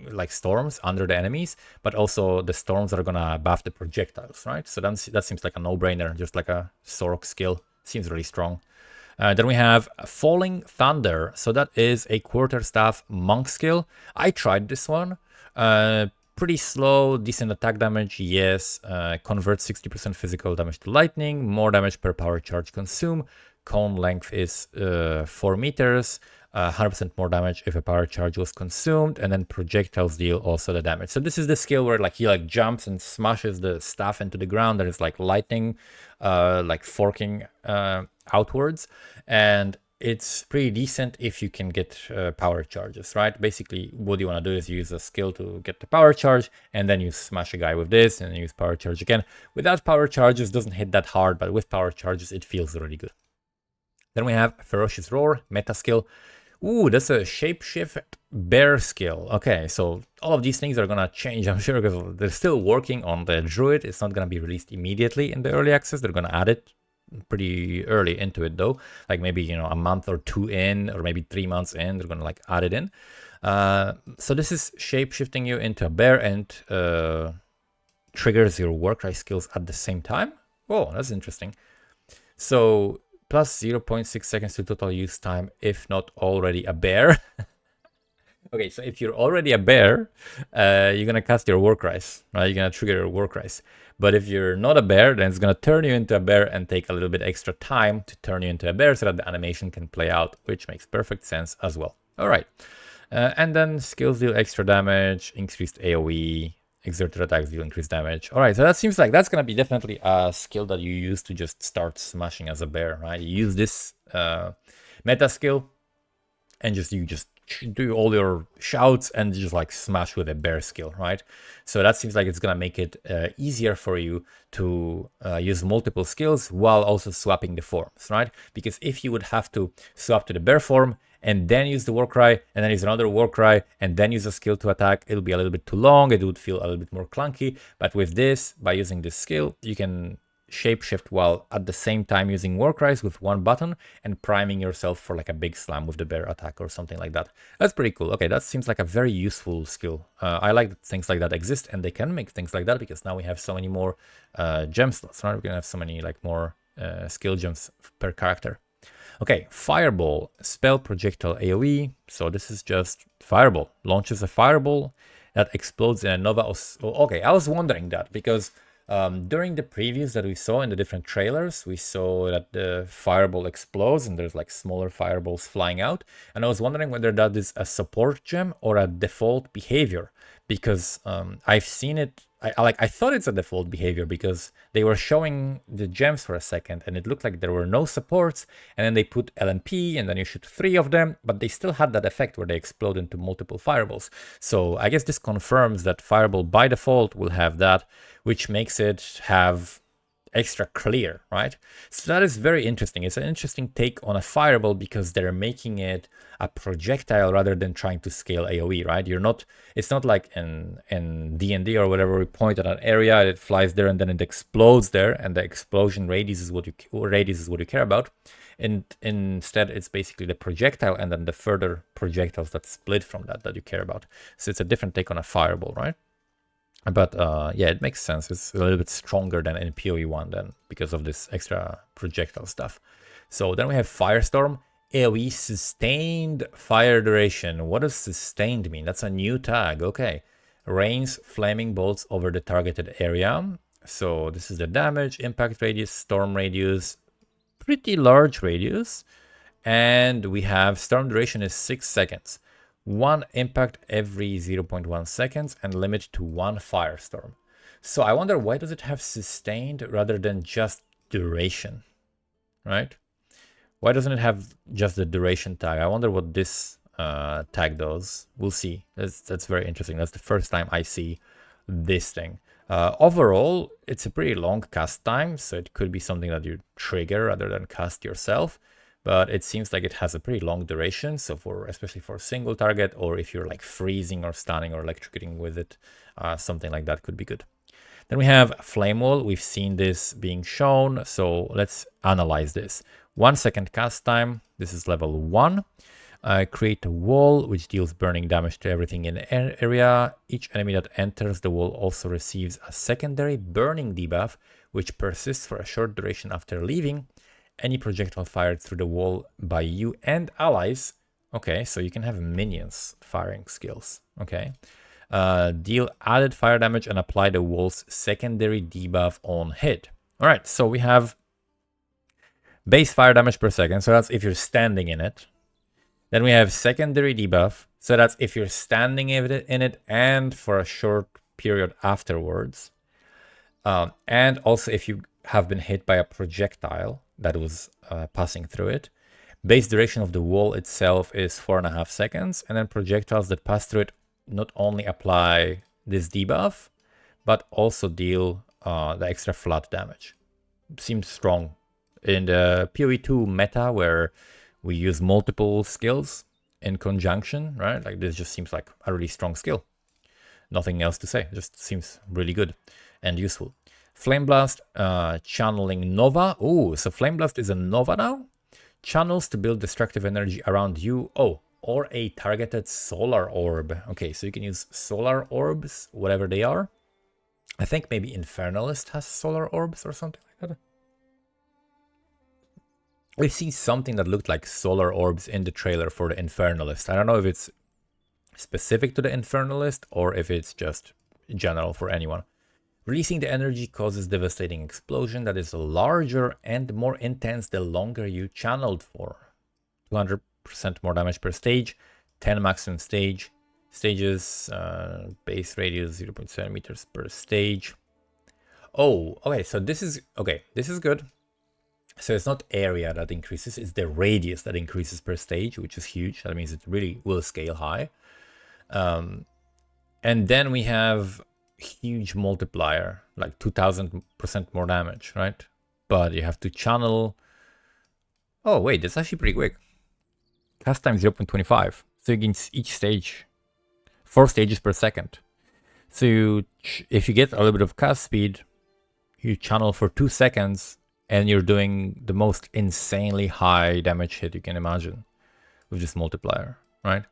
Speaker 1: like storms under the enemies, but also the storms are gonna buff the projectiles, right? So that seems like a no-brainer, just like a Sorok skill. Seems really strong. Then we have Falling Thunder. So that is a quarterstaff monk skill. I tried this one. Pretty slow, decent attack damage, yes. Converts 60% physical damage to lightning, more damage per power charge consumed. Cone length is 4 meters, 100% more damage if a power charge was consumed, and then projectiles deal also the damage. So this is the skill where like he like jumps and smashes the staff into the ground. There is like lightning, like forking outwards, and it's pretty decent if you can get power charges, right? Basically, what you want to do is use a skill to get the power charge, and then you smash a guy with this, and use power charge again. Without power charges, doesn't hit that hard, but with power charges, it feels really good. Then we have Ferocious Roar, meta skill. Ooh, that's a shapeshift bear skill. Okay, so all of these things are gonna change, I'm sure, because they're still working on the Druid. It's not gonna be released immediately in the early access. They're gonna add it pretty early into it though, like maybe, you know, a month or 2 in, or maybe 3 months in, they're gonna like add it in. So this is shape shifting you into a bear and triggers your Warcry skills at the same time. Oh, that's interesting. So plus 0.6 seconds to total use time if not already a bear. Okay, so if you're already a bear, you're gonna cast your Warcries, right? You're gonna trigger your Warcries. But if you're not a bear, then it's gonna turn you into a bear and take a little bit extra time to turn you into a bear so that the animation can play out, which makes perfect sense as well. All right, and then skills deal extra damage, increased AoE, exerted attacks deal increased damage. All right, so that seems like that's gonna be definitely a skill that you use to just start smashing as a bear, right? You use this meta skill, and you just do all your shouts and just like smash with a bear skill, right? So that seems like it's gonna make it easier for you to use multiple skills while also swapping the forms, right? Because if you would have to swap to the bear form and then use the Warcry and then use another Warcry and then use a skill to attack, it'll be a little bit too long. It would feel a little bit more clunky. But with this, by using this skill, you can shapeshift while at the same time using Warcries with one button and priming yourself for like a big slam with the bear attack or something like that. That's pretty cool. Okay, that seems like a very useful skill. I like that things like that exist, and they can make things like that because now we have so many more gem slots, right? We're gonna have so many like more skill gems per character. Okay, Fireball, spell projectile AoE. So this is just Fireball. Launches a fireball that explodes in a nova. Okay, I was wondering that because during the previews that we saw in the different trailers, we saw that the fireball explodes and there's like smaller fireballs flying out. And I was wondering whether that is a support gem or a default behavior, because I've seen it. I thought it's a default behavior because they were showing the gems for a second and it looked like there were no supports, and then they put LMP and then you shoot 3 of them, but they still had that effect where they explode into multiple fireballs. So I guess this confirms that Fireball by default will have that, which makes it have extra clear, right? So that is very interesting. It's an interesting take on a fireball because they're making it a projectile rather than trying to scale AoE, right? It's not like in D&D or whatever, we point at an area, it flies there and then it explodes there, and the explosion radius is what you care about. And instead, it's basically the projectile and then the further projectiles that split from that you care about. So it's a different take on a fireball, right? But yeah, it makes sense. It's a little bit stronger than in POE1 then because of this extra projectile stuff. So then we have Firestorm, AoE sustained fire duration. What does sustained mean? That's a new tag. Okay. Rains flaming bolts over the targeted area. So this is the damage, impact radius, storm radius, pretty large radius. And we have storm duration is 6 seconds. 1 impact every 0.1 seconds and limit to 1 firestorm. So I wonder, why does it have sustained rather than just duration, right? Why doesn't it have just the duration tag? I wonder what this tag does. We'll see. That's very interesting. That's the first time I see this thing. Overall, it's a pretty long cast time, so it could be something that you trigger rather than cast yourself. But it seems like it has a pretty long duration, so especially for a single target, or if you're like freezing or stunning or electrocuting with it, something like that could be good. Then we have Flame Wall. We've seen this being shown, so let's analyze this. 1 second cast time. This is level 1. Create a wall which deals burning damage to everything in the area. Each enemy that enters the wall also receives a secondary burning debuff which persists for a short duration after leaving. Any projectile fired through the wall by you and allies. Okay, so you can have minions firing skills. Okay. Deal added fire damage and apply the wall's secondary debuff on hit. Alright, so we have base fire damage per second, so that's if you're standing in it. Then we have secondary debuff, so that's if you're standing in it and for a short period afterwards. And also if you have been hit by a projectile that was passing through it. Base duration of the wall itself is 4.5 seconds, and then projectiles that pass through it not only apply this debuff, but also deal the extra flat damage. Seems strong. In the POE2 meta, where we use multiple skills in conjunction, right? Like this just seems like a really strong skill. Nothing else to say. It just seems really good and useful. Flame Blast, channeling Nova. Oh, so Flame Blast is a Nova now? Channels to build destructive energy around you. Oh, or a targeted solar orb. Okay, so you can use solar orbs, whatever they are. I think maybe Infernalist has solar orbs or something like that. We've seen something that looked like solar orbs in the trailer for the Infernalist. I don't know if it's specific to the Infernalist or if it's just general for anyone. Releasing the energy causes devastating explosion that is larger and more intense the longer you channeled for. 200% more damage per stage, 10 maximum stages, base radius 0.7 meters per stage. Oh, okay, so this is good. So it's not area that increases, it's the radius that increases per stage, which is huge. That means it really will scale high. And then we have huge multiplier, like 2000% more damage, right? But you have to channel. Oh wait, that's actually pretty quick. Cast time 0.25. So you can each stage 4 stages per second. So if you get a little bit of cast speed, you channel for 2 seconds and you're doing the most insanely high damage hit you can imagine with this multiplier, right?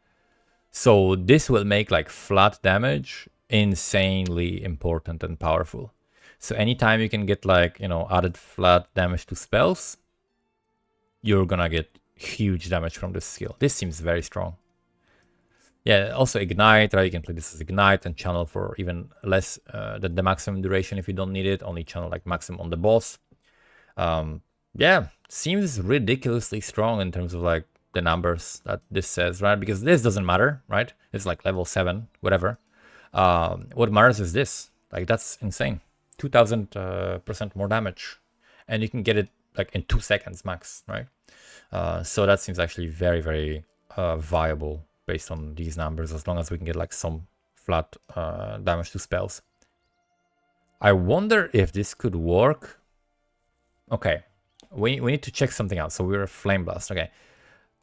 Speaker 1: So this will make like flat damage insanely important and powerful. So anytime you can get like, added flat damage to spells, you're gonna get huge damage from this skill. This seems very strong. Yeah, also Ignite, right? You can play this as Ignite and channel for even less than the maximum duration if you don't need it. Only channel like maximum on the boss. Yeah, seems ridiculously strong in terms of like the numbers that this says, right? Because this doesn't matter, right? It's like level 7, whatever. What matters is this. Like that's insane. 2000% more damage, and you can get it like in 2 seconds max, right? So that seems actually very, very viable based on these numbers, as long as we can get like some flat damage to spells. I wonder if this could work. Okay, we need to check something out. So we're a Flame Blast. Okay,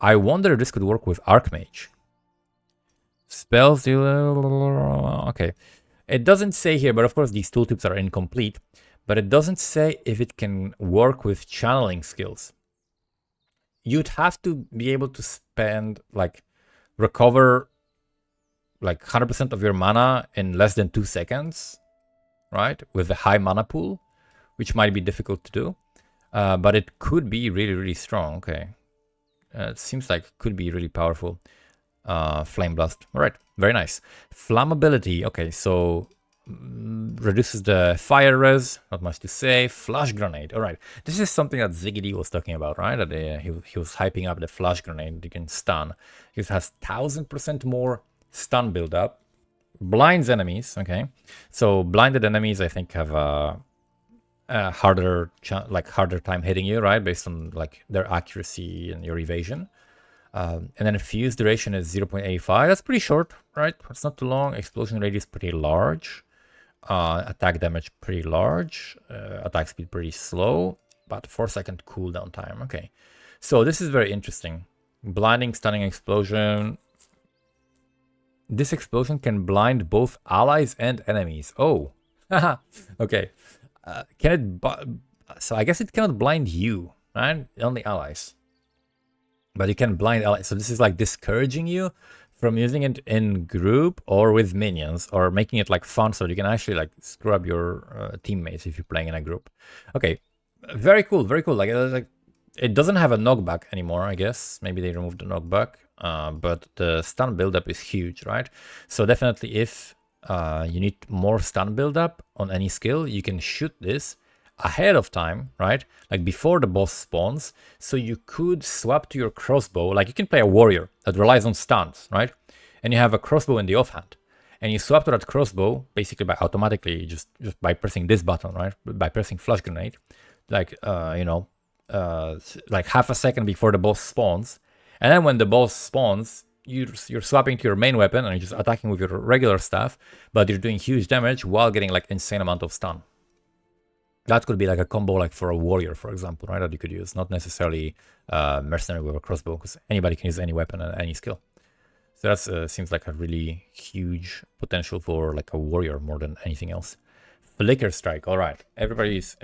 Speaker 1: I wonder if this could work with Arkmage. Spells deal. Okay, it doesn't say here, but of course these tooltips are incomplete. But it doesn't say if it can work with channeling skills. You'd have to be able to spend like recover like 100% of your mana in less than 2 seconds, right? With a high mana pool, which might be difficult to do. But it could be really, really strong. Okay. It seems like it could be really powerful. Flame Blast. All right. Very nice. Flammability. Okay. So reduces the fire res. Not much to say. Flash Grenade. All right. This is something that Ziggity was talking about, right? That he was hyping up the Flash Grenade. You can stun. It has 1000% more stun build-up. Blinds enemies. Okay. So blinded enemies, I think, have a harder time hitting you, right, based on like their accuracy and your evasion. And then fuse duration is 0.85. That's pretty short, right? It's not too long. Explosion radius pretty large. Attack damage pretty large. Attack speed pretty slow, but 4-second cooldown time. Okay, so this is very interesting. Blinding, stunning explosion. This explosion can blind both allies and enemies. Oh, okay. Can it? So I guess it cannot blind you. right? Only allies. But you can blind allies. So this is like discouraging you from using it in group or with minions, or making it like fun so you can actually like screw up your teammates if you're playing in a group. Okay, very cool, very cool. Like it doesn't have a knockback anymore, I guess. Maybe they removed the knockback, but the stun buildup is huge, right? So definitely if you need more stun buildup on any skill, you can shoot this ahead of time, right? Like before the boss spawns, so you could swap to your crossbow. Like you can play a warrior that relies on stuns, right? And you have a crossbow in the offhand, and you swap to that crossbow basically by automatically just by pressing this button, right? By pressing flash grenade, like like half a second before the boss spawns. And then when the boss spawns, you're swapping to your main weapon and you're just attacking with your regular stuff, but you're doing huge damage while getting like insane amount of stun. That could be like a combo like for a warrior, for example, right? That you could use, not necessarily mercenary with a crossbow, because anybody can use any weapon and any skill. So that seems like a really huge potential for like a warrior more than anything else. Flicker Strike, all right. Everybody's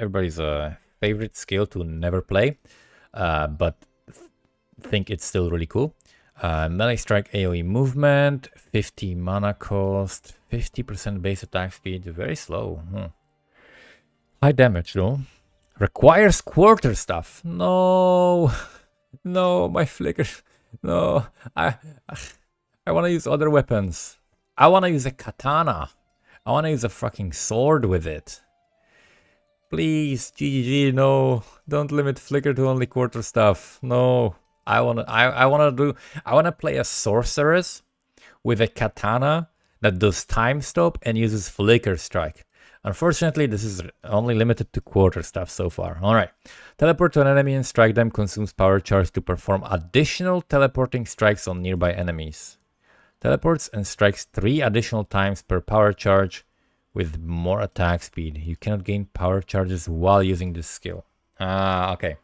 Speaker 1: favorite skill to never play, but think it's still really cool. Melee Strike AoE movement, 50 mana cost, 50% base attack speed, very slow. High damage though. Requires quarter staff. No, no, my flicker. No, I want to use other weapons. I want to use a katana. I want to use a fucking sword with it. Please, GGG, no, don't limit flicker to only quarter staff. No, I want to play a sorceress with a katana that does time stop and uses flicker strike. Unfortunately, this is only limited to quarter staff so far. All right. Teleport to an enemy and strike them, consumes power charge to perform additional teleporting strikes on nearby enemies. Teleports and strikes 3 additional times per power charge with more attack speed. You cannot gain power charges while using this skill. Okay.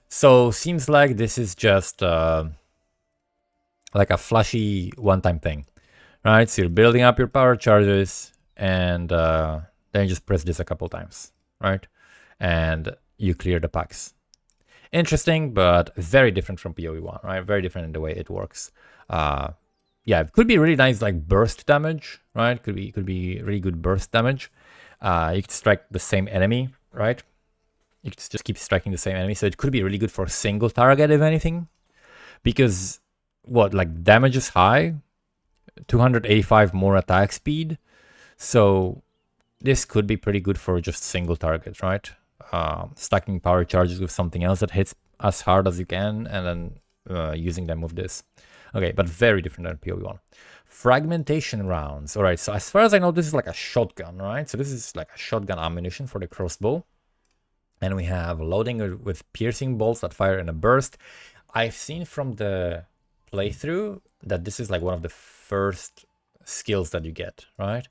Speaker 1: So seems like this is just like a flashy one-time thing, right? So you're building up your power charges and then you just press this a couple times, right? And you clear the packs. Interesting, but very different from POE1, right? Very different in the way it works. Yeah, it could be really nice, like burst damage, right? Could be really good burst damage. You could strike the same enemy, right? You could just keep striking the same enemy. So it could be really good for single target, if anything. Because what, like damage is high, 285 more attack speed. So this could be pretty good for just single targets, right? Stacking power charges with something else that hits as hard as you can, and then using them with this. Okay, but very different than POE1. Fragmentation rounds. All right, so as far as I know, this is like a shotgun, right? So this is like a shotgun ammunition for the crossbow. And we have loading with piercing bolts that fire in a burst. I've seen from the playthrough that this is like one of the first skills that you get, right?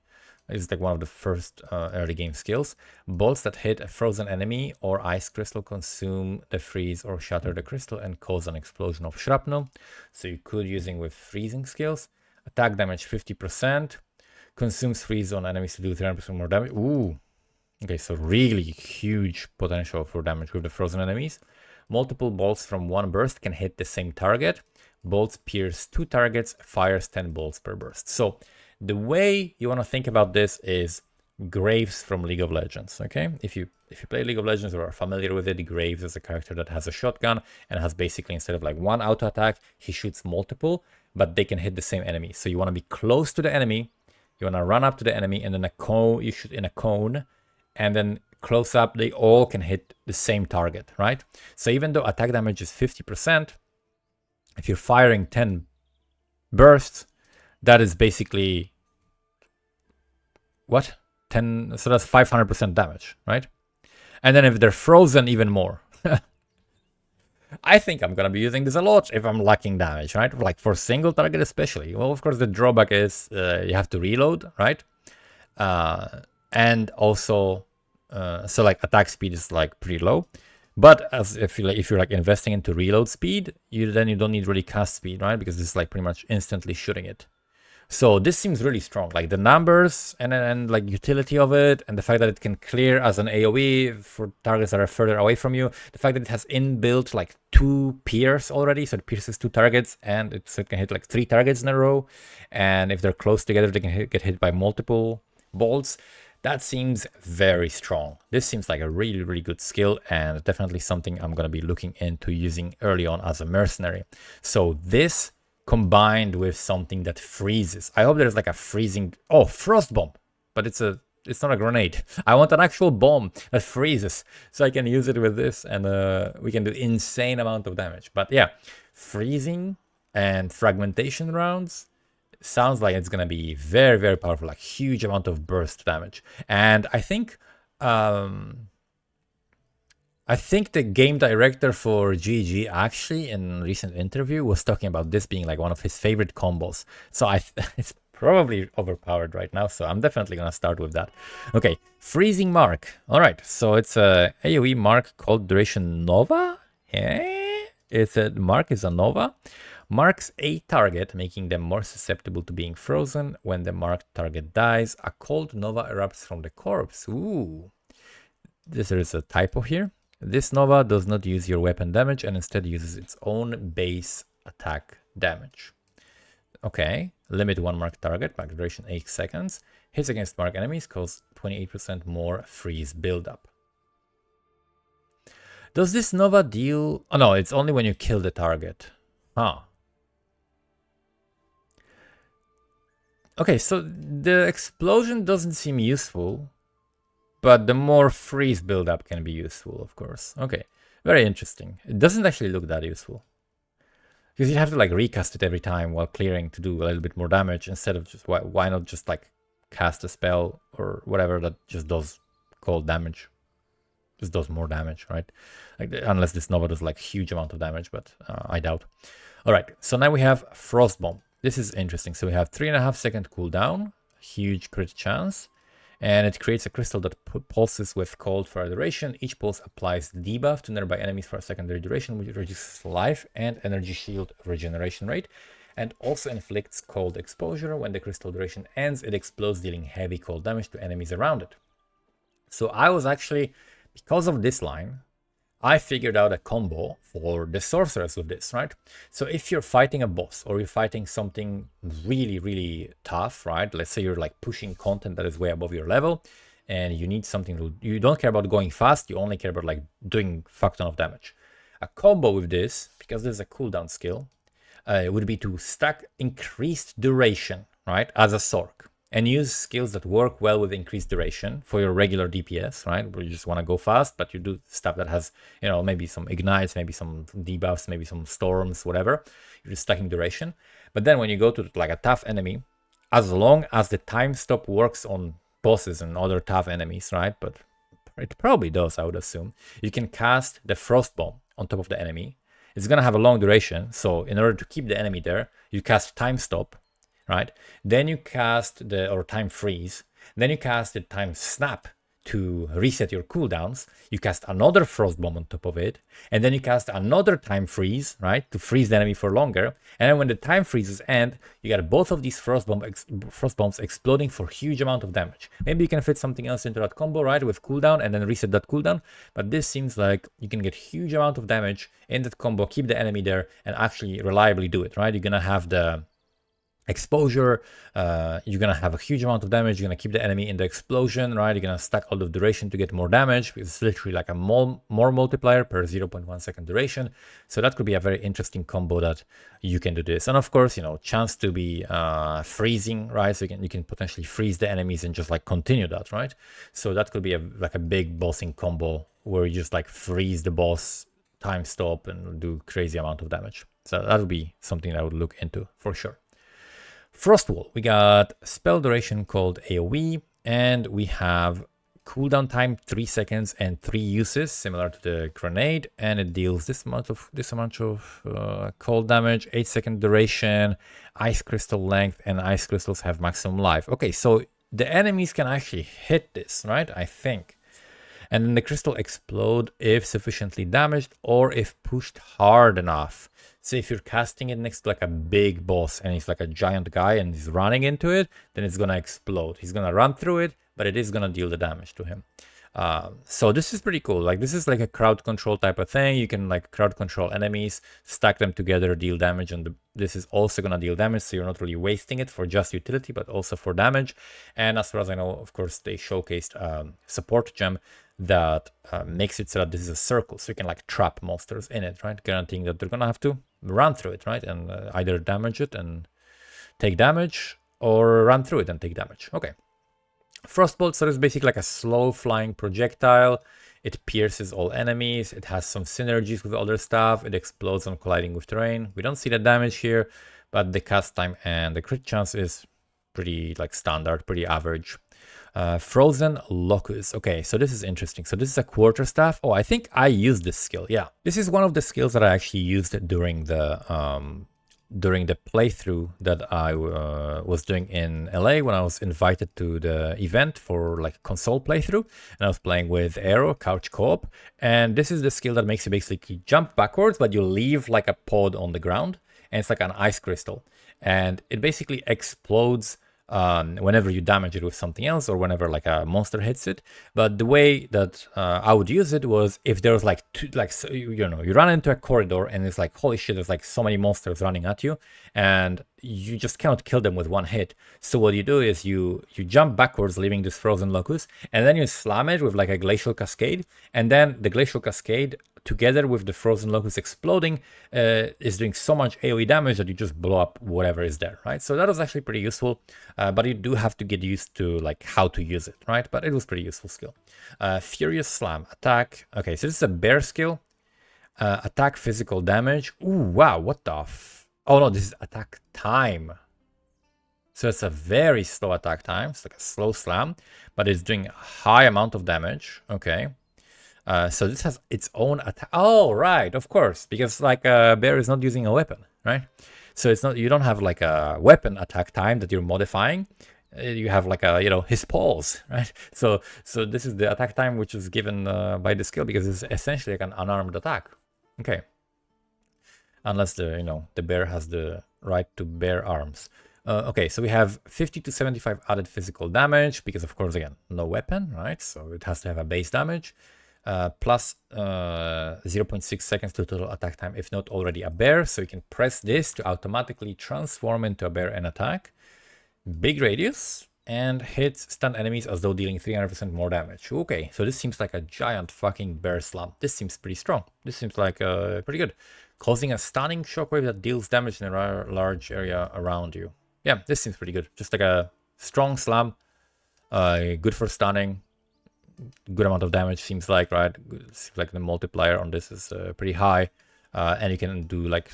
Speaker 1: It's like one of the first early game skills. Bolts that hit a frozen enemy or ice crystal consume the freeze or shatter the crystal and cause an explosion of shrapnel. So you could using with freezing skills. Attack damage 50%. Consumes freeze on enemies to do 300% more damage. Ooh. Okay, so really huge potential for damage with the frozen enemies. Multiple bolts from one burst can hit the same target. Bolts pierce 2 targets, fires 10 bolts per burst. So the way you want to think about this is Graves from League of Legends, okay? If you play League of Legends or are familiar with it, Graves is a character that has a shotgun and has basically, instead of like one auto attack, he shoots multiple, but they can hit the same enemy. So you want to be close to the enemy, you want to run up to the enemy, and then you shoot in a cone, and then close up, they all can hit the same target, right? So even though attack damage is 50%, if you're firing 10 bursts, that is basically what? 10, so that's 500% damage, right? And then if they're frozen, even more. I think I'm gonna be using this a lot if I'm lacking damage, right? Like for single target especially. Well, of course, the drawback is you have to reload, right? And also, so like attack speed is like pretty low. But as if you're like investing into reload speed, then you don't need really cast speed, right? Because this is like pretty much instantly shooting it. So this seems really strong, like the numbers and like utility of it, and the fact that it can clear as an AoE for targets that are further away from you. The fact that it has inbuilt like 2 pierce already, so it pierces 2 targets, and so it can hit like 3 targets in a row. And if they're close together, they can get hit by multiple bolts. That seems very strong. This seems like a really, really good skill, and definitely something I'm gonna be looking into using early on as a mercenary. So this combined with something that freezes. I hope there's like a freezing... Oh, frost bomb. But it's not a grenade. I want an actual bomb that freezes so I can use it with this, and we can do insane amount of damage. But yeah, freezing and fragmentation rounds sounds like it's gonna be very, very powerful, like huge amount of burst damage. And I think the game director for GG actually in a recent interview was talking about this being like one of his favorite combos. So it's probably overpowered right now, so I'm definitely gonna start with that. Okay, freezing mark. All right, so it's a AoE mark called duration Nova. Yeah, it's a mark is a Nova. Marks a target, making them more susceptible to being frozen. When the marked target dies, a cold Nova erupts from the corpse. Ooh, there is a typo here. This Nova does not use your weapon damage and instead uses its own base attack damage. Okay, limit 1 marked target, mark duration 8 seconds. Hits against marked enemies cause 28% more freeze buildup. Does this Nova deal... Oh no, it's only when you kill the target. Huh. Okay, so the explosion doesn't seem useful, but the more freeze buildup can be useful, of course. Okay, very interesting. It doesn't actually look that useful, because you have to like recast it every time while clearing to do a little bit more damage, instead of just why not just like cast a spell or whatever that just does cold damage, just does more damage, right? Like unless this Nova does like huge amount of damage, but I doubt. All right, so now we have Frost Bomb. This is interesting. So we have 3.5 second cooldown, huge crit chance, and it creates a crystal that pulses with cold for a duration. Each pulse applies debuff to nearby enemies for a secondary duration, which reduces life and energy shield regeneration rate, and also inflicts cold exposure. When the crystal duration ends, it explodes, dealing heavy cold damage to enemies around it. So I was actually, because of this line, I figured out a combo for the sorceress with this, right? So if you're fighting a boss or you're fighting something really, really tough, right? Let's say you're like pushing content that is way above your level and you need something to, you don't care about going fast, you only care about like doing fuck ton of damage. A combo with this, because there's a cooldown skill, would be to stack increased duration, right? As a Sorc. And use skills that work well with increased duration for your regular DPS, right? Where you just want to go fast, but you do stuff that has, you know, maybe some ignites, maybe some debuffs, maybe some storms, whatever. You're just stacking duration. But then when you go to like a tough enemy, as long as the time stop works on bosses and other tough enemies, right? But it probably does, I would assume. You can cast the Frost Bomb on top of the enemy. It's going to have a long duration. So in order to keep the enemy there, you cast time stop, right? Then you cast or time freeze. Then you cast the time snap to reset your cooldowns. You cast another frost bomb on top of it. And then you cast another time freeze, right? To freeze the enemy for longer. And then when the time freezes end, you got both of these frost bombs exploding for huge amount of damage. Maybe you can fit something else into that combo, right? With cooldown and then reset that cooldown. But this seems like you can get huge amount of damage in that combo, keep the enemy there and actually reliably do it, right? You're going to have the exposure, you're gonna have a huge amount of damage, you're gonna keep the enemy in the explosion, right? You're gonna stack all the duration to get more damage, because it's literally like a more multiplier per 0.1 second duration. So that could be a very interesting combo that you can do this. And of course, you know, chance to be freezing, right? So you can potentially freeze the enemies and just like continue that, right? So that could be like a big bossing combo where you just like freeze the boss, time stop, and do crazy amount of damage. So that would be something I would look into for sure. Frost Wall, we got spell duration called AoE, and we have cooldown time 3 seconds and 3 uses, similar to the grenade, and it deals this amount of cold damage, 8 second duration, ice crystal length, and ice crystals have maximum life. Okay, so the enemies can actually hit this, right? I think. And then the crystal explode if sufficiently damaged or if pushed hard enough. So if you're casting it next to like a big boss and he's like a giant guy and he's running into it, then it's gonna explode. He's gonna run through it, but it is gonna deal the damage to him. So this is pretty cool. Like, this is like a crowd control type of thing. You can like crowd control enemies, stack them together, deal damage, and this is also gonna deal damage, so you're not really wasting it for just utility, but also for damage. And as far as I know, of course, they showcased support gem that makes it so that this is a circle, so you can like trap monsters in it, right? Guaranteeing that they're gonna have to run through it, right? And either damage it and take damage, or run through it and take damage. Okay. Frostbolt, so it's basically like a slow flying projectile. It pierces all enemies. It has some synergies with other stuff. It explodes on colliding with terrain. We don't see the damage here, but the cast time and the crit chance is pretty like standard, pretty average. Frozen Locus. Okay, so this is interesting. So this is a quarterstaff. Oh, I think I used this skill. Yeah, this is one of the skills that I actually used during the playthrough that I was doing in LA when I was invited to the event for like console playthrough, and I was playing with Aero couch co-op. And this is the skill that makes you basically jump backwards, but you leave like a pod on the ground, and it's like an ice crystal, and it basically explodes whenever you damage it with something else or whenever like a monster hits it. But the way that I would use it was if there was like you run into a corridor and it's like, holy shit, there's like so many monsters running at you and you just cannot kill them with one hit. So what you do is you jump backwards, leaving this frozen locus, and then you slam it with like a glacial cascade, and then the glacial cascade together with the frozen locus exploding is doing so much AoE damage that you just blow up whatever is there, right? So that was actually pretty useful, but you do have to get used to like how to use it, right? But it was pretty useful skill. Furious Slam, attack. Okay, so this is a bear skill. Attack physical damage. Ooh, wow, what the oh no, this is attack time. So it's a very slow attack time. It's like a slow slam, but it's doing a high amount of damage. Okay. So this has its own attack. Oh, right, of course, because like a bear is not using a weapon, right? So it's not, you don't have like a weapon attack time that you're modifying. You have like a, his paws, right? So this is the attack time which is given by the skill, because it's essentially like an unarmed attack. Okay. Unless the bear has the right to bear arms. Okay, so we have 50 to 75 added physical damage, because of course, again, no weapon, right? So it has to have a base damage. Plus 0.6 seconds to total attack time if not already a bear. So you can press this to automatically transform into a bear and attack. Big radius, and hits stun enemies as though dealing 300% more damage. Okay, so this seems like a giant fucking bear slam. This seems pretty strong. This seems like pretty good. Causing a stunning shockwave that deals damage in a large area around you. Yeah, this seems pretty good. Just like a strong slam. Good for stunning. Good amount of damage, seems like, right? Seems like the multiplier on this is pretty high. And you can do like,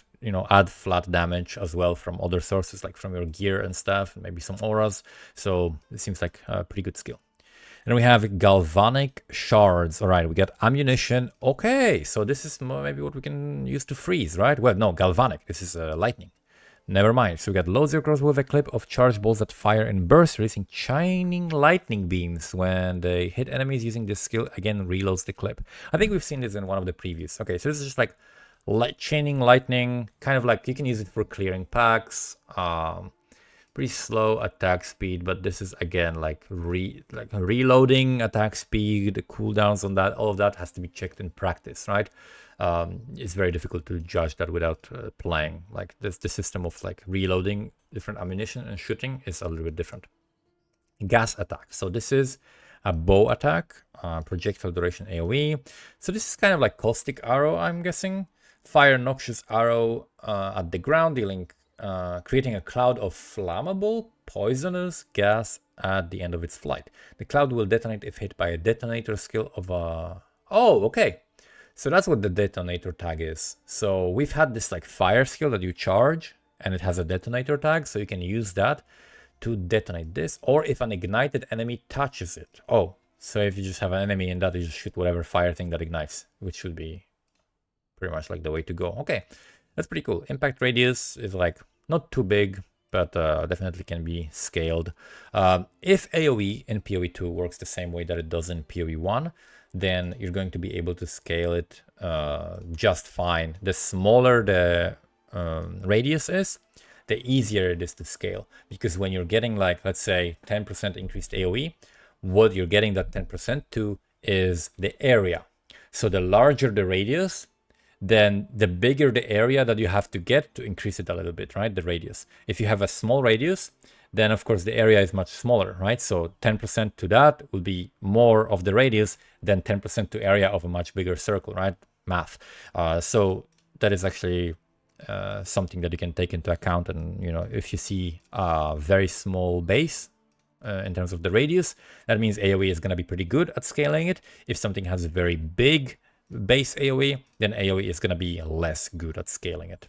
Speaker 1: add flat damage as well from other sources, like from your gear and stuff, maybe some auras. So it seems like a pretty good skill. And we have galvanic shards. All right, we got ammunition. Okay, so this is maybe what we can use to freeze, right? Well, no, galvanic. This is lightning. Never mind. So we got loads of crossbow with a clip of charged balls that fire in bursts, releasing shining lightning beams. When they hit enemies using this skill, again, reloads the clip. I think we've seen this in one of the previews. Okay, so this is just like chaining lightning, kind of like you can use it for clearing packs. Pretty slow attack speed, but this is again like reloading attack speed, the cooldowns on that, all of that has to be checked in practice, right? It's very difficult to judge that without playing. Like the system of like reloading different ammunition and shooting is a little bit different. Gas attack. So this is a bow attack, projectile duration AoE. So this is kind of like caustic arrow, I'm guessing. Fire noxious arrow at the ground, creating a cloud of flammable, poisonous gas at the end of its flight. The cloud will detonate if hit by a detonator skill of a... Oh, okay. So that's what the detonator tag is. So we've had this like fire skill that you charge and it has a detonator tag. So you can use that to detonate this, or if an ignited enemy touches it. Oh, so if you just have an enemy and that, you just shoot whatever fire thing that ignites, which should be pretty much like the way to go. Okay, that's pretty cool. Impact radius is like not too big, but definitely can be scaled. If AoE in POE2 works the same way that it does in POE1, then you're going to be able to scale it just fine. The smaller the radius is, the easier it is to scale, because when you're getting like, let's say 10% increased AoE, what you're getting that 10% to is the area. So the larger the radius, then the bigger the area that you have to get to increase it a little bit, right? The radius. If you have a small radius, then of course the area is much smaller, right? So 10% to that will be more of the radius than 10% to area of a much bigger circle, right? Math. So that is actually something that you can take into account. And, you know, if you see a very small base in terms of the radius, that means AoE is going to be pretty good at scaling it. If something has a very big base AoE, then AoE is going to be less good at scaling it.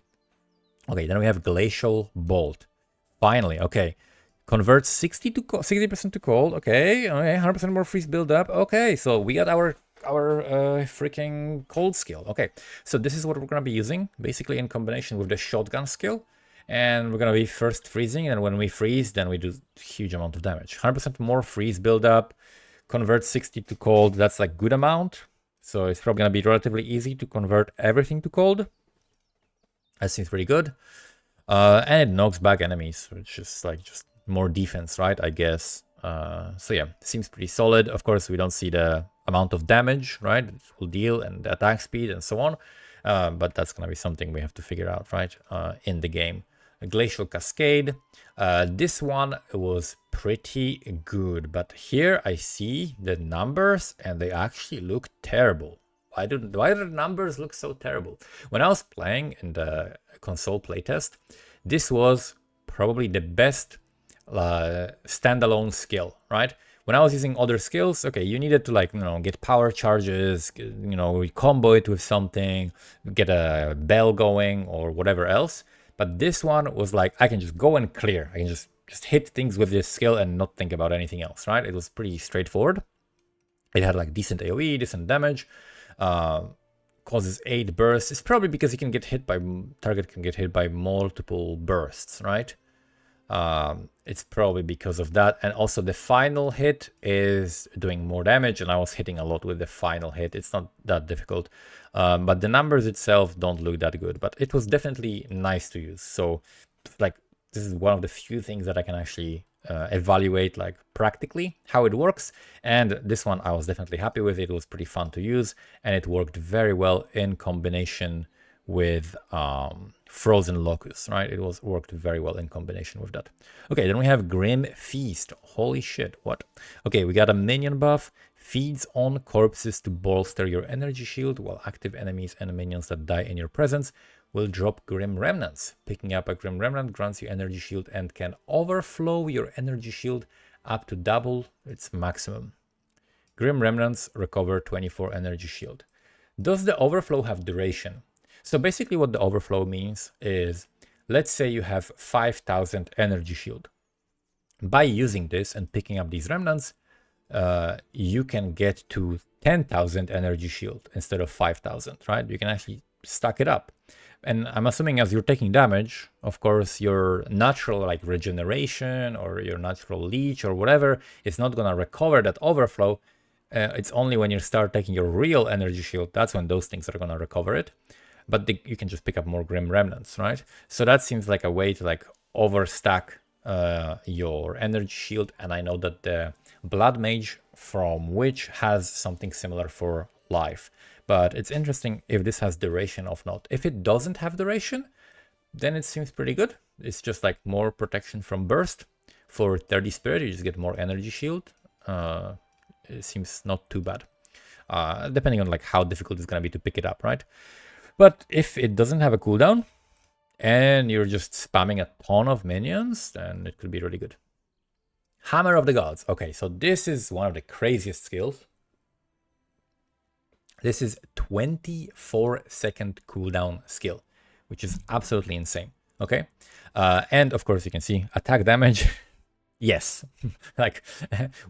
Speaker 1: Okay, then we have Glacial Bolt. Finally, okay. Converts 60% to cold. Okay, 100% more freeze build up. Okay, so we got our freaking cold skill. Okay, so this is what we're going to be using, basically in combination with the shotgun skill. And we're going to be first freezing, and when we freeze, then we do huge amount of damage. 100% more freeze build up. Convert 60 to cold. That's like good amount. So it's probably going to be relatively easy to convert everything to cold. That seems pretty good. And it knocks back enemies, which is like just more defense, right? I guess. So yeah, seems pretty solid. Of course, we don't see the amount of damage, right? It will deal, and the attack speed and so on. But that's going to be something we have to figure out, right? In the game. A Glacial Cascade. This one was pretty good, but here I see the numbers and they actually look terrible. Why do the numbers look so terrible? When I was playing in the console playtest, this was probably the best standalone skill, right? When I was using other skills, okay, you needed to, like, you know, get power charges, you know, combo it with something, get a bell going or whatever else. But this one was like, I can just go and clear. I can just hit things with this skill and not think about anything else, right? It was pretty straightforward. It had like decent AoE, decent damage, causes 8 bursts. It's probably because you can get hit by, target can get hit by multiple bursts, right? It's probably because of that. And also the final hit is doing more damage, and I was hitting a lot with the final hit. It's not that difficult, but the numbers itself don't look that good, but it was definitely nice to use. So like, this is one of the few things that I can actually evaluate like practically how it works. And this one I was definitely happy with. It was pretty fun to use, and it worked very well in combination with Frozen Locust, right? It was worked very well in combination with that. Okay, then we have Grim Feast. Holy shit, what? Okay, we got a minion buff. Feeds on corpses to bolster your energy shield, while active enemies and minions that die in your presence will drop Grim Remnants. Picking up a Grim Remnant grants you energy shield and can overflow your energy shield up to double its maximum. Grim Remnants recover 24 energy shield. Does the overflow have duration? So basically what the overflow means is, let's say you have 5,000 energy shield. By using this and picking up these remnants, you can get to 10,000 energy shield instead of 5,000, right? You can actually stack it up. And I'm assuming as you're taking damage, of course, your natural like regeneration or your natural leech or whatever is not going to recover that overflow. It's only when you start taking your real energy shield, that's when those things are going to recover it. But you can just pick up more Grim Remnants, right? So that seems like a way to like overstack your energy shield. And I know that the Blood Mage from Witch has something similar for life. But it's interesting if this has duration or not. If it doesn't have duration, then it seems pretty good. It's just like more protection from burst. For 30 spirit, you just get more energy shield. It seems not too bad. Depending on like how difficult it's going to be to pick it up, right? But if it doesn't have a cooldown and you're just spamming a ton of minions, then it could be really good. Hammer of the Gods. Okay, so this is one of the craziest skills. This is 24-second cooldown skill, which is absolutely insane. Okay, and of course you can see attack damage. Yes. Like,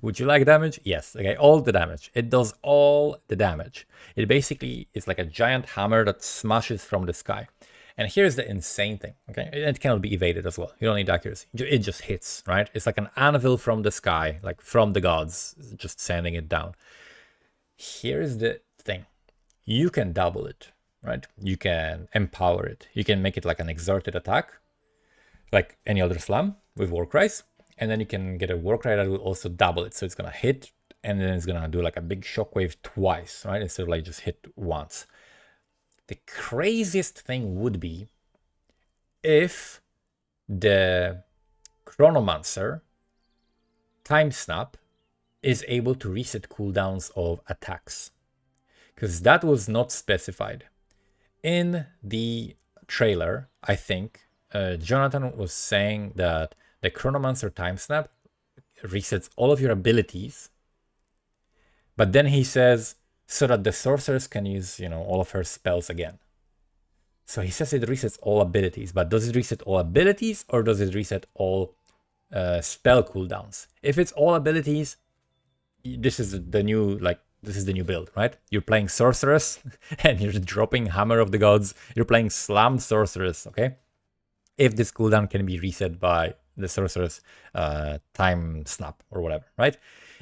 Speaker 1: would you like damage? Yes. Okay, all the damage. It does all the damage. It basically is like a giant hammer that smashes from the sky. And here's the insane thing, okay? It cannot be evaded as well. You don't need accuracy. It just hits, right? It's like an anvil from the sky, like from the gods, just sending it down. Here's the thing. You can double it, right? You can empower it. You can make it like an exerted attack, like any other slam with Warcries. And then you can get a Warcry that will also double it. So it's going to hit, and then it's going to do like a big shockwave twice, right? Instead of like just hit once. The craziest thing would be if the Chronomancer Time Snap is able to reset cooldowns of attacks, because that was not specified. In the trailer, I think, Jonathan was saying that the Chronomancer Time Snap resets all of your abilities, but then he says, so that the sorceress can use, all of her spells again. So he says it resets all abilities, but does it reset all abilities or does it reset all spell cooldowns? If it's all abilities, this is the new build, right? You're playing sorceress and you're dropping Hammer of the Gods. You're playing slammed sorceress, okay? If this cooldown can be reset by the sorceress time snap or whatever, right?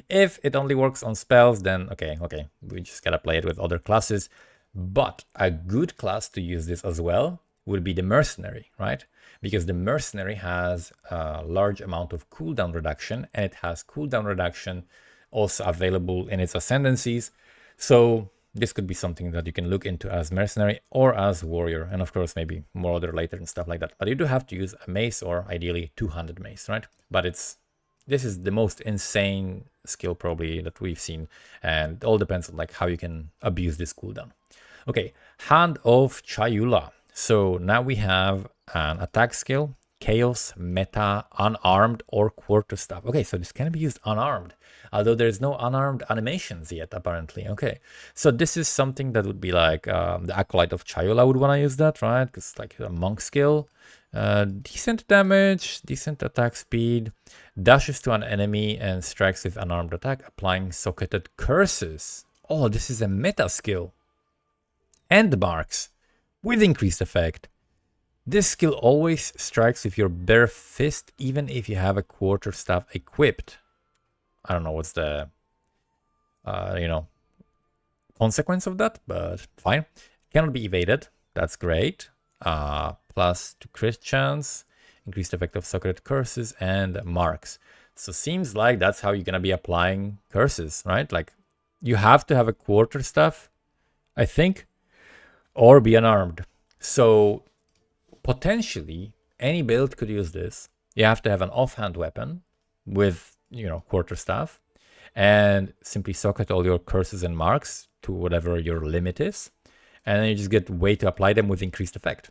Speaker 1: If it only works on spells, then okay, we just gotta play it with other classes. But a good class to use this as well would be the Mercenary, right? Because the Mercenary has a large amount of cooldown reduction, and it has cooldown reduction also available in its ascendancies. So this could be something that you can look into as Mercenary or as Warrior, and of course maybe more other later and stuff like that. But you do have to use a mace or ideally two-handed mace, right? But this is the most insane skill probably that we've seen, and it all depends on like how you can abuse this cooldown. Okay, Hand of Chayula. So now we have an attack skill, Chaos, Meta, Unarmed, or Quarterstaff. Okay, so this can be used unarmed, although there's no unarmed animations yet, apparently. Okay, so this is something that would be like the Acolyte of Chayula would want to use that, right? Because like a monk skill. Decent damage, decent attack speed, dashes to an enemy and strikes with unarmed attack, applying socketed curses. Oh, this is a meta skill. And marks with increased effect. This skill always strikes with your bare fist, even if you have a quarterstaff equipped. I don't know what's the, consequence of that, but fine. Cannot be evaded. That's great. Plus to crit chance, increased effect of socketed curses, and marks. So seems like that's how you're gonna be applying curses, right? Like you have to have a quarterstaff, I think, or be unarmed. So potentially any build could use this. You have to have an offhand weapon with, quarterstaff, and simply socket all your curses and marks to whatever your limit is. And then you just get a way to apply them with increased effect.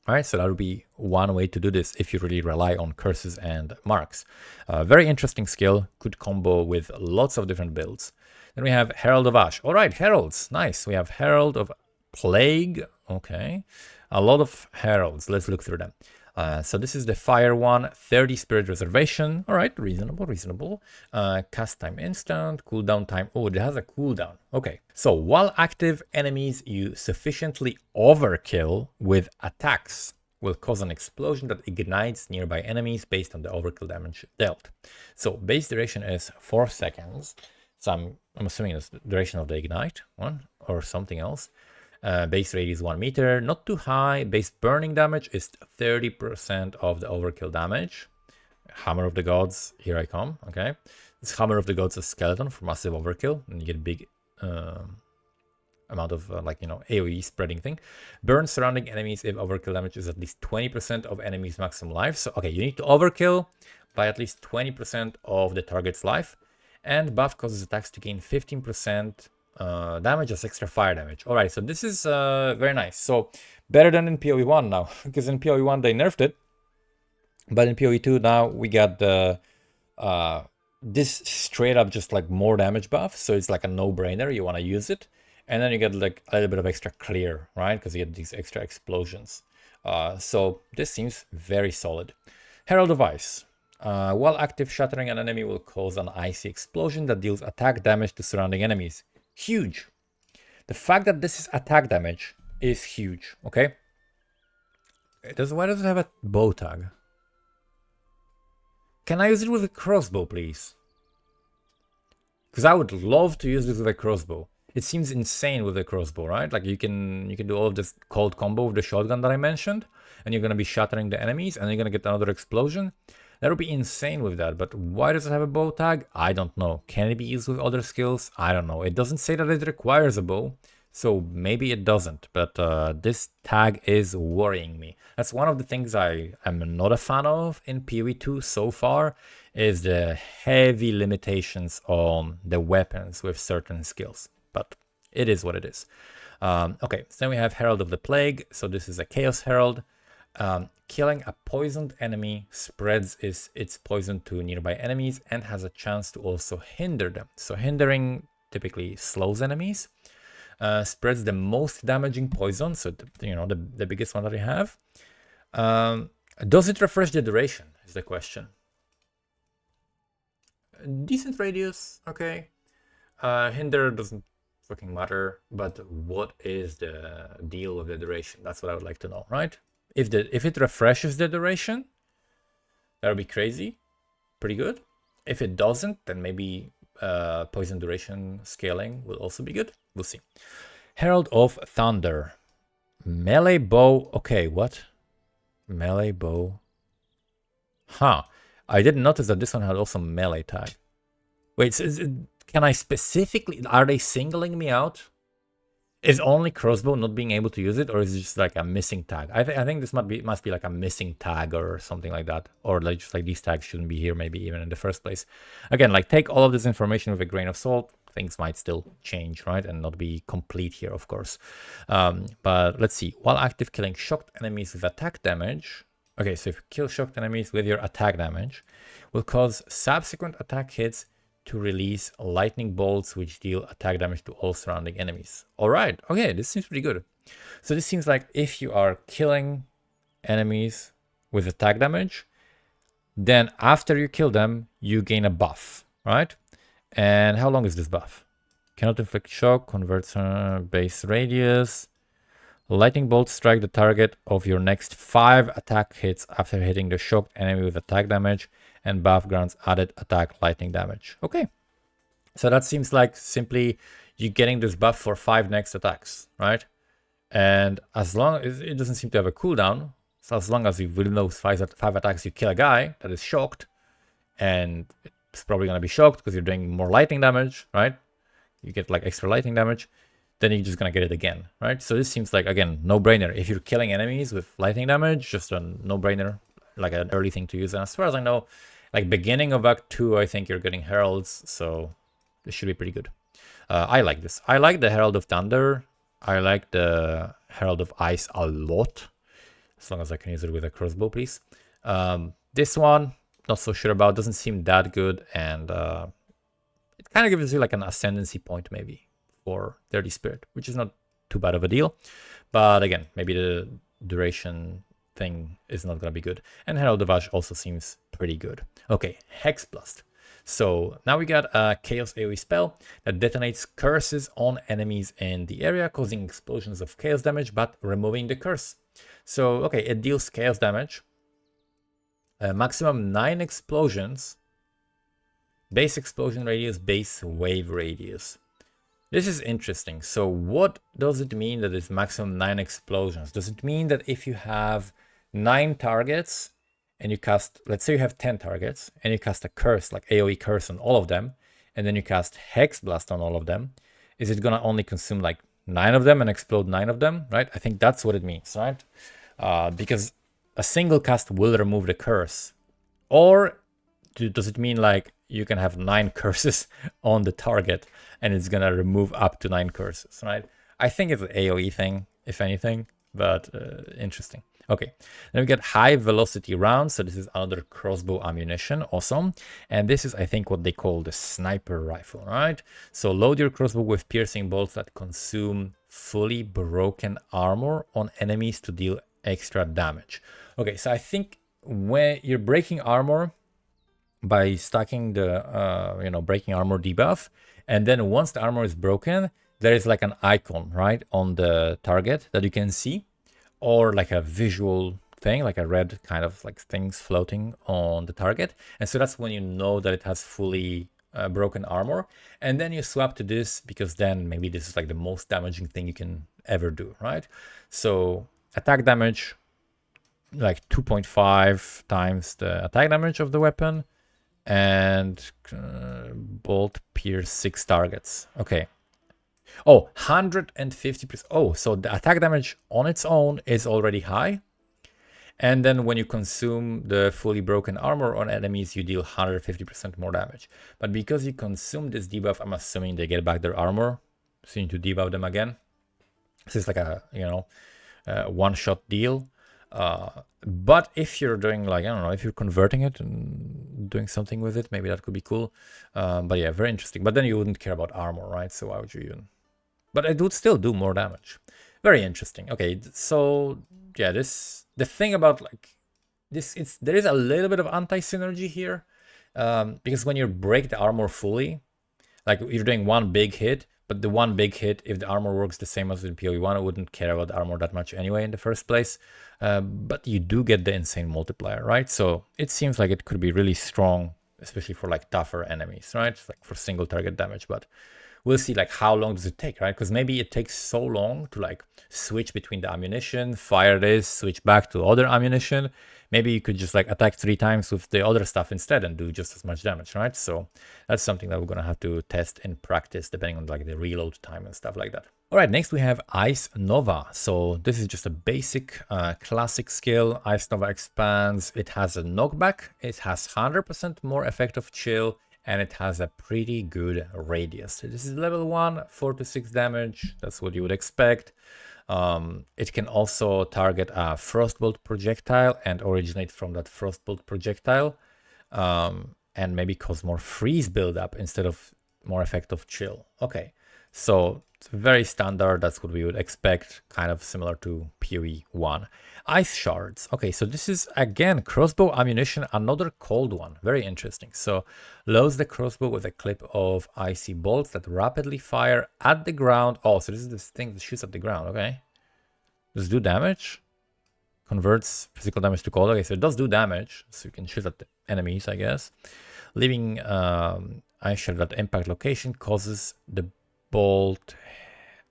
Speaker 1: All right, so that would be one way to do this if you really rely on curses and marks. Very interesting skill, could combo with lots of different builds. Then we have Herald of Ash. All right, Heralds, nice. We have Herald of Plague, okay. A lot of Heralds, let's look through them. So this is the fire one, 30 spirit reservation. All right, reasonable. Cast time instant, cooldown time. Oh, it has a cooldown. Okay, so while active, enemies you sufficiently overkill with attacks will cause an explosion that ignites nearby enemies based on the overkill damage dealt. So base duration is 4 seconds. So I'm assuming it's the duration of the ignite one or something else. Base radius 1 meter, not too high. Base burning damage is 30% of the overkill damage. Hammer of the Gods, here I come, okay. This Hammer of the Gods is skeleton for massive overkill, and you get a big amount of AoE spreading thing. Burn surrounding enemies if overkill damage is at least 20% of enemies' maximum life. So, okay, you need to overkill by at least 20% of the target's life. And buff causes attacks to gain 15% damage as extra fire damage. All right, so this is very nice. So better than in POE1 now, because in POE1 they nerfed it, but in POE2 now we got the this straight up just like more damage buff. So it's like a no-brainer. You want to use it, and then you get like a little bit of extra clear, right? Because you get these extra explosions. So this seems very solid. Herald of Ice. While active, shattering an enemy will cause an icy explosion that deals attack damage to surrounding enemies. Huge. The fact that this is attack damage is huge, okay? Why does it have a bow tag? Can I use it with a crossbow, please? Because I would love to use this with a crossbow. It seems insane with a crossbow, right? Like you can do all of this cold combo with the shotgun that I mentioned, and you're gonna be shattering the enemies, and you're gonna get another explosion. That would be insane with that, but why does it have a bow tag? I don't know. Can it be used with other skills? I don't know. It doesn't say that it requires a bow, so maybe it doesn't, but this tag is worrying me. That's one of the things I am not a fan of in POE2 so far, is the heavy limitations on the weapons with certain skills, but it is what it is. Okay, so then we have Herald of the Plague. So this is a Chaos Herald. Killing a poisoned enemy spreads its poison to nearby enemies and has a chance to also hinder them. So hindering typically slows enemies. Spreads the most damaging poison, so the biggest one that we have. Does it refresh the duration is the question. Decent radius, okay. Hinder doesn't fucking matter, but what is the deal with the duration? That's what I would like to know, right? If it refreshes the duration, that would be crazy, pretty good. If it doesn't, then maybe poison duration scaling will also be good. We'll see. Herald of Thunder. Melee bow. Okay, what? Melee bow. Huh. I didn't notice that this one had also melee tag. Wait, can I specifically... Are they singling me out? Is only crossbow not being able to use it, or is it just like a missing tag? I think this must be like a missing tag or something like that, or like just like these tags shouldn't be here maybe even in the first place. Again, like take all of this information with a grain of salt. Things might still change, right, and not be complete here, of course. But let's see. While active, killing shocked enemies with attack damage. Okay, so if you kill shocked enemies with your attack damage, will cause subsequent attack hits to release lightning bolts which deal attack damage to all surrounding enemies. All right, okay, this seems pretty good. So this seems like if you are killing enemies with attack damage, then after you kill them, you gain a buff, right? And how long is this buff? Cannot inflict shock, converts base radius. Lightning bolts strike the target of your next 5 attack hits after hitting the shocked enemy with attack damage, and buff grants added attack lightning damage. Okay, so that seems like simply you getting this buff for 5 next attacks, right? And as long as it doesn't seem to have a cooldown, so as long as you within those 5 attacks you kill a guy that is shocked, and it's probably going to be shocked because you're doing more lightning damage, right? You get like extra lightning damage, then you're just going to get it again, right? So this seems like, again, no-brainer. If you're killing enemies with lightning damage, just a no-brainer, like an early thing to use. And as far as I know, like beginning of Act 2, I think you're getting Heralds, so this should be pretty good. I like this. I like the Herald of Thunder. I like the Herald of Ice a lot, as long as I can use it with a crossbow, please. This one, not so sure about, doesn't seem that good, and it kind of gives you like an ascendancy point maybe for Dirty Spirit, which is not too bad of a deal. But again, maybe the duration thing is not going to be good. And Herald of Ash also seems pretty good. Okay, Hex Blast. So now we got a Chaos AoE spell that detonates curses on enemies in the area, causing explosions of chaos damage, but removing the curse. So, okay, it deals chaos damage. Maximum 9 explosions. Base explosion radius, base wave radius. This is interesting. So what does it mean that it's maximum 9 explosions? Does it mean that if you have 9 targets and you cast, let's say you have 10 targets and you cast a curse, like AoE curse on all of them, and then you cast Hex Blast on all of them, is it gonna only consume like 9 of them and explode 9 of them, right? I think that's what it means, right? Because a single cast will remove the curse. Or does it mean like you can have 9 curses on the target and it's gonna remove up to 9 curses, right? I think it's an AoE thing, if anything, but interesting. Okay, then we get high velocity rounds. So this is another crossbow ammunition, awesome. And this is, I think, what they call the sniper rifle, right? So load your crossbow with piercing bolts that consume fully broken armor on enemies to deal extra damage. Okay, so I think when you're breaking armor by stacking the breaking armor debuff, and then once the armor is broken, there is like an icon, right, on the target that you can see, or like a visual thing, like a red kind of like things floating on the target. And so that's when you know that it has fully broken armor, and then you swap to this, because then maybe this is like the most damaging thing you can ever do, right? So attack damage, like 2.5 times the attack damage of the weapon, and bolt pierce 6 targets. Okay. Oh, 150%. Oh, so the attack damage on its own is already high. And then when you consume the fully broken armor on enemies, you deal 150% more damage. But because you consume this debuff, I'm assuming they get back their armor. So you need to debuff them again. This is like a, one-shot deal. But if you're doing like, I don't know, if you're converting it and doing something with it, maybe that could be cool. But yeah, very interesting. But then you wouldn't care about armor, right? So why would you even? But it would still do more damage. Very interesting. Okay, so yeah, the thing about like this, there is a little bit of anti-synergy here, because when you break the armor fully, like you're doing one big hit, but the one big hit, if the armor works the same as in POE1, I wouldn't care about the armor that much anyway in the first place. But you do get the insane multiplier, right? So it seems like it could be really strong, especially for like tougher enemies, right? Like for single target damage, but we'll see like how long does it take, right? Because maybe it takes so long to like switch between the ammunition, fire this, switch back to other ammunition. Maybe you could just like attack 3 times with the other stuff instead and do just as much damage, right? So that's something that we're gonna have to test in practice depending on like the reload time and stuff like that. All right, next we have Ice Nova. So this is just a basic classic skill. Ice Nova expands. It has a knockback. It has 100% more effective chill, and it has a pretty good radius. So this is level 1, 4 to 6 damage. That's what you would expect. It can also target a Frostbolt projectile and originate from that Frostbolt projectile, and maybe cause more freeze buildup instead of more effective chill. Okay, so it's very standard. That's what we would expect, kind of similar to POE1. Ice shards. Okay, so this is again crossbow ammunition, another cold one. Very interesting. So loads the crossbow with a clip of icy bolts that rapidly fire at the ground. Oh, so this is this thing that shoots at the ground. Okay, does it do damage? Converts physical damage to cold. Okay, so it does do damage, so you can shoot at the enemies, I guess. Leaving ice shard at impact location causes the bolt,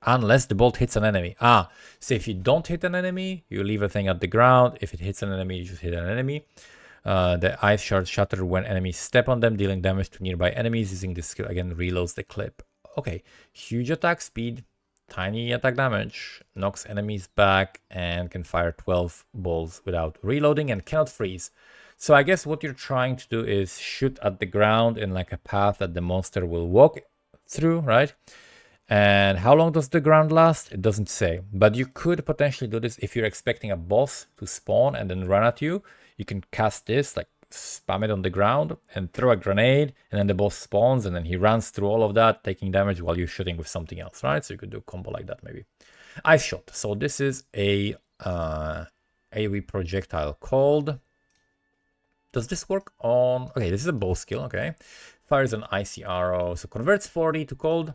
Speaker 1: unless the bolt hits an enemy. So if you don't hit an enemy, you leave a thing at the ground. If it hits an enemy, you just hit an enemy. The ice shards shatter when enemies step on them, dealing damage to nearby enemies. Using this skill again reloads the clip. Okay, huge attack speed, tiny attack damage, knocks enemies back, and can fire 12 balls without reloading and cannot freeze. So I guess what you're trying to do is shoot at the ground in like a path that the monster will walk through, right? And how long does the ground last? It doesn't say, but you could potentially do this if you're expecting a boss to spawn and then run at you. You can cast this, like spam it on the ground and throw a grenade, and then the boss spawns and then he runs through all of that, taking damage while you're shooting with something else, right? So you could do a combo like that maybe. Ice shot. So this is a AoE projectile called... Does this work on... Okay, this is a bow skill, okay. Fires an icy arrow, so converts 40 to cold.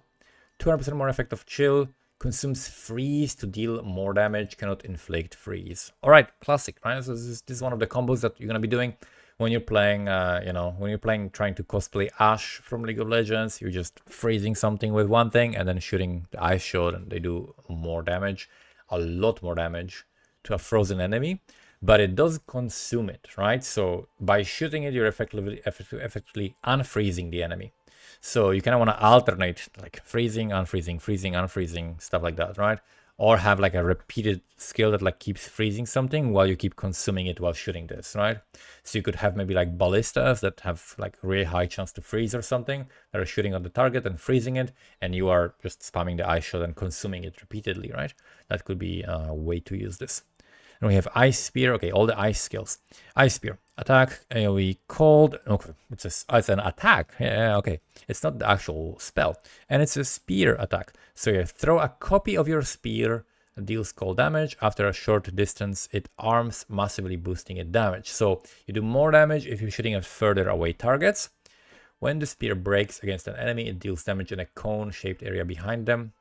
Speaker 1: 200% more effective chill, consumes freeze to deal more damage, cannot inflict freeze. All right, classic, right? So this is one of the combos that you're gonna be doing when you're playing, trying to cosplay Ashe from League of Legends. You're just freezing something with one thing and then shooting the ice shot, and they do more damage, a lot more damage to a frozen enemy. But it does consume it, right? So by shooting it, you're effectively unfreezing the enemy. So you kind of want to alternate like freezing, unfreezing, freezing, unfreezing, stuff like that, right? Or have like a repeated skill that like keeps freezing something while you keep consuming it while shooting this, right? So you could have maybe like ballistas that have like really high chance to freeze or something, that are shooting on the target and freezing it, and you are just spamming the ice shot and consuming it repeatedly, right? That could be a way to use this. And we have Ice Spear. Okay, all the ice skills. Ice Spear. Attack, AoE, cold. Okay, it's an attack. Yeah, okay. It's not the actual spell. And it's a spear attack. So you throw a copy of your spear, deals cold damage. After a short distance, it arms, massively boosting its damage. So you do more damage if you're shooting at further away targets. When the spear breaks against an enemy, it deals damage in a cone-shaped area behind them.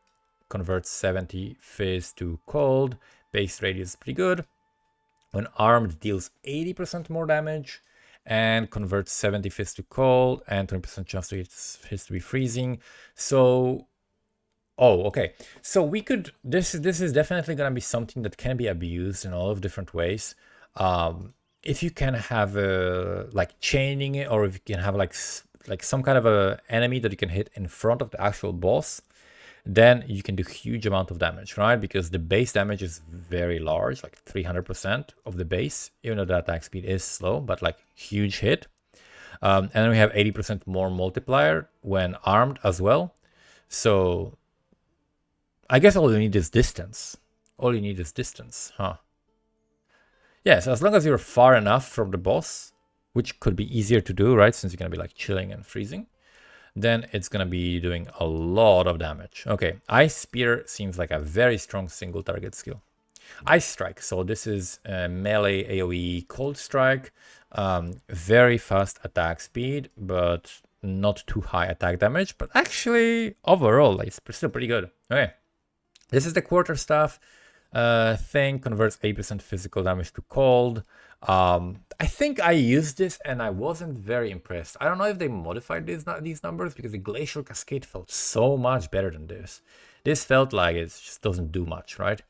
Speaker 1: Converts 70 fizz to cold. Base radius is pretty good. When armed, deals 80% more damage, and converts 70 fists to cold and 20% chance to fists to be freezing. So, oh, okay. So we could, this is definitely gonna be something that can be abused in all of different ways. If you can have like chaining it, or if you can have like some kind of a enemy that you can hit in front of the actual boss, then you can do huge amount of damage, right? Because the base damage is very large, like 300% of the base, even though the attack speed is slow, but like huge hit. And then we have 80% more multiplier when armed as well. So I guess all you need is distance. All you need is distance, huh? Yeah, so as long as you're far enough from the boss, which could be easier to do, right? Since you're gonna be like chilling and freezing, then it's gonna be doing a lot of damage. Okay, Ice Spear seems like a very strong single target skill. Ice Strike, so this is a melee AoE cold strike, very fast attack speed, but not too high attack damage, but actually overall like, it's still pretty good. Okay, this is the quarterstaff thing, converts 8% physical damage to cold. I think I used this and I wasn't very impressed. I don't know if they modified these numbers, because the Glacial Cascade felt so much better than this. This felt like it just doesn't do much, right?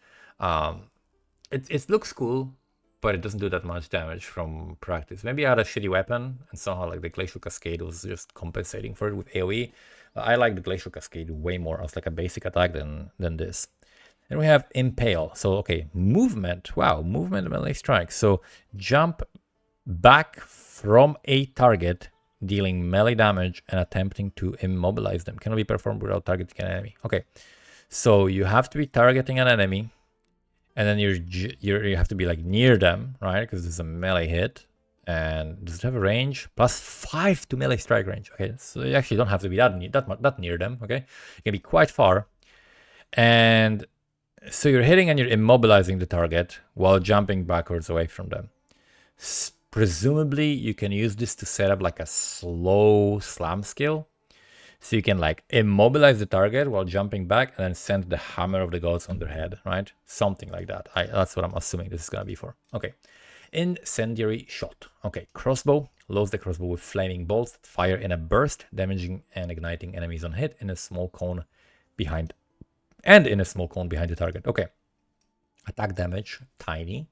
Speaker 1: It looks cool, but it doesn't do that much damage from practice. Maybe I had a shitty weapon and somehow like the Glacial Cascade was just compensating for it with AoE. I like the Glacial Cascade way more as like a basic attack than this. And we have Impale. So, okay, movement. Wow, movement melee strike. So, jump back from a target, dealing melee damage and attempting to immobilize them. Cannot be performed without targeting an enemy. Okay, so you have to be targeting an enemy, and then you have to be like near them, right? Because this is a melee hit. And does it have a range? +5 to melee strike range. Okay, so you actually don't have to be that near them. Okay, you can be quite far. And so you're hitting and you're immobilizing the target while jumping backwards away from them. Presumably, you can use this to set up like a slow slam skill. So you can like immobilize the target while jumping back and then send the Hammer of the Gods on their head, right? Something like that. That's what I'm assuming this is going to be for. Okay. Incendiary Shot. Okay. Crossbow. Loads the crossbow with flaming bolts that fire in a burst, damaging and igniting enemies on hit in a small cone behind the target. Okay. Attack damage, tiny.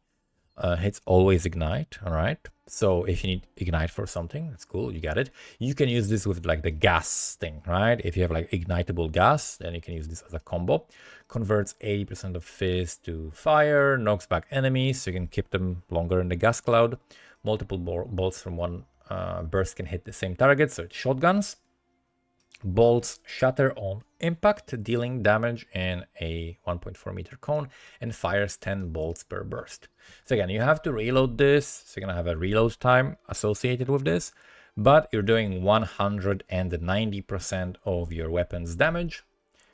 Speaker 1: Hits always ignite. All right. So if you need ignite for something, that's cool. You got it. You can use this with like the gas thing, right? If you have like ignitable gas, then you can use this as a combo. Converts 80% of fizz to fire, knocks back enemies, so you can keep them longer in the gas cloud. Multiple bolts from one burst can hit the same target, so it's shotguns. Bolts shatter on impact, dealing damage in a 1.4 meter cone, and fires 10 bolts per burst. So again, you have to reload this, so you're gonna have a reload time associated with this, but you're doing 190% of your weapon's damage,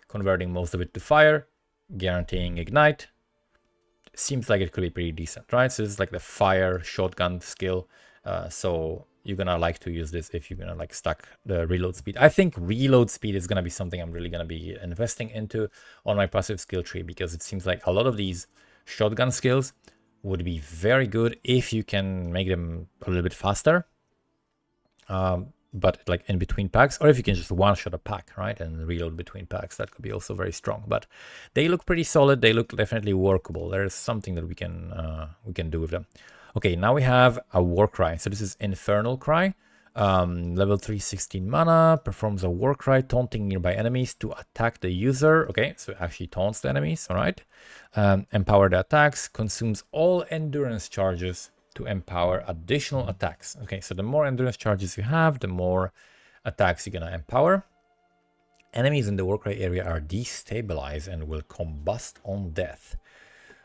Speaker 1: converting most of it to fire, guaranteeing ignite. Seems like it could be pretty decent, right? So this is like the fire shotgun skill. So you're gonna like to use this if you're gonna like stack the reload speed. I think reload speed is gonna be something I'm really gonna be investing into on my passive skill tree, because it seems like a lot of these shotgun skills would be very good if you can make them a little bit faster, but like in between packs, or if you can just one-shot a pack, right, and reload between packs. That could be also very strong. But they look pretty solid. They look definitely workable. There's something that we can do with them. Okay, now we have a War Cry. So this is Infernal Cry. Level 3, 16 mana, performs a War Cry, taunting nearby enemies to attack the user. Okay, so it actually taunts the enemies, all right. Empower the attacks, consumes all endurance charges to empower additional attacks. Okay, so the more endurance charges you have, the more attacks you're gonna empower. Enemies in the War Cry area are destabilized and will combust on death.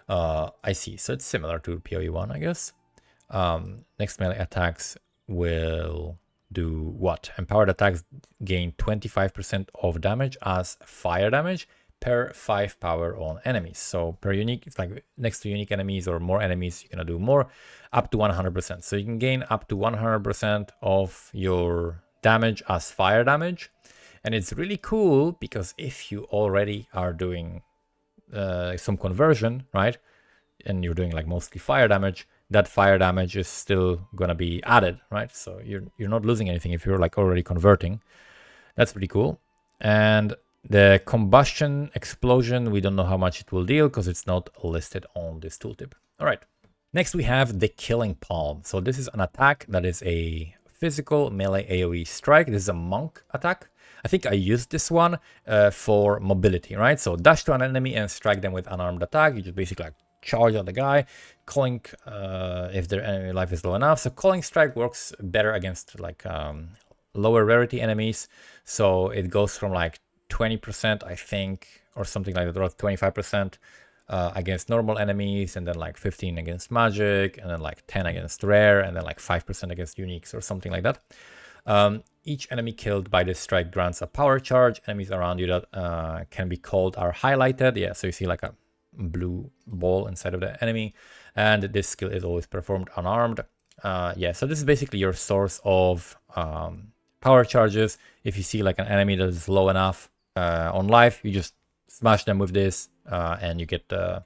Speaker 1: I see, so it's similar to POE1, I guess. Next melee attacks will do what? Empowered attacks gain 25% of damage as fire damage per 5 power on enemies. So per unique, it's like next to unique enemies or more enemies, you're gonna do more, up to 100%. So you can gain up to 100% of your damage as fire damage. And it's really cool because if you already are doing some conversion, right, and you're doing like mostly fire damage, that fire damage is still gonna be added, right? So you're not losing anything if you're like already converting. That's pretty cool. And the combustion explosion, we don't know how much it will deal because it's not listed on this tooltip. All right. Next, we have the Killing Palm. So this is an attack that is a physical melee AoE strike. This is a monk attack. I think I used this one for mobility, right? So dash to an enemy and strike them with unarmed attack. You just basically like charge at the guy, calling if their enemy life is low enough. So calling strike works better against like lower rarity enemies. So it goes from like 20%, I think, or something like that, or 25%. Against normal enemies, and then like 15 against magic, and then like 10 against rare, and then like 5% against uniques or something like that. Each enemy killed by this strike grants a power charge. Enemies around you that can be called are highlighted. Yeah, so you see like a blue ball inside of the enemy, and this skill is always performed unarmed. Yeah, so this is basically your source of power charges. If you see like an enemy that is low enough on life, you just smash them with this, and you get the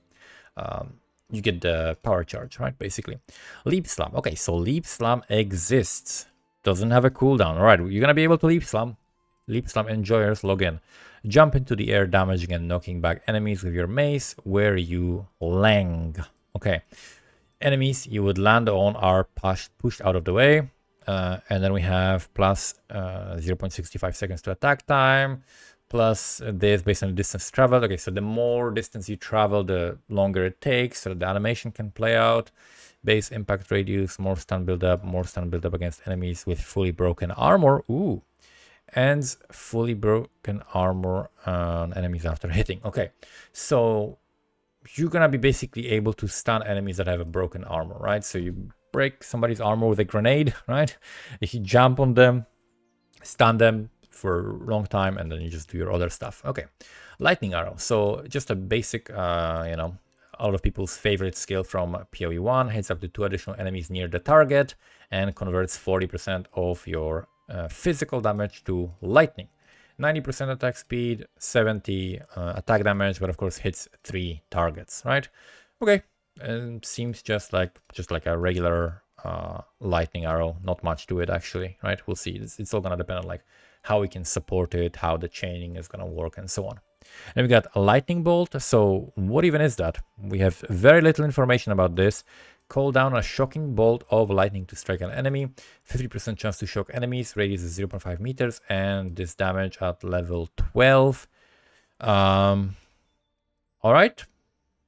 Speaker 1: power charge, right? Basically, leap slam. Okay, so leap slam exists. Doesn't have a cooldown. All right, you're gonna be able to leap slam. Leap slam enjoyers log in. Jump into the air, damaging and knocking back enemies with your mace where you lang. Okay, enemies you would land on are pushed out of the way. And then we have plus 0.65 seconds to attack time. Plus this based on the distance traveled. Okay, so the more distance you travel, the longer it takes, so the animation can play out. Base impact radius, more stun buildup against enemies with fully broken armor. Ooh. Ends fully broken armor on enemies after hitting. Okay, so you're gonna be basically able to stun enemies that have a broken armor, right? So you break somebody's armor with a grenade, right? If you jump on them, stun them for a long time, and then you just do your other stuff. Okay, lightning arrow. So just a basic, a lot of people's favorite skill from POE1. Hits up to 2 additional enemies near the target and converts 40% of your physical damage to lightning. 90% attack speed, 70 attack damage, but of course hits 3 targets, right? Okay, and seems just like a regular lightning arrow. Not much to it actually, right? We'll see. It's all gonna depend on like how we can support it, how the chaining is gonna work, and so on. And we got a lightning bolt. So what even is that? We have very little information about this. Call down a shocking bolt of lightning to strike an enemy. 50% chance to shock enemies. Radius is 0.5 meters, and this damage at level 12. All right.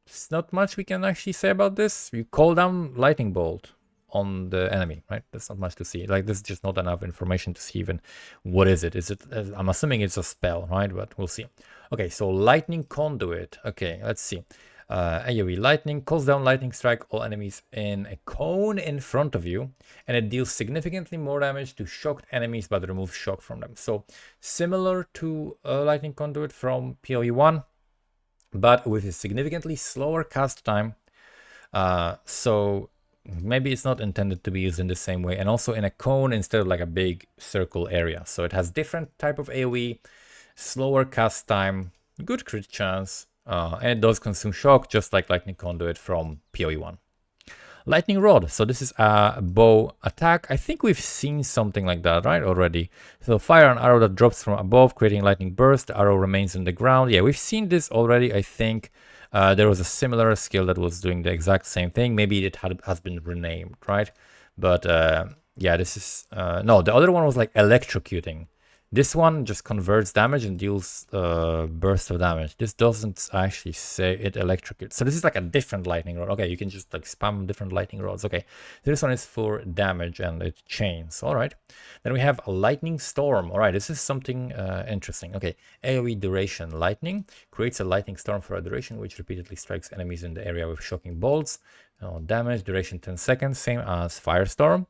Speaker 1: There's not much we can actually say about this. You call down lightning bolt on the enemy, right? There's not much to see. Like, there's just not enough information to see even what is it. Is it? I'm assuming it's a spell, right? But we'll see. Okay, so lightning conduit. Okay, let's see. AoE lightning calls down lightning strike all enemies in a cone in front of you, and it deals significantly more damage to shocked enemies but removes shock from them. So similar to lightning conduit from POE1, but with a significantly slower cast time. So maybe it's not intended to be used in the same way, and also in a cone instead of like a big circle area. So it has different type of AoE, slower cast time, good crit chance, and it does consume shock just like lightning conduit from POE1. Lightning rod. So this is a bow attack. I think we've seen something like that, right, already. So fire an arrow that drops from above, creating lightning burst. The arrow remains on the ground. Yeah, we've seen this already, I think. There was a similar skill that was doing the exact same thing. Maybe it has been renamed, right? But yeah, this is... no, the other one was like electrocuting. This one just converts damage and deals burst of damage. This doesn't actually say it electrocutes. So this is like a different lightning rod. Okay, you can just like spam different lightning rods. Okay, this one is for damage and it chains. All right. Then we have a lightning storm. All right, this is something interesting. Okay, AoE duration. Lightning creates a lightning storm for a duration which repeatedly strikes enemies in the area with shocking bolts. Damage duration 10 seconds, same as Firestorm.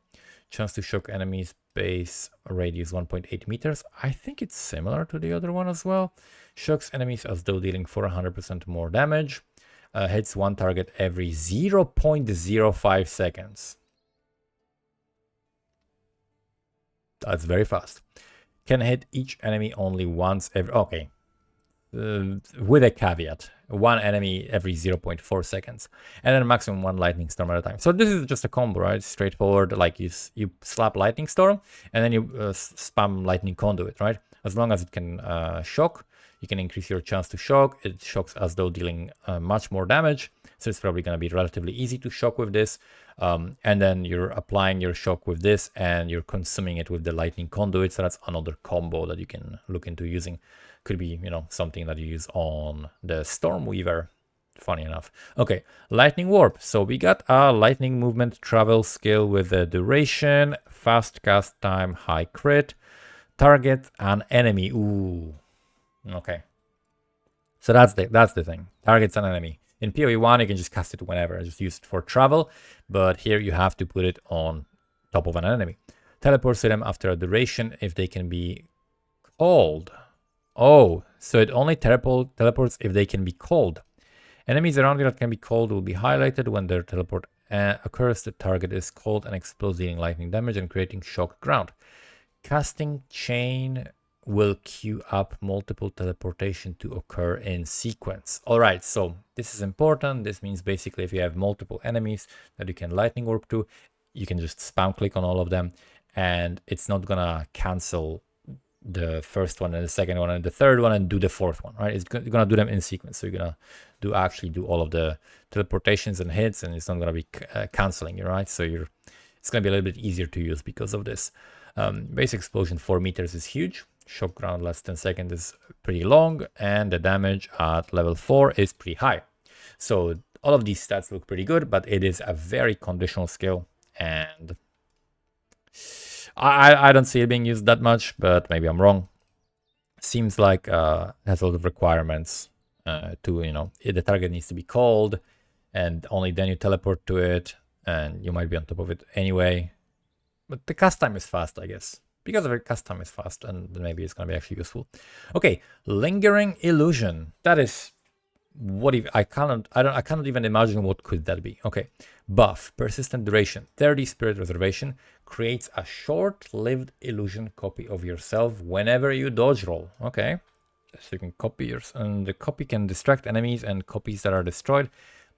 Speaker 1: Chance to shock enemies, base radius 1.8 meters. I think it's similar to the other one as well. Shocks enemies as though dealing 400% more damage. Hits one target every 0.05 seconds. That's very fast. Can hit each enemy only once every... Okay. With a caveat. one enemy every 0.4 seconds, and then maximum one lightning storm at a time. So this is just a combo, right? Straightforward, like you slap lightning storm and then you spam lightning conduit, right? As long as it can shock, you can increase your chance to shock. It shocks as though dealing much more damage, so it's probably going to be relatively easy to shock with this. And then you're applying your shock with this and you're consuming it with the lightning conduit. So that's another combo that you can look into using. Could be, you know, something that you use on the Stormweaver, funny enough. Okay, lightning warp. So we got a lightning movement travel skill with a duration, fast cast time, high crit, target an enemy. Ooh, okay. So that's the thing. Targets an enemy. In POE1, you can just cast it whenever, just use it for travel, but here you have to put it on top of an enemy. Teleports to them after a duration if they can be called. Oh, so it only teleports if they can be called. Enemies around you that can be called will be highlighted when their teleport occurs. The target is called and explodes, dealing lightning damage and creating shock ground. Casting chain will queue up multiple teleportation to occur in sequence. All right, so this is important. This means basically if you have multiple enemies that you can lightning warp to, you can just spam click on all of them and it's not gonna cancel the first one and the second one and the third one and do the fourth one, right? It's gonna do them in sequence. So you're gonna actually do all of the teleportations and hits, and it's not gonna be canceling you, right? So it's gonna be a little bit easier to use because of this. Base explosion 4 meters is huge. Shock ground less than second is pretty long, and the damage at level 4 is pretty high. So all of these stats look pretty good, but it is a very conditional skill, and I don't see it being used that much, but maybe I'm wrong. Seems like it has a lot of requirements to, you know, the target needs to be called, and only then you teleport to it, and you might be on top of it anyway. But the cast time is fast, I guess. Because of it, cast time is fast, and maybe it's going to be actually useful. Okay, lingering illusion. That is what if I cannot even imagine what could that be. Okay, buff, persistent duration, 30 spirit reservation, creates a short-lived illusion copy of yourself whenever you dodge roll. Okay, so you can copy yours, and the copy can distract enemies, and copies that are destroyed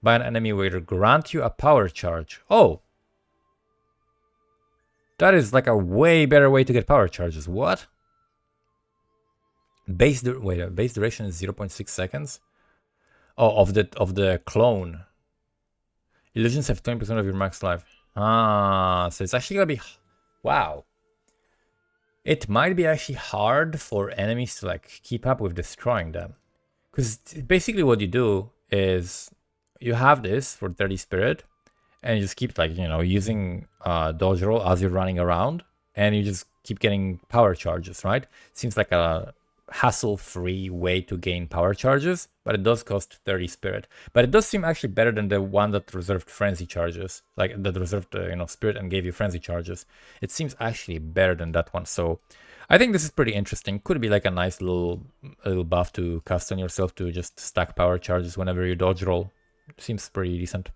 Speaker 1: by an enemy will grant you a power charge. Oh, that is like a way better way to get power charges. What? Base duration is 0.6 seconds. Oh, of the clone. Illusions have 20% of your max life. Ah, so it's actually gonna be, wow. It might be actually hard for enemies to like keep up with destroying them, because basically what you do is you have this for 30 spirit, and you just keep like, you know, using dodge roll as you're running around, and you just keep getting power charges, right? Seems like a hassle-free way to gain power charges, but it does cost 30 spirit. But it does seem actually better than the one that reserved frenzy charges, like that reserved you know, spirit and gave you frenzy charges. It seems actually better than that one. So I think this is pretty interesting. Could be like a nice little buff to cast on yourself to just stack power charges whenever you dodge roll. Seems pretty decent.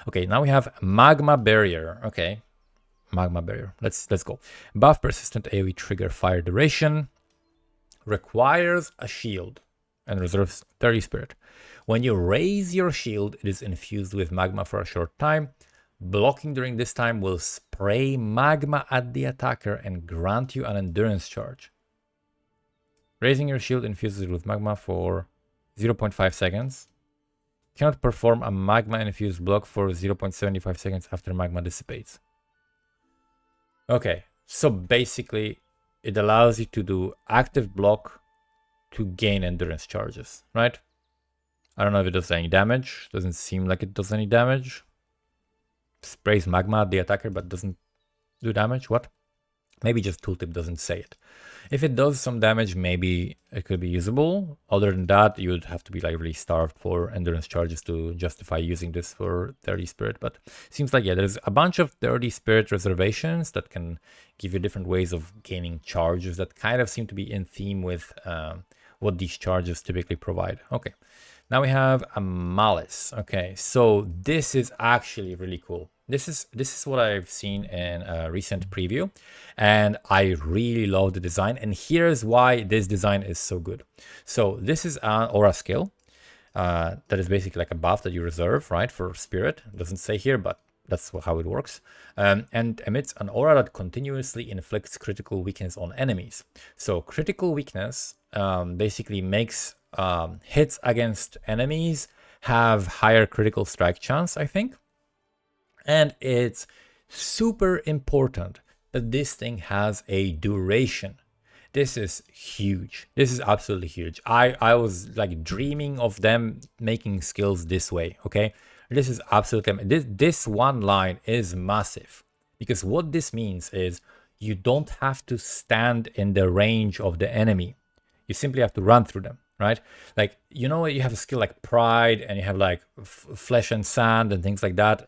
Speaker 1: Okay, now we have magma barrier. Okay, magma barrier. Let's go. Buff, persistent AoE trigger, fire duration. Requires a shield and reserves 30 spirit. When you raise your shield, it is infused with magma for a short time. Blocking during this time will spray magma at the attacker and grant you an endurance charge. Raising your shield infuses it with magma for 0.5 seconds. Cannot perform a magma infused block for 0.75 seconds after magma dissipates. Okay, so basically it allows you to do active block to gain endurance charges, right? I don't know if it does any damage. Doesn't seem like it does any damage. Sprays magma at the attacker but doesn't do damage. What? Maybe just tooltip doesn't say it. If it does some damage, maybe it could be usable. Other than that, you would have to be like really starved for endurance charges to justify using this for 30 spirit. But seems like, yeah, there's a bunch of 30 spirit reservations that can give you different ways of gaining charges that kind of seem to be in theme with what these charges typically provide. Okay, now we have a malice. Okay, so this is actually really cool. This is what I've seen in a recent preview, and I really love the design, and here's why this design is so good. So this is an aura skill. That is basically like a buff that you reserve, right, for spirit. It doesn't say here, but that's how it works. And emits an aura that continuously inflicts critical weakness on enemies. So critical weakness basically makes hits against enemies have higher critical strike chance, I think. And it's super important that this thing has a duration. This is huge. This is absolutely huge. I was like dreaming of them making skills this way, okay? This is absolutely, this one line is massive, because what this means is you don't have to stand in the range of the enemy. You simply have to run through them, right? Like, you know, you have a skill like Pride, and you have like Flesh and Sand and things like that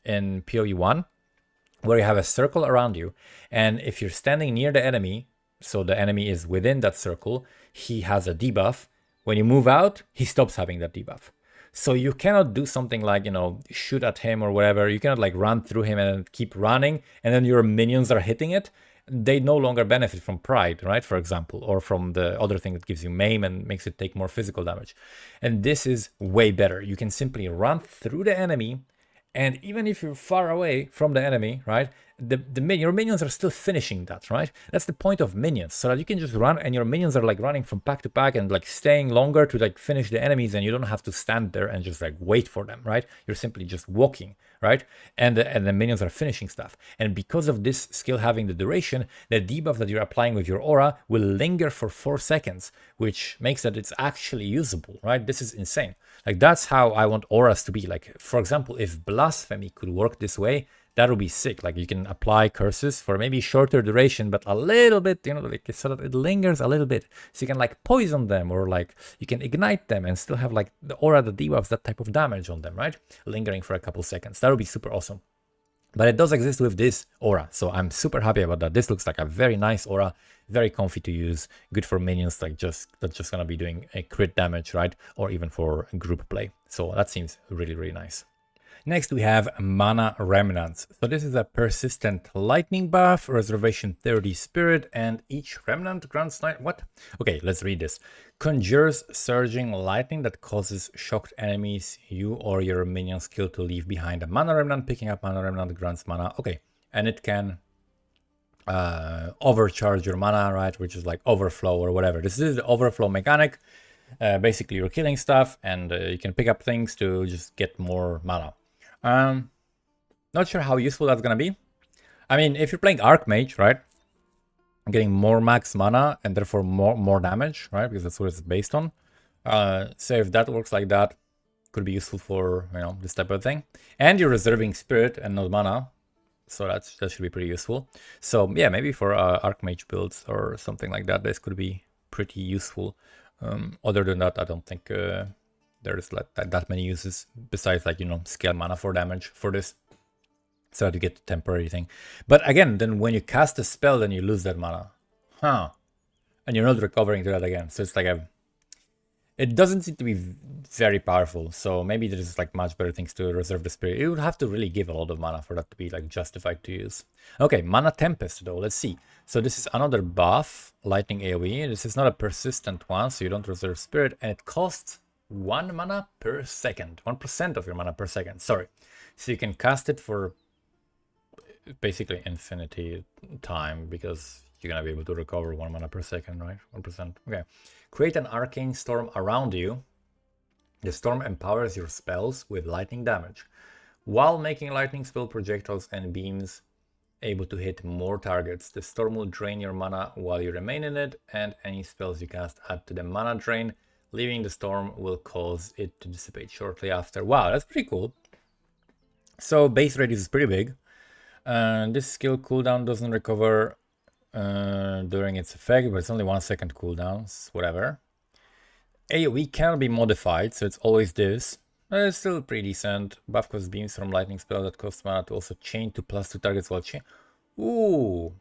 Speaker 1: in POE1, where you have a circle around you. And if you're standing near the enemy, so the enemy is within that circle, he has a debuff. When you move out, he stops having that debuff. So you cannot do something like, you know, shoot at him or whatever. You cannot like run through him and keep running, and then your minions are hitting it. They no longer benefit from Pride, right? For example, or from the other thing that gives you maim and makes it take more physical damage. And this is way better. You can simply run through the enemy, and even if you're far away from the enemy, right, your minions are still finishing that, right? That's the point of minions, so that you can just run, and your minions are like running from pack to pack and like staying longer to like finish the enemies, and you don't have to stand there and just like wait for them, right? You're simply just walking, right? And the minions are finishing stuff. And because of this skill having the duration, the debuff that you're applying with your aura will linger for 4 seconds, which makes that it's actually usable, right? This is insane. Like, that's how I want auras to be. Like, for example, if blasphemy could work this way, that would be sick. Like, you can apply curses for maybe shorter duration, but a little bit, you know, like so that it lingers a little bit. So you can like poison them, or like you can ignite them and still have like the aura that debuffs that type of damage on them, right? Lingering for a couple seconds. That would be super awesome. But it does exist with this aura, so I'm super happy about that. This looks like a very nice aura, very comfy to use, good for minions, like that's just gonna be doing a crit damage, right? Or even for group play. So that seems really, really nice. Next, we have Mana Remnants. So this is a persistent lightning buff, reservation 30 spirit, and each remnant grants light. What? Okay, let's read this. Conjures surging lightning that causes shocked enemies you or your minion skill to leave behind a mana remnant. Picking up mana remnant grants mana. Okay, and it can overcharge your mana, right? Which is like overflow or whatever. This is the overflow mechanic. Basically, you're killing stuff, and you can pick up things to just get more mana. Not sure how useful that's gonna be. I mean, if you're playing Arkmage, right, getting more max mana and therefore more damage, right, because that's what it's based on. So if that works like that, could be useful for, you know, this type of thing. And you're reserving spirit and not mana, so that should be pretty useful. So yeah, maybe for Arkmage builds or something like that, this could be pretty useful. Other than that, I don't think there's like that many uses besides, like, you know, scale mana for damage for this, so to get the temporary thing. But again, then when you cast a spell, then you lose that mana, and you're not recovering to that again. So it's like it doesn't seem to be very powerful. So maybe there's like much better things to reserve the spirit. You would have to really give a lot of mana for that to be like justified to use. Okay, Mana Tempest though. Let's see. So this is another buff, lightning AoE. This is not a persistent one, so you don't reserve spirit, and it costs 1 mana per second, 1% of your mana per second, sorry. So you can cast it for basically infinity time, because you're gonna be able to recover 1 mana per second, right? 1%. Okay. Create an arcane storm around you. The storm empowers your spells with lightning damage, while making lightning spell projectiles and beams able to hit more targets. The storm will drain your mana while you remain in it, and any spells you cast add to the mana drain. Leaving the storm will cause it to dissipate shortly after. Wow, that's pretty cool. So base rate is pretty big. This skill cooldown doesn't recover during its effect, but it's only 1 second cooldowns, whatever. AoE cannot be modified, so it's always this. It's still pretty decent. Buff costs beams from lightning spell that costs mana to also chain to +2 targets while chain. Ooh.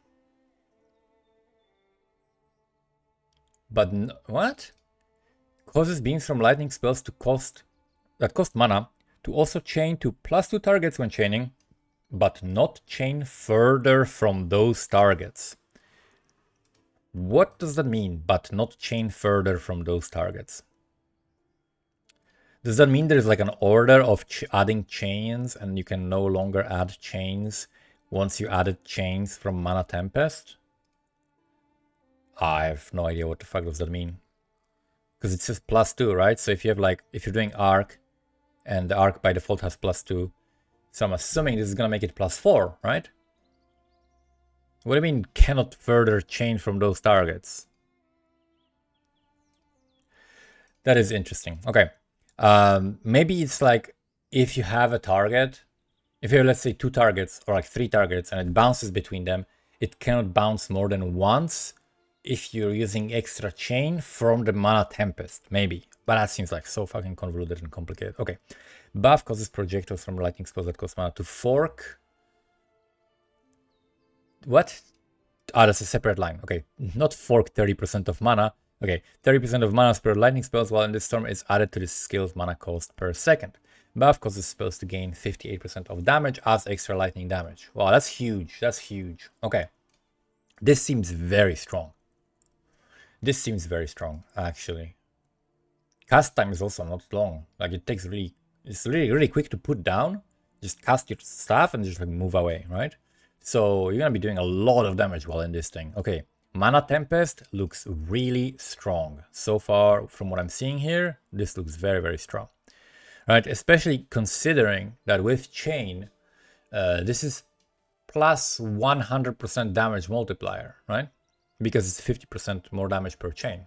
Speaker 1: But what? Causes beams from lightning spells to cost mana to also chain to +2 targets when chaining, but not chain further from those targets. What does that mean, but not chain further from those targets? Does that mean there's like an order of adding chains and you can no longer add chains once you added chains from Mana Tempest? I have no idea what the fuck does that mean. Because it says +2, right? So if you have like, if you're doing Arc, and the Arc by default has +2, so I'm assuming this is gonna make it +4, right? What do you mean cannot further chain from those targets? That is interesting. Okay. Maybe it's like if you have a target, if you have, let's say, 2 targets or like 3 targets and it bounces between them, it cannot bounce more than once if you're using extra chain from the Mana Tempest, maybe. But that seems like so fucking convoluted and complicated. Okay. Buff causes projectiles from lightning spells that cost mana to fork. What? Ah, that's a separate line. Okay. Not fork 30% of mana. Okay, 30% of mana per lightning spells while in this storm is added to the skill's mana cost per second. Buff causes spells to gain 58% of damage as extra lightning damage. Wow, that's huge. That's huge. Okay. This seems very strong. This seems very strong, actually. Cast time is also not long. Like, it takes it's really quick to put down. Just cast your staff and just like move away, right? So you're gonna be doing a lot of damage while in this thing. Okay. Mana Tempest looks really strong. So far, from what I'm seeing here, this looks very, very strong. Right, especially considering that with Chain, this is plus 100% damage multiplier, right? Because it's 50% more damage per chain.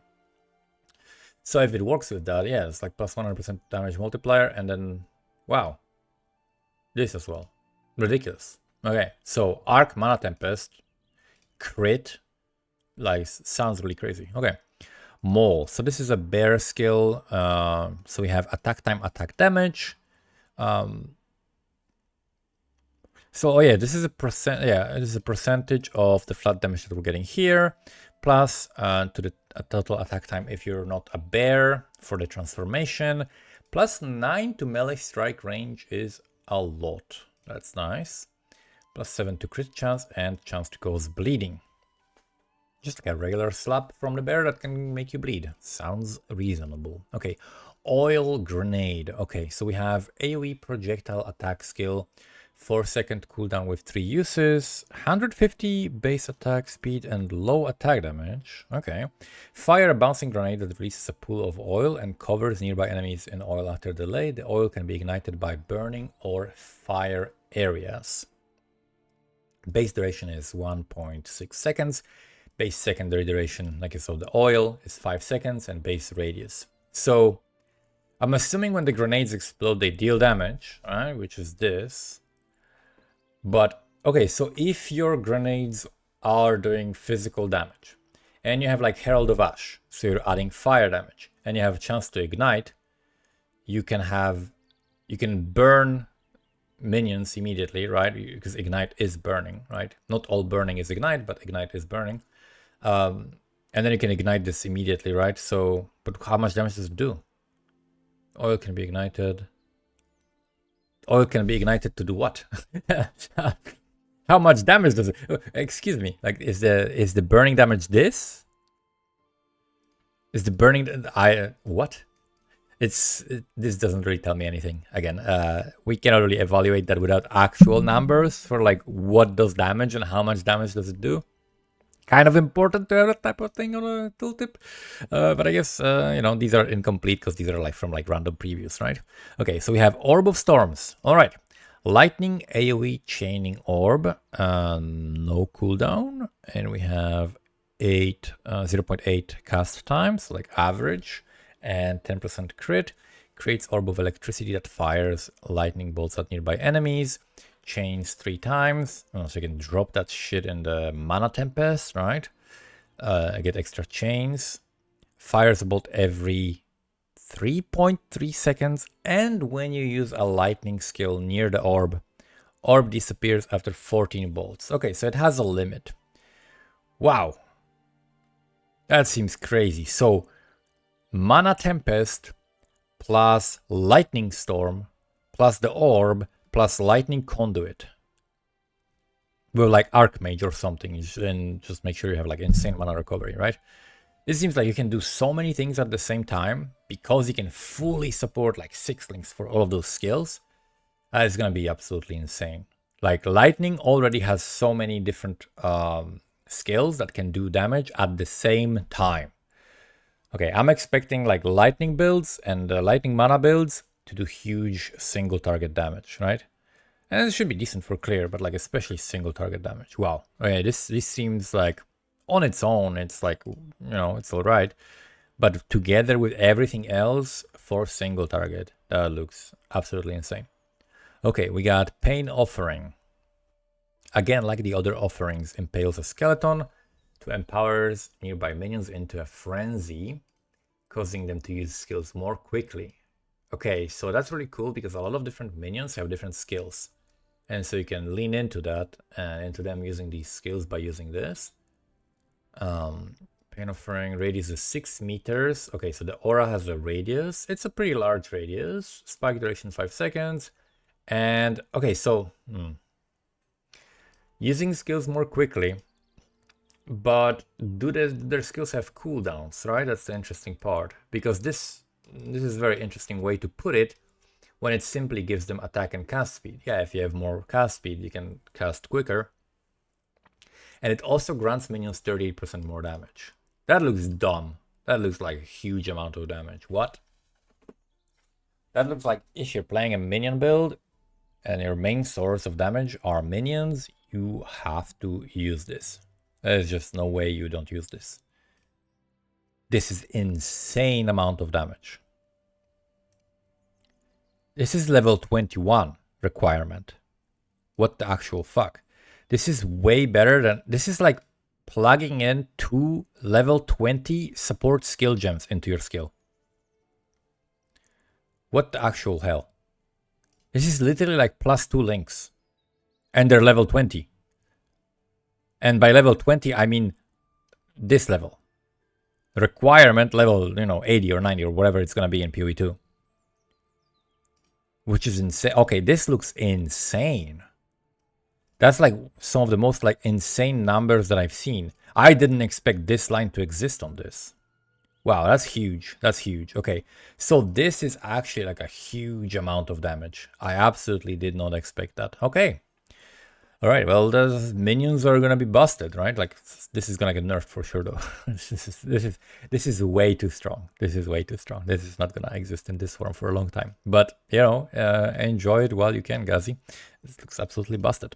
Speaker 1: So if it works with that, yeah, it's like plus 100% damage multiplier, and then, wow, this as well. Ridiculous. Okay, so Arc Mana Tempest, crit, like, sounds really crazy. Okay. Maul. So this is a bear skill. So we have attack time, attack damage. So oh yeah, this is a percent. Yeah, it is a percentage of the flat damage that we're getting here, plus to the total attack time if you're not a bear for the transformation. Plus 9 to melee strike range is a lot. That's nice. Plus 7 to crit chance and chance to cause bleeding. Just like a regular slap from the bear that can make you bleed. Sounds reasonable. Okay, Oil Grenade. Okay, so we have AoE projectile attack skill, 4-second cooldown with 3 uses, 150 base attack speed and low attack damage. Okay. Fire a bouncing grenade that releases a pool of oil and covers nearby enemies in oil after delay. The oil can be ignited by burning or fire areas. Base duration is 1.6 seconds. Base secondary duration, like I saw, the oil is 5 seconds, and base radius. So I'm assuming when the grenades explode, they deal damage, right? Which is this. But okay, so if your grenades are doing physical damage, and you have like Herald of Ash, so you're adding fire damage, and you have a chance to ignite, you can burn minions immediately, right? Because ignite is burning, right? Not all burning is ignite, but ignite is burning. And then you can ignite this immediately, right? So, but how much damage does it do? Oil can be ignited. Oil can be ignited to do what? How much damage does it? Excuse me. Like, is the burning damage this? Is the burning what? This doesn't really tell me anything. Again, we cannot really evaluate that without actual numbers for like what does damage and how much damage does it do. Kind of important to have that type of thing on a tooltip, but I guess these are incomplete because these are like from like random previews, right? Okay, so we have Orb of Storms. All right, Lightning AoE Chaining Orb, no cooldown, and we have 0.8 cast times, like average, and 10% crit. Creates Orb of Electricity that fires lightning bolts at nearby enemies. Chains 3 times, so you can drop that shit in the Mana Tempest, right? Get extra chains. Fires a bolt every 3.3 seconds, and when you use a lightning skill near the orb disappears after 14 bolts. Okay, so it has a limit. Wow. That seems crazy. So, Mana Tempest plus Lightning Storm plus the orb plus Lightning Conduit. Well, like Arkmage or something, and just make sure you have like insane mana recovery, right? This seems like you can do so many things at the same time because you can fully support like 6 links for all of those skills. It's gonna be absolutely insane. Like lightning already has so many different skills that can do damage at the same time. Okay, I'm expecting like lightning builds and lightning mana builds to do huge single target damage, right? And it should be decent for clear, but like especially single target damage. Wow. Okay, this seems like on its own, it's like, you know, it's all right. But together with everything else for single target, that looks absolutely insane. Okay, we got Pain Offering. Again, like the other offerings, impales a skeleton to empowers nearby minions into a frenzy, causing them to use skills more quickly. Okay, so that's really cool because a lot of different minions have different skills. And so you can lean into that and into them using these skills by using this. Pain Offering radius is 6 meters. Okay, so the aura has a radius. It's a pretty large radius. Spike duration 5 seconds. And okay, so using skills more quickly, but do their skills have cooldowns, right? That's the interesting part, because this is a very interesting way to put it when it simply gives them attack and cast speed. Yeah, if you have more cast speed, you can cast quicker. And it also grants minions 38% more damage. That looks dumb. That looks like a huge amount of damage. What? That looks like if you're playing a minion build and your main source of damage are minions, you have to use this. There's just no way you don't use this. This is insane amount of damage. This is level 21 requirement. What the actual fuck? This is way better than... This is like plugging in 2 level 20 support skill gems into your skill. What the actual hell? This is literally like +2 links. And they're level 20. And by level 20, I mean this level. Requirement level, 80 or 90 or whatever it's going to be in POE2. Which is insane. Okay, this looks insane. That's like some of the most like insane numbers that I've seen. I didn't expect this line to exist on this. Wow, that's huge. That's huge. Okay, so this is actually like a huge amount of damage. I absolutely did not expect that. Okay. All right, well, the minions are gonna be busted, right? Like this is gonna get nerfed for sure, though. this is way too strong. This is way too strong. This is not gonna exist in this form for a long time. But enjoy it while you can, Gazi. This looks absolutely busted.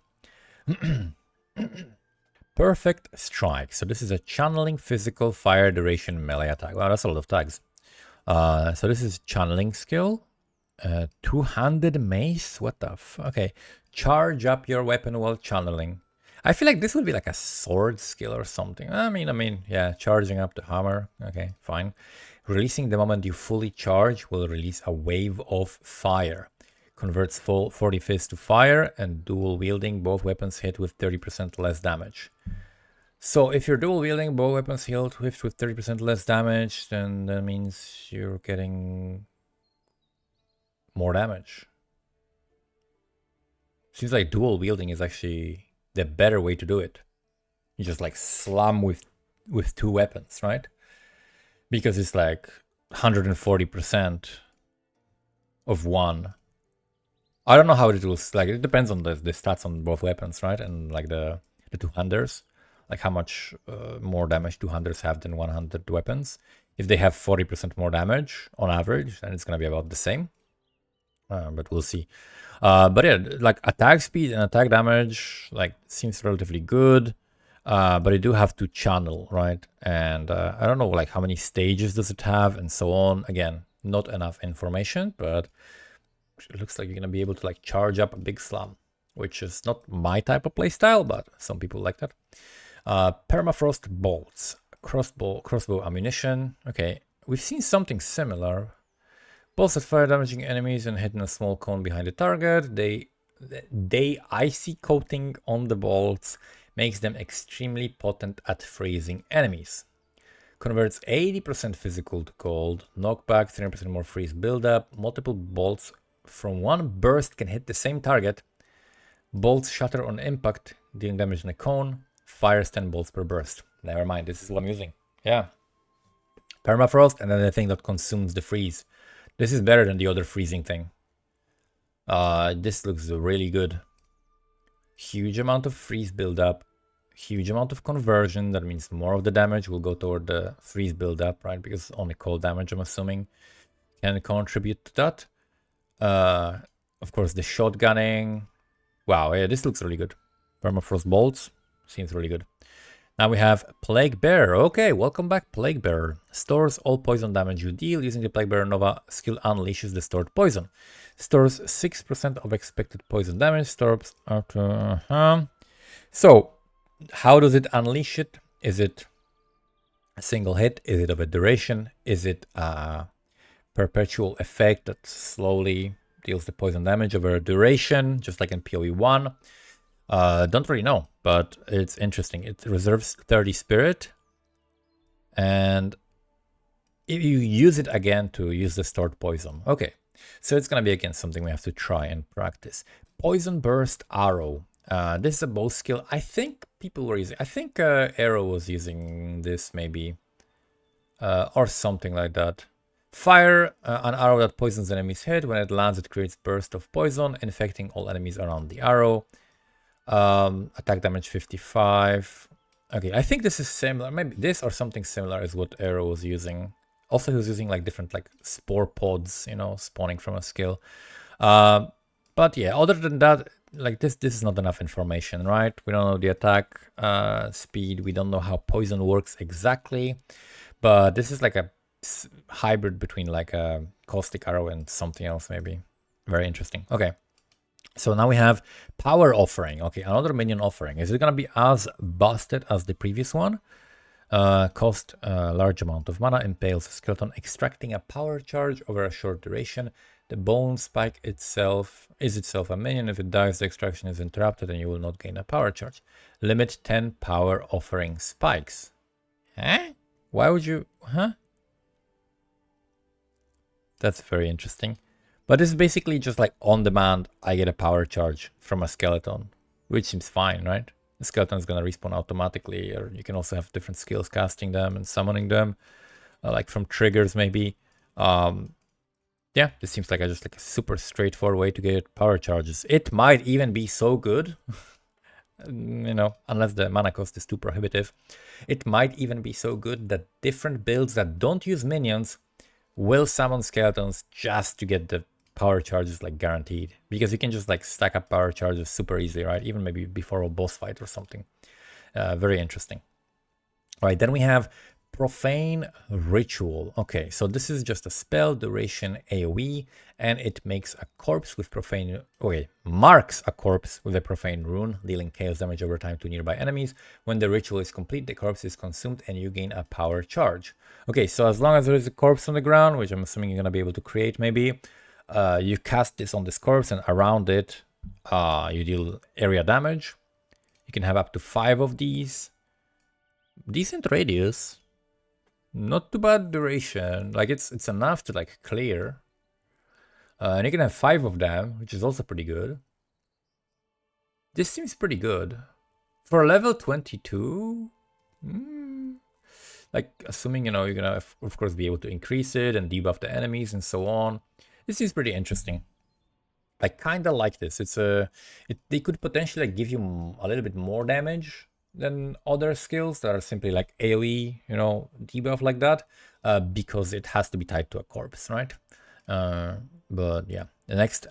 Speaker 1: Perfect Strike. So this is a channeling physical fire duration melee attack. Wow, that's a lot of tags. So this is channeling skill. Two-handed mace. What the f? Okay. Charge up your weapon while channeling. I feel like this would be like a sword skill or something. I mean, yeah, charging up the hammer. Okay, fine. Releasing the moment you fully charge will release a wave of fire. Converts full 40 fists to fire, and dual wielding, both weapons hit with 30% less damage. So if you're dual wielding, both weapons hit with 30% less damage, then that means you're getting more damage. Seems like dual wielding is actually the better way to do it. You just like slam with 2 weapons, right? Because it's like 140% of one. I don't know how it will, like, it depends on the stats on both weapons, right? And like the two-handers, like how much more damage two-handers have than one-handed weapons. If they have 40% more damage on average, then it's gonna be about the same. But we'll see. But yeah, like attack speed and attack damage, like seems relatively good. But you do have to channel, right? And I don't know, like how many stages does it have and so on. Again, not enough information, but it looks like you're gonna be able to like charge up a big slam, which is not my type of playstyle, but some people like that. Permafrost bolts, crossbow ammunition. Okay, we've seen something similar. Bolts that fire damaging enemies and hit in a small cone behind the target. They icy coating on the bolts makes them extremely potent at freezing enemies. Converts 80% physical to cold. Knockback, 30% more freeze buildup. Multiple bolts from one burst can hit the same target. Bolts shatter on impact, dealing damage in a cone. Fires 10 bolts per burst. Never mind, this is what I'm using. Yeah. permafrost, and then the thing that consumes the freeze. This is better than the other freezing thing. This looks really good. Huge amount of freeze buildup, huge amount of conversion. That means more of the damage will go toward the freeze buildup, right? Because only cold damage, I'm assuming, can contribute to that. Of course, the shotgunning. Wow, yeah, this looks really good. Permafrost bolts seems really good. Now we have Plague Bearer. Okay, welcome back, Plague Bearer. Stores all poison damage you deal. Using the Plague Bearer Nova skill unleashes the stored poison. Stores 6% of expected poison damage. Stores after... So, how does it unleash it? Is it a single hit? Is it of a duration? Is it a perpetual effect that slowly deals the poison damage over a duration, just like in POE1? Don't really know, but it's interesting. It reserves 30 spirit, and if you use it again to use the stored poison. Okay, so it's gonna be again something we have to try and practice. Poison Burst Arrow. This is a bow skill. I think people were using. I think Arrow was using this maybe, or something like that. Fire an arrow that poisons enemy's head. When it lands, it creates burst of poison, infecting all enemies around the arrow. Attack damage 55. Okay, I think this is similar. Maybe this or something similar is what Arrow was using. Also, he was using like different like spore pods, you know, spawning from a skill. But yeah, other than that, like this is not enough information, right? We don't know the attack speed. We don't know how poison works exactly. But this is like a hybrid between like a caustic arrow and something else, maybe. Very interesting. Okay. So now we have Power Offering. Okay, another minion offering. Is it going to be as busted as the previous one? Cost a large amount of mana, impales a skeleton, extracting a power charge over a short duration. The bone spike itself is itself a minion. If it dies, the extraction is interrupted and you will not gain a power charge. Limit 10 Power Offering spikes. Huh? Why would you... Huh? That's very interesting. But this is basically just like on demand, I get a power charge from a skeleton, which seems fine, right? The skeleton is going to respawn automatically, or you can also have different skills casting them and summoning them, like from triggers maybe. Yeah, this seems like just like a super straightforward way to get power charges. It might even be so good, you know, unless the mana cost is too prohibitive. It might even be so good that different builds that don't use minions will summon skeletons just to get the power charges like guaranteed, because you can just like stack up power charges super easily, right? Even maybe before a boss fight or something. Very interesting. All right, then we have Profane Ritual. Okay, so this is just a spell duration AoE, and it makes a corpse with profane. Okay, marks a corpse with a profane rune, dealing chaos damage over time to nearby enemies. When the ritual is complete, the corpse is consumed and you gain a power charge. Okay, so as long as there is a corpse on the ground, which I'm assuming you're gonna be able to create, maybe you cast this on this corpse, and around it, you deal area damage. You can have up to 5 of these. Decent radius. Not too bad duration, like it's enough to like clear. And you can have 5 of them, which is also pretty good. This seems pretty good. For level 22, like assuming, you know, you're gonna of course be able to increase it and debuff the enemies and so on. This seems pretty interesting. I kind of like this. They could potentially like give you a little bit more damage than other skills that are simply like AoE, you know, debuff like that, because it has to be tied to a corpse, right? But yeah, the next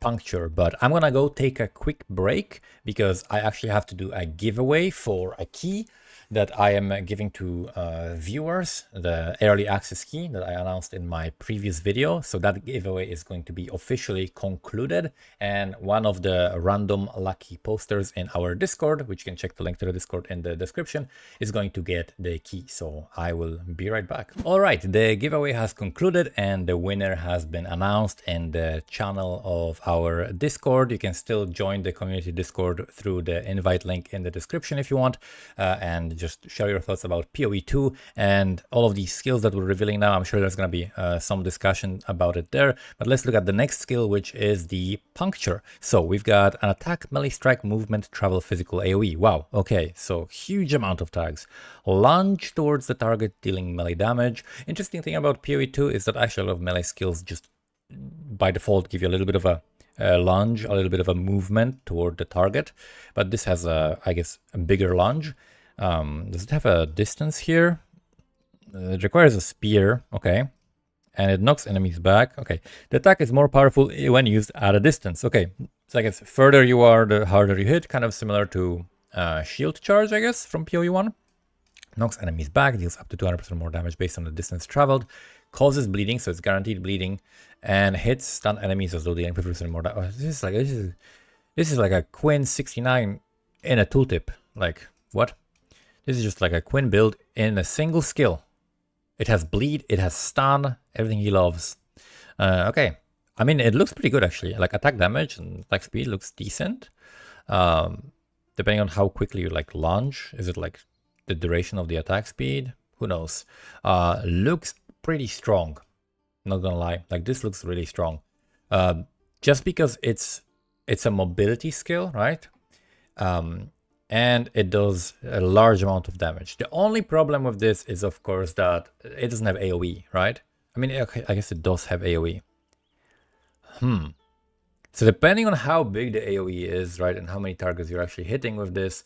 Speaker 1: Puncture. But I'm gonna go take a quick break because I actually have to do a giveaway for a key that I am giving to viewers, the early access key that I announced in my previous video. So that giveaway is going to be officially concluded, and one of the random lucky posters in our Discord, which you can check the link to the Discord in the description, is going to get the key. So I will be right back. All right, the giveaway has concluded and the winner has been announced in the channel of our Discord. You can still join the community Discord through the invite link in the description if you want, and just share your thoughts about POE2 and all of these skills that we're revealing now. I'm sure there's going to be some discussion about it there. But let's look at the next skill, which is the puncture. So we've got an attack, melee, strike, movement, travel, physical, AoE. Wow, okay, so huge amount of tags. Lunge towards the target, dealing melee damage. Interesting thing about POE2 is that actually a lot of melee skills just by default give you a little bit of a lunge, a little bit of a movement toward the target, but this has a, I guess, a bigger lunge. Does it have a distance here? It requires a spear, okay, and it knocks enemies back. Okay, the attack is more powerful when used at a distance. Okay, so I guess further you are, the harder you hit, kind of similar to shield charge, I guess, from POE1. Knocks enemies back, deals up to 200% more damage based on the distance traveled, causes bleeding, so it's guaranteed bleeding, and hits stun enemies as though dealing 50% more damage. Oh, this is like a Quinn 69 in a tooltip. Like, what? This is just like a Quinn build in a single skill. It has bleed, it has stun, everything he loves. Okay, I mean, it looks pretty good actually. Like attack damage and attack speed looks decent. Depending on how quickly you like lunge, is it like the duration of the attack speed? Who knows? Looks pretty strong. Not gonna lie, like this looks really strong. Just because it's a mobility skill, right? And it does a large amount of damage. The only problem with this is, of course, that it doesn't have AoE, right? I mean, okay, I guess it does have AoE. So depending on how big the AoE is, right, and how many targets you're actually hitting with this,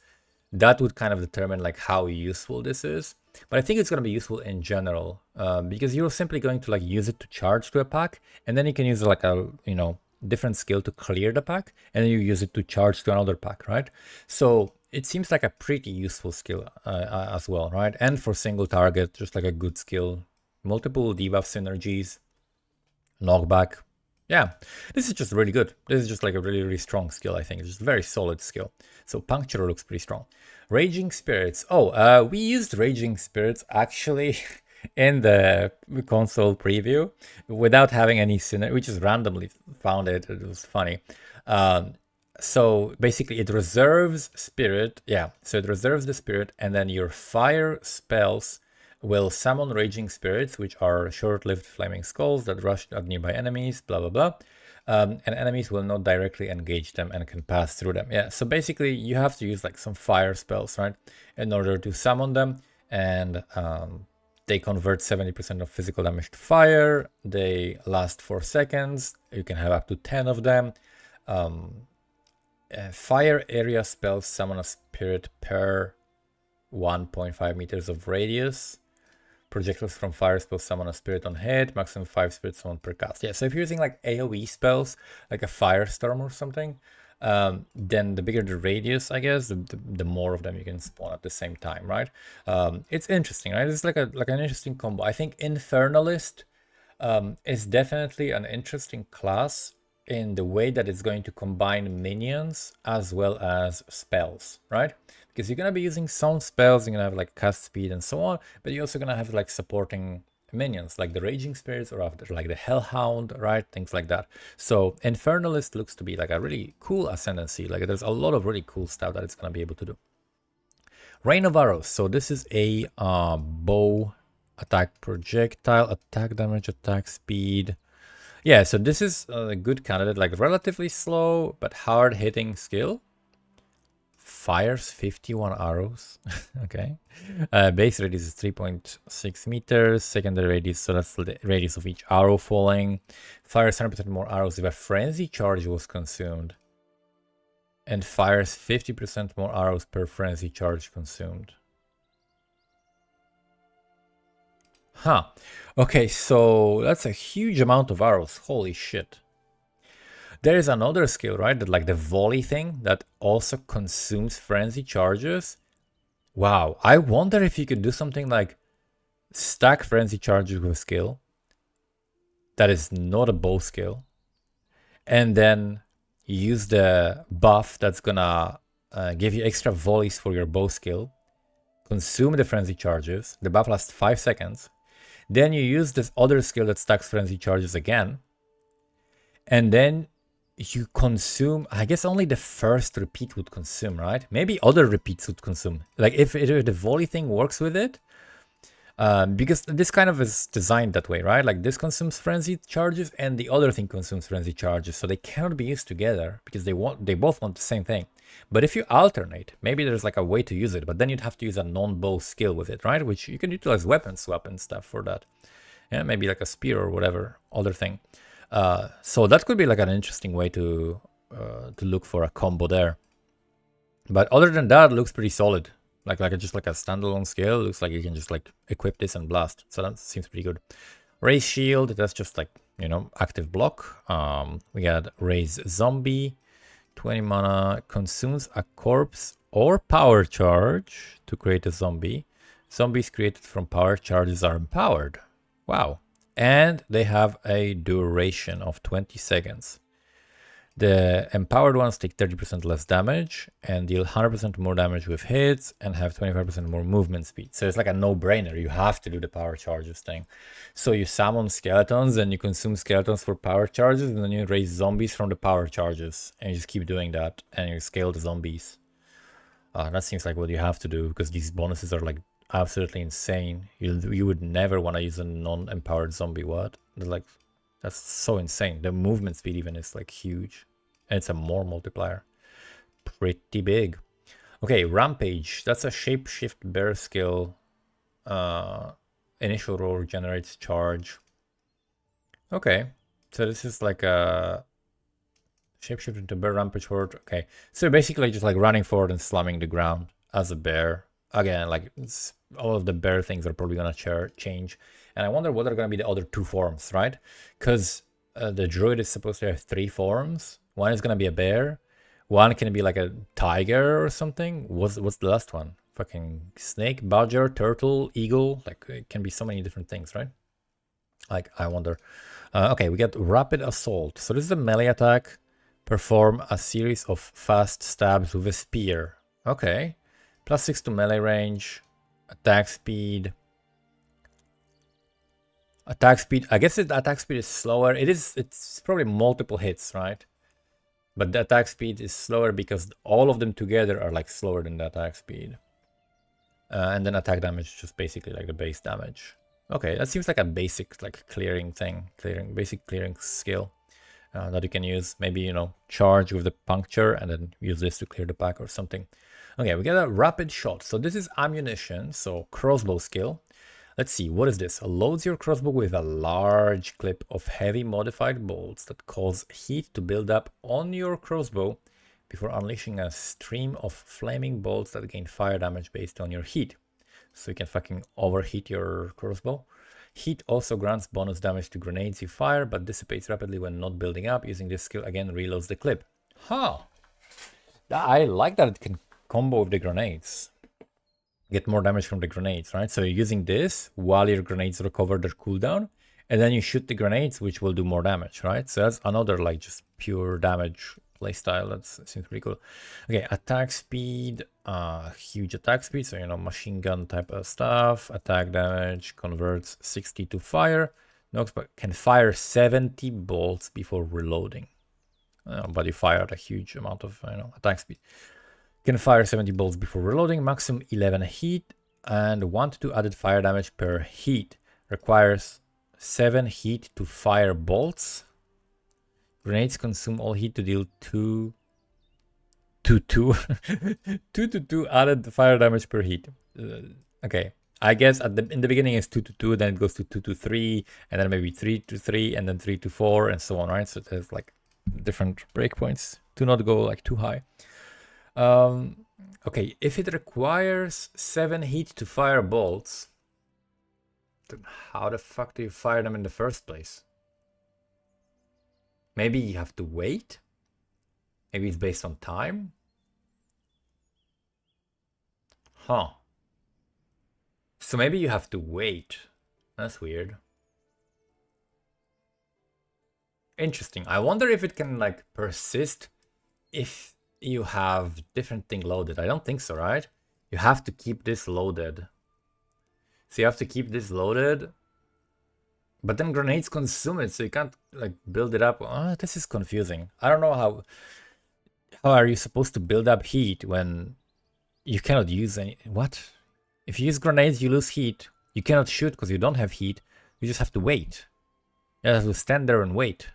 Speaker 1: that would kind of determine like how useful this is. But I think it's going to be useful in general, because you're simply going to like use it to charge to a pack, and then you can use like a, you know, different skill to clear the pack, and then you use it to charge to another pack, right? So it seems like a pretty useful skill as well, right? And for single target, just like a good skill. Multiple debuff synergies, knockback. Yeah, this is just really good. This is just like a really, really strong skill, I think. It's just a very solid skill. So puncture looks pretty strong. Raging Spirits. Oh, we used Raging Spirits actually in the console preview without having any synergy. We just randomly found it. It was funny. So basically it reserves spirit. Yeah, so it reserves the spirit, and then your fire spells will summon Raging Spirits, which are short-lived flaming skulls that rush at nearby enemies, blah, blah, blah. And enemies will not directly engage them and can pass through them. Yeah, so basically you have to use like some fire spells, right, in order to summon them. And they convert 70% of physical damage to fire. They last 4 seconds. You can have up to 10 of them. Fire area spells summon a spirit per 1.5 meters of radius. Projectiles from fire spells summon a spirit on hit, maximum 5 spirits summoned per cast. Yeah, so if you're using like AoE spells, like a firestorm or something, then the bigger the radius, I guess, the more of them you can spawn at the same time, right? It's interesting, right? It's like an interesting combo. I think Infernalist is definitely an interesting class in the way that it's going to combine minions as well as spells, right? Because you're going to be using some spells, you're going to have like cast speed and so on, but you're also going to have like supporting minions like the Raging Spirits or like the Hellhound, right? Things like that. So Infernalist looks to be like a really cool ascendancy. Like there's a lot of really cool stuff that it's going to be able to do. Rain of Arrows. So this is a bow attack projectile, attack damage, attack speed. Yeah, so this is a good candidate, like relatively slow but hard hitting skill. Fires 51 arrows. Okay. Base radius is 3.6 meters. Secondary radius, so that's the radius of each arrow falling. Fires 100% more arrows if a frenzy charge was consumed. And fires 50% more arrows per frenzy charge consumed. Huh. Okay, so that's a huge amount of arrows. Holy shit. There is another skill, right? That like the volley thing that also consumes frenzy charges. Wow. I wonder if you could do something like stack frenzy charges with a skill that is not a bow skill, and then use the buff that's gonna give you extra volleys for your bow skill. Consume the frenzy charges. The buff lasts 5 seconds. Then you use this other skill that stacks frenzy charges again. And then you consume, I guess only the first repeat would consume, right? Maybe other repeats would consume. Like if the volley thing works with it, because this kind of is designed that way, right? Like this consumes frenzied charges and the other thing consumes frenzied charges, so they cannot be used together because they both want the same thing. But if you alternate, maybe there's like a way to use it, but then you'd have to use a non-bow skill with it, right? Which you can utilize weapon swap and stuff for that. Yeah, maybe like a spear or whatever other thing. So that could be like an interesting way to look for a combo there. But other than that, it looks pretty solid. Just like a standalone skill, looks like you can just like equip this and blast. So that seems pretty good. Raise shield, that's just like, you know, active block. We got raise zombie, 20 mana, consumes a corpse or power charge to create a zombie. Zombies created from power charges are empowered. Wow. And they have a duration of 20 seconds. The empowered ones take 30% less damage and deal 100% more damage with hits and have 25% more movement speed. So it's like a no-brainer. You have to do the power charges thing. So you summon skeletons and you consume skeletons for power charges, and then you raise zombies from the power charges. And you just keep doing that and you scale the zombies. That seems like what you have to do, because these bonuses are like absolutely insane. You would never want to use a non-empowered zombie. What? Like, that's so insane. The movement speed even is like huge. And it's a more multiplier. Pretty big. Okay, Rampage. That's a shapeshift bear skill. Initial roll generates charge. Okay. So this is like a shapeshift into bear rampage horde. Okay. So basically just like running forward and slamming the ground as a bear. Again, like all of the bear things are probably gonna change. And I wonder what are going to be the other two forms, right? Because the druid is supposed to have 3 forms. One is going to be a bear. One can be like a tiger or something. What's the last one? Fucking snake, badger, turtle, eagle. Like it can be so many different things, right? Like I wonder. Okay, we got rapid assault. So this is a melee attack. Perform a series of fast stabs with a spear. Okay. +6 to melee range. Attack speed. Attack speed, I guess attack speed is slower. It's probably multiple hits, right? But the attack speed is slower because all of them together are like slower than the attack speed. And then attack damage is just basically like the base damage. Okay, that seems like a basic like clearing thing, basic clearing skill that you can use. Maybe, you know, charge with the puncture and then use this to clear the pack or something. Okay, we got a rapid shot. So this is ammunition, so crossbow skill. Let's see, what is this? Loads your crossbow with a large clip of heavy modified bolts that cause heat to build up on your crossbow before unleashing a stream of flaming bolts that gain fire damage based on your heat. So you can fucking overheat your crossbow. Heat also grants bonus damage to grenades you fire, but dissipates rapidly when not building up. Using this skill again reloads the clip. Huh. I like that it can combo with the grenades. Get more damage from the grenades, right? So you're using this while your grenades recover their cooldown, and then you shoot the grenades, which will do more damage, right? So that's another like just pure damage playstyle. That seems pretty cool. Okay, attack speed, huge attack speed, so you know, machine gun type of stuff. Attack damage converts 60 to fire. Nox can fire 70 bolts before reloading, but you fired a huge amount of attack speed. Can fire 70 bolts before reloading, maximum 11 heat, and 1 to 2 added fire damage per heat. Requires 7 heat to fire bolts. Grenades consume all heat to deal 2 to 2 added fire damage per heat. Okay, I guess in the beginning it's 2 to 2, then it goes to 2 to 3, and then maybe 3 to 3, and then 3 to 4, and so on, right? So there's like different breakpoints. Do not go like too high. Okay, if it requires 7 heat to fire bolts, then how the fuck do you fire them in the first place? Maybe you have to wait? Maybe it's based on time? Huh. So maybe you have to wait. That's weird. Interesting. I wonder if it can like persist if you have different thing loaded. I don't think so, right? You have to keep this loaded. So you have to keep this loaded, But then grenades consume it, so you can't like build it up. Oh, this is confusing. I don't know how are you supposed to build up heat when you cannot use any. What? If you use grenades, you lose heat. You cannot shoot because you don't have heat. You just have to wait. You have to stand there and wait.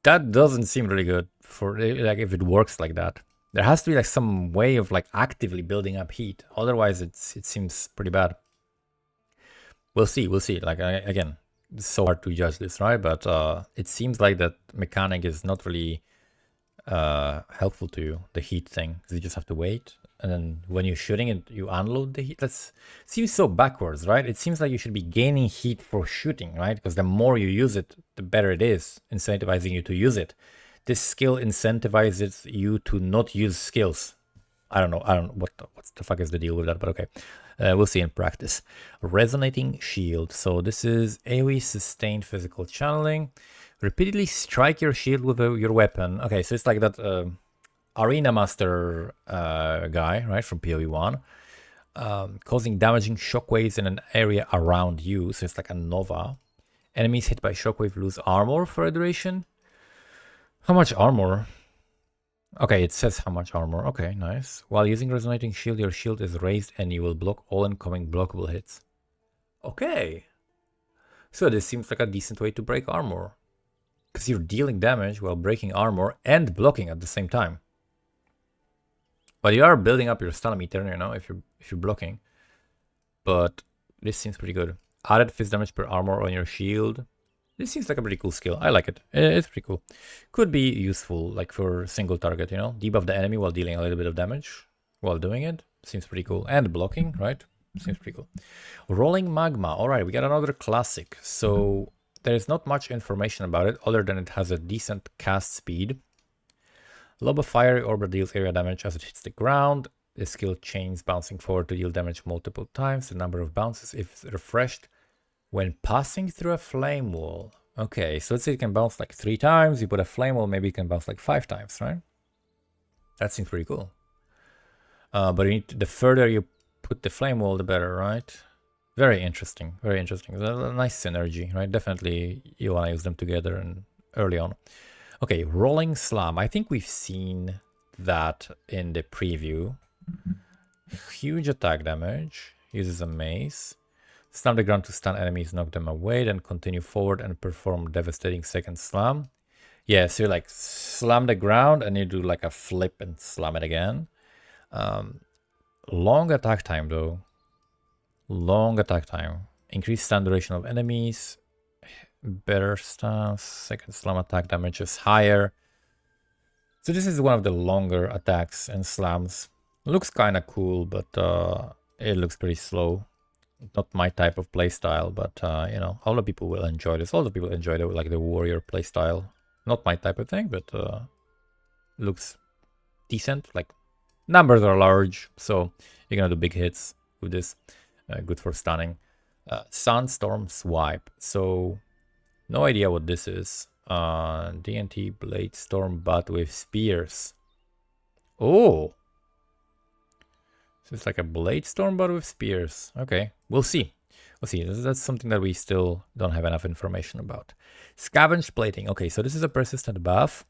Speaker 1: That doesn't seem really good for like if it works like that. There has to be like some way of like actively building up heat. Otherwise, it seems pretty bad. We'll see. We'll see. Like again, it's so hard to judge this, right? But it seems like that mechanic is not really helpful to you. The heat thing, because you just have to wait, and then when you're shooting it, you unload the heat. That seems so backwards, right? It seems like you should be gaining heat for shooting, right? Because the more you use it, the better it is, incentivizing you to use it. This skill incentivizes you to not use skills. I don't know what the fuck is the deal with that, but okay. We'll see in practice. Resonating shield. So this is AoE sustained physical channeling. Repeatedly strike your shield with your weapon. Okay, so it's like that Arena Master guy, right, from POE1. Causing damaging shockwaves in an area around you. So it's like a Nova. Enemies hit by shockwave lose armor for a duration. How much armor? Okay, it says how much armor. Okay, nice. While using Resonating Shield, your shield is raised and you will block all incoming blockable hits. Okay. So this seems like a decent way to break armor. Because you're dealing damage while breaking armor and blocking at the same time. But you are building up your stun meter, you know, if you're blocking. But this seems pretty good. Added fist damage per armor on your shield. This seems like a pretty cool skill. I like it. It's pretty cool. Could be useful, like for single target, you know? Debuff the enemy while dealing a little bit of damage while doing it. Seems pretty cool. And blocking, right? Seems pretty cool. Rolling Magma. Alright, we got another classic. So there's not much information about it other than it has a decent cast speed. Lob a fiery orb that deals area damage as it hits the ground. The skill chains bouncing forward to deal damage multiple times. The number of bounces is refreshed when passing through a flame wall. Okay, so let's say you can bounce like 3 times. You put a flame wall, maybe you can bounce like 5 times, right? That seems pretty cool. But you need to, the further you put the flame wall, the better, right? Very interesting, very interesting. A nice synergy, right? Definitely you want to use them together and early on. Okay, Rolling Slam. I think we've seen that in the preview. Huge attack damage. Uses a mace. Slam the ground to stun enemies, knock them away, then continue forward and perform devastating second slam. Yeah, so you like slam the ground and you do like a flip and slam it again. Long attack time though. Long attack time. Increased stun duration of enemies. Better stance. Second slam attack damage is higher. So this is one of the longer attacks and slams. Looks kind of cool, but it looks pretty slow. Not my type of playstyle, but you know, a lot of people will enjoy this. A lot of people enjoy it, like the warrior playstyle. Not my type of thing, but looks decent. Like numbers are large, so you're gonna do big hits with this. Good for stunning. Sunstorm Swipe. So no idea what this is. DNT Blade Storm, but with spears. Oh. So it's like a Blade Storm, but with spears. Okay, we'll see. We'll see. That's something that we still don't have enough information about. Scavenged Plating. Okay, so this is a persistent buff.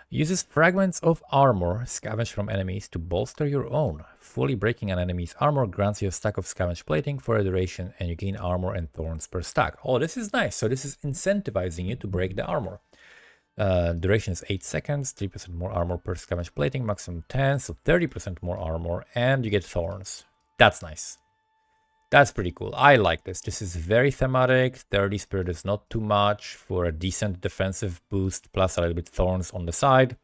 Speaker 1: Uses fragments of armor scavenged from enemies to bolster your own. Fully breaking an enemy's armor grants you a stack of scavenged plating for a duration, and you gain armor and thorns per stack. Oh, this is nice. So this is incentivizing you to break the armor. Duration is 8 seconds, 3% more armor per scavenged plating, maximum 10, so 30% more armor, and you get thorns. That's nice. That's pretty cool. I like this. This is very thematic. 30 spirit is not too much for a decent defensive boost, plus a little bit thorns on the side.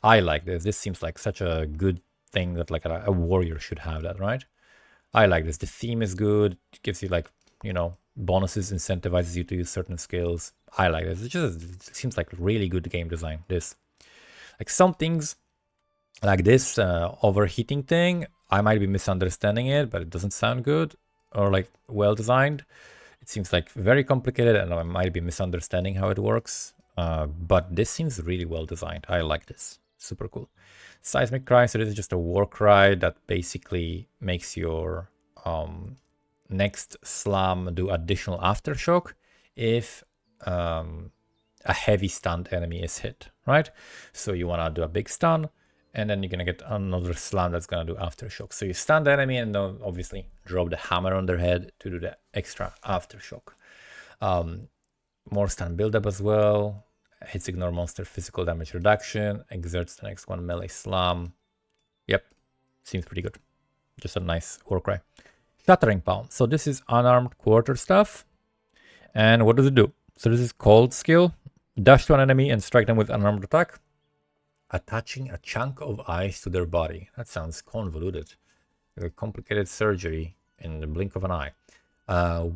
Speaker 1: I like this. This seems like such a good thing that like a warrior should have that, right? I like this. The theme is good. It gives you like, you know, bonuses, incentivizes you to use certain skills. I like this. It seems like really good game design. This, like some things like this overheating thing, I might be misunderstanding it, but it doesn't sound good or like well designed. It seems like very complicated, and I might be misunderstanding how it works. But this seems really well designed. I like this. Super cool. Seismic Cry. So this is just a war cry that basically makes your next slam do additional aftershock if a heavy stunned enemy is hit, right? So you want to do a big stun, and then you're going to get another slam that's going to do aftershock. So you stun the enemy and then obviously drop the hammer on their head to do the extra aftershock. More stun buildup as well. Hits ignore monster physical damage reduction. Exerts the next one melee slam. Yep, seems pretty good. Just a nice warcry. Shattering Palm. So this is unarmed quarter stuff. And what does it do? So this is cold skill. Dash to an enemy and strike them with unarmed attack, attaching a chunk of ice to their body. That sounds convoluted. A complicated surgery in the blink of an eye.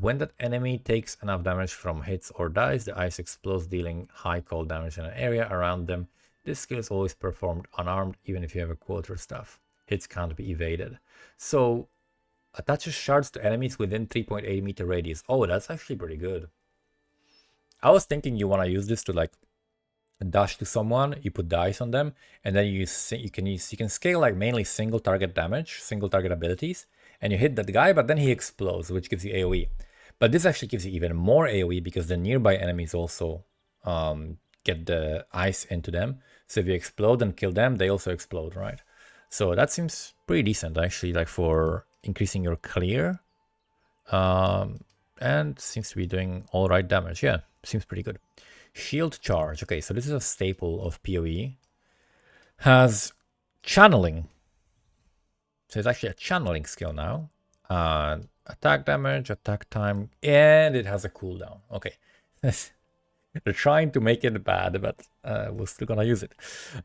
Speaker 1: When that enemy takes enough damage from hits or dies, the ice explodes, dealing high cold damage in an area around them. This skill is always performed unarmed, even if you have a quarter staff. Hits can't be evaded. So, attaches shards to enemies within 3.8 meter radius. Oh, that's actually pretty good. I was thinking you want to use this to like dash to someone, you put the ice on them, and then you can scale like mainly single target damage, single target abilities, and you hit that guy, but then he explodes, which gives you AoE. But this actually gives you even more AoE because the nearby enemies also get the ice into them. So if you explode and kill them, they also explode, right? So that seems pretty decent actually, like for increasing your clear. And seems to be doing all right damage. Yeah, seems pretty good. Shield charge. Okay, so this is a staple of PoE. Has channeling. So it's actually a channeling skill now. Attack damage, attack time, and it has a cooldown. Okay. They're trying to make it bad, but we're still gonna use it.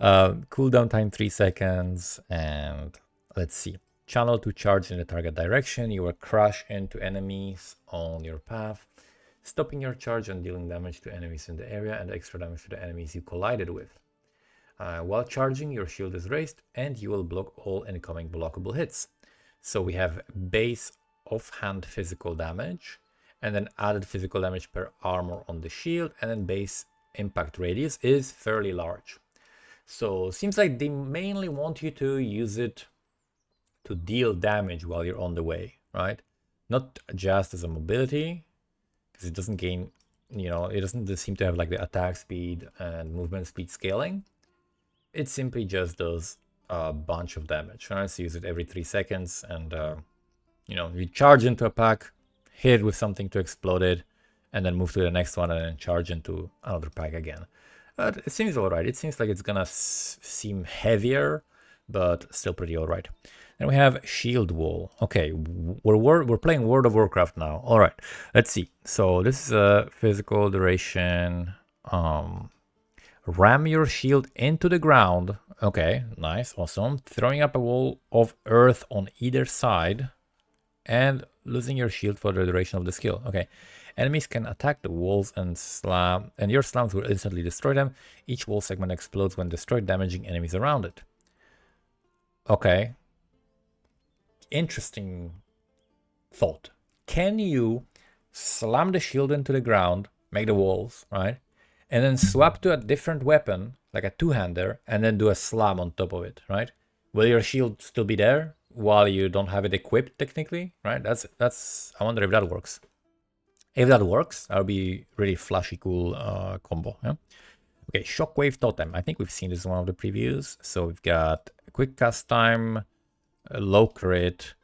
Speaker 1: Cooldown time 3 seconds, and let's see. Channel to charge in the target direction. You will crash into enemies on your path, stopping your charge and dealing damage to enemies in the area and extra damage to the enemies you collided with. While charging, your shield is raised and you will block all incoming blockable hits. So we have base offhand physical damage, and then added physical damage per armor on the shield, and then base impact radius is fairly large. So seems like they mainly want you to use it to deal damage while you're on the way, right? Not just as a mobility, because it doesn't gain, it doesn't seem to have like the attack speed and movement speed scaling. It simply just does a bunch of damage, right? So use it every 3 seconds, and you charge into a pack, hit it with something to explode it, and then move to the next one and then charge into another pack again. But it seems alright. It seems like it's gonna seem heavier, but still pretty alright. Then we have Shield Wall. Okay, we're playing World of Warcraft now. All right, let's see. So this is a physical duration. Ram your shield into the ground. Okay, nice, awesome. Throwing up a wall of earth on either side and losing your shield for the duration of the skill. Okay, enemies can attack the walls and slam, and your slams will instantly destroy them. Each wall segment explodes when destroyed, damaging enemies around it. Okay. Interesting thought. Can you slam the shield into the ground, make the walls, right? And then swap to a different weapon, like a two-hander, and then do a slam on top of it, right? Will your shield still be there while you don't have it equipped technically, right? That's I wonder if that works. If that works, that would be really flashy cool combo, yeah? Okay, Shockwave Totem. I think we've seen this in one of the previews. So we've got quick cast time, low crit,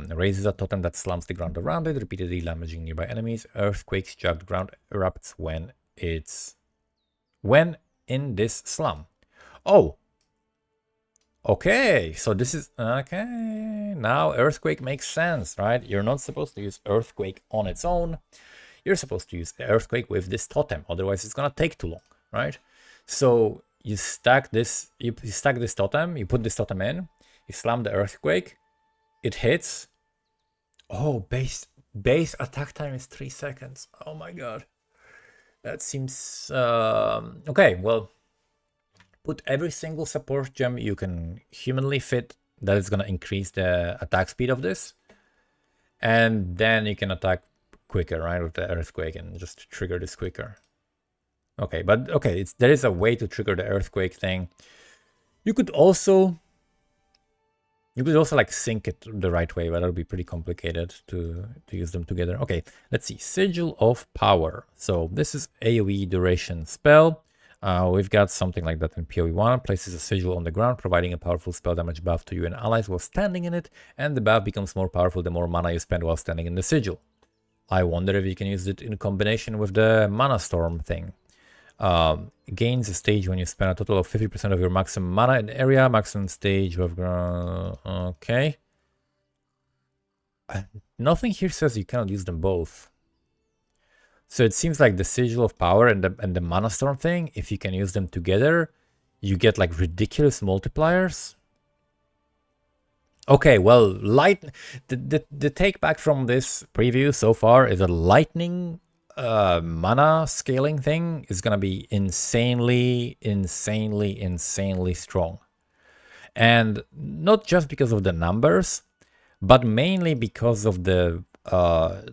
Speaker 1: raises a totem that slams the ground around it, repeatedly damaging nearby enemies. Earthquakes, jagged ground erupts when in this slum. Oh, okay. So this is okay. Now earthquake makes sense, right? You're not supposed to use earthquake on its own. You're supposed to use earthquake with this totem. Otherwise, it's gonna take too long, right? So you stack this. You stack this totem. You put this totem in. You slam the earthquake, it hits. Oh, base attack time is 3 seconds. Oh my god. That seems... okay, well, put every single support gem you can humanly fit. That is going to increase the attack speed of this. And then you can attack quicker, right, with the earthquake and just trigger this quicker. Okay, but okay, there is a way to trigger the earthquake thing. You could also... You could also like sync it the right way, but that'll be pretty complicated to use them together. Okay, let's see. Sigil of Power. So this is AoE duration spell. We've got something like that in POE1. Places a sigil on the ground, providing a powerful spell damage buff to you and allies while standing in it, and the buff becomes more powerful the more mana you spend while standing in the sigil. I wonder if you can use it in combination with the Mana Storm thing. Gains a stage when you spend a total of 50% of your maximum mana in the area. Maximum stage of okay. Nothing here says you cannot use them both. So it seems like the Sigil of Power and the Mana Storm thing, if you can use them together, you get like ridiculous multipliers. Okay, well, the take back from this preview so far is a lightning mana scaling thing is gonna be insanely strong. And not just because of the numbers, but mainly because of the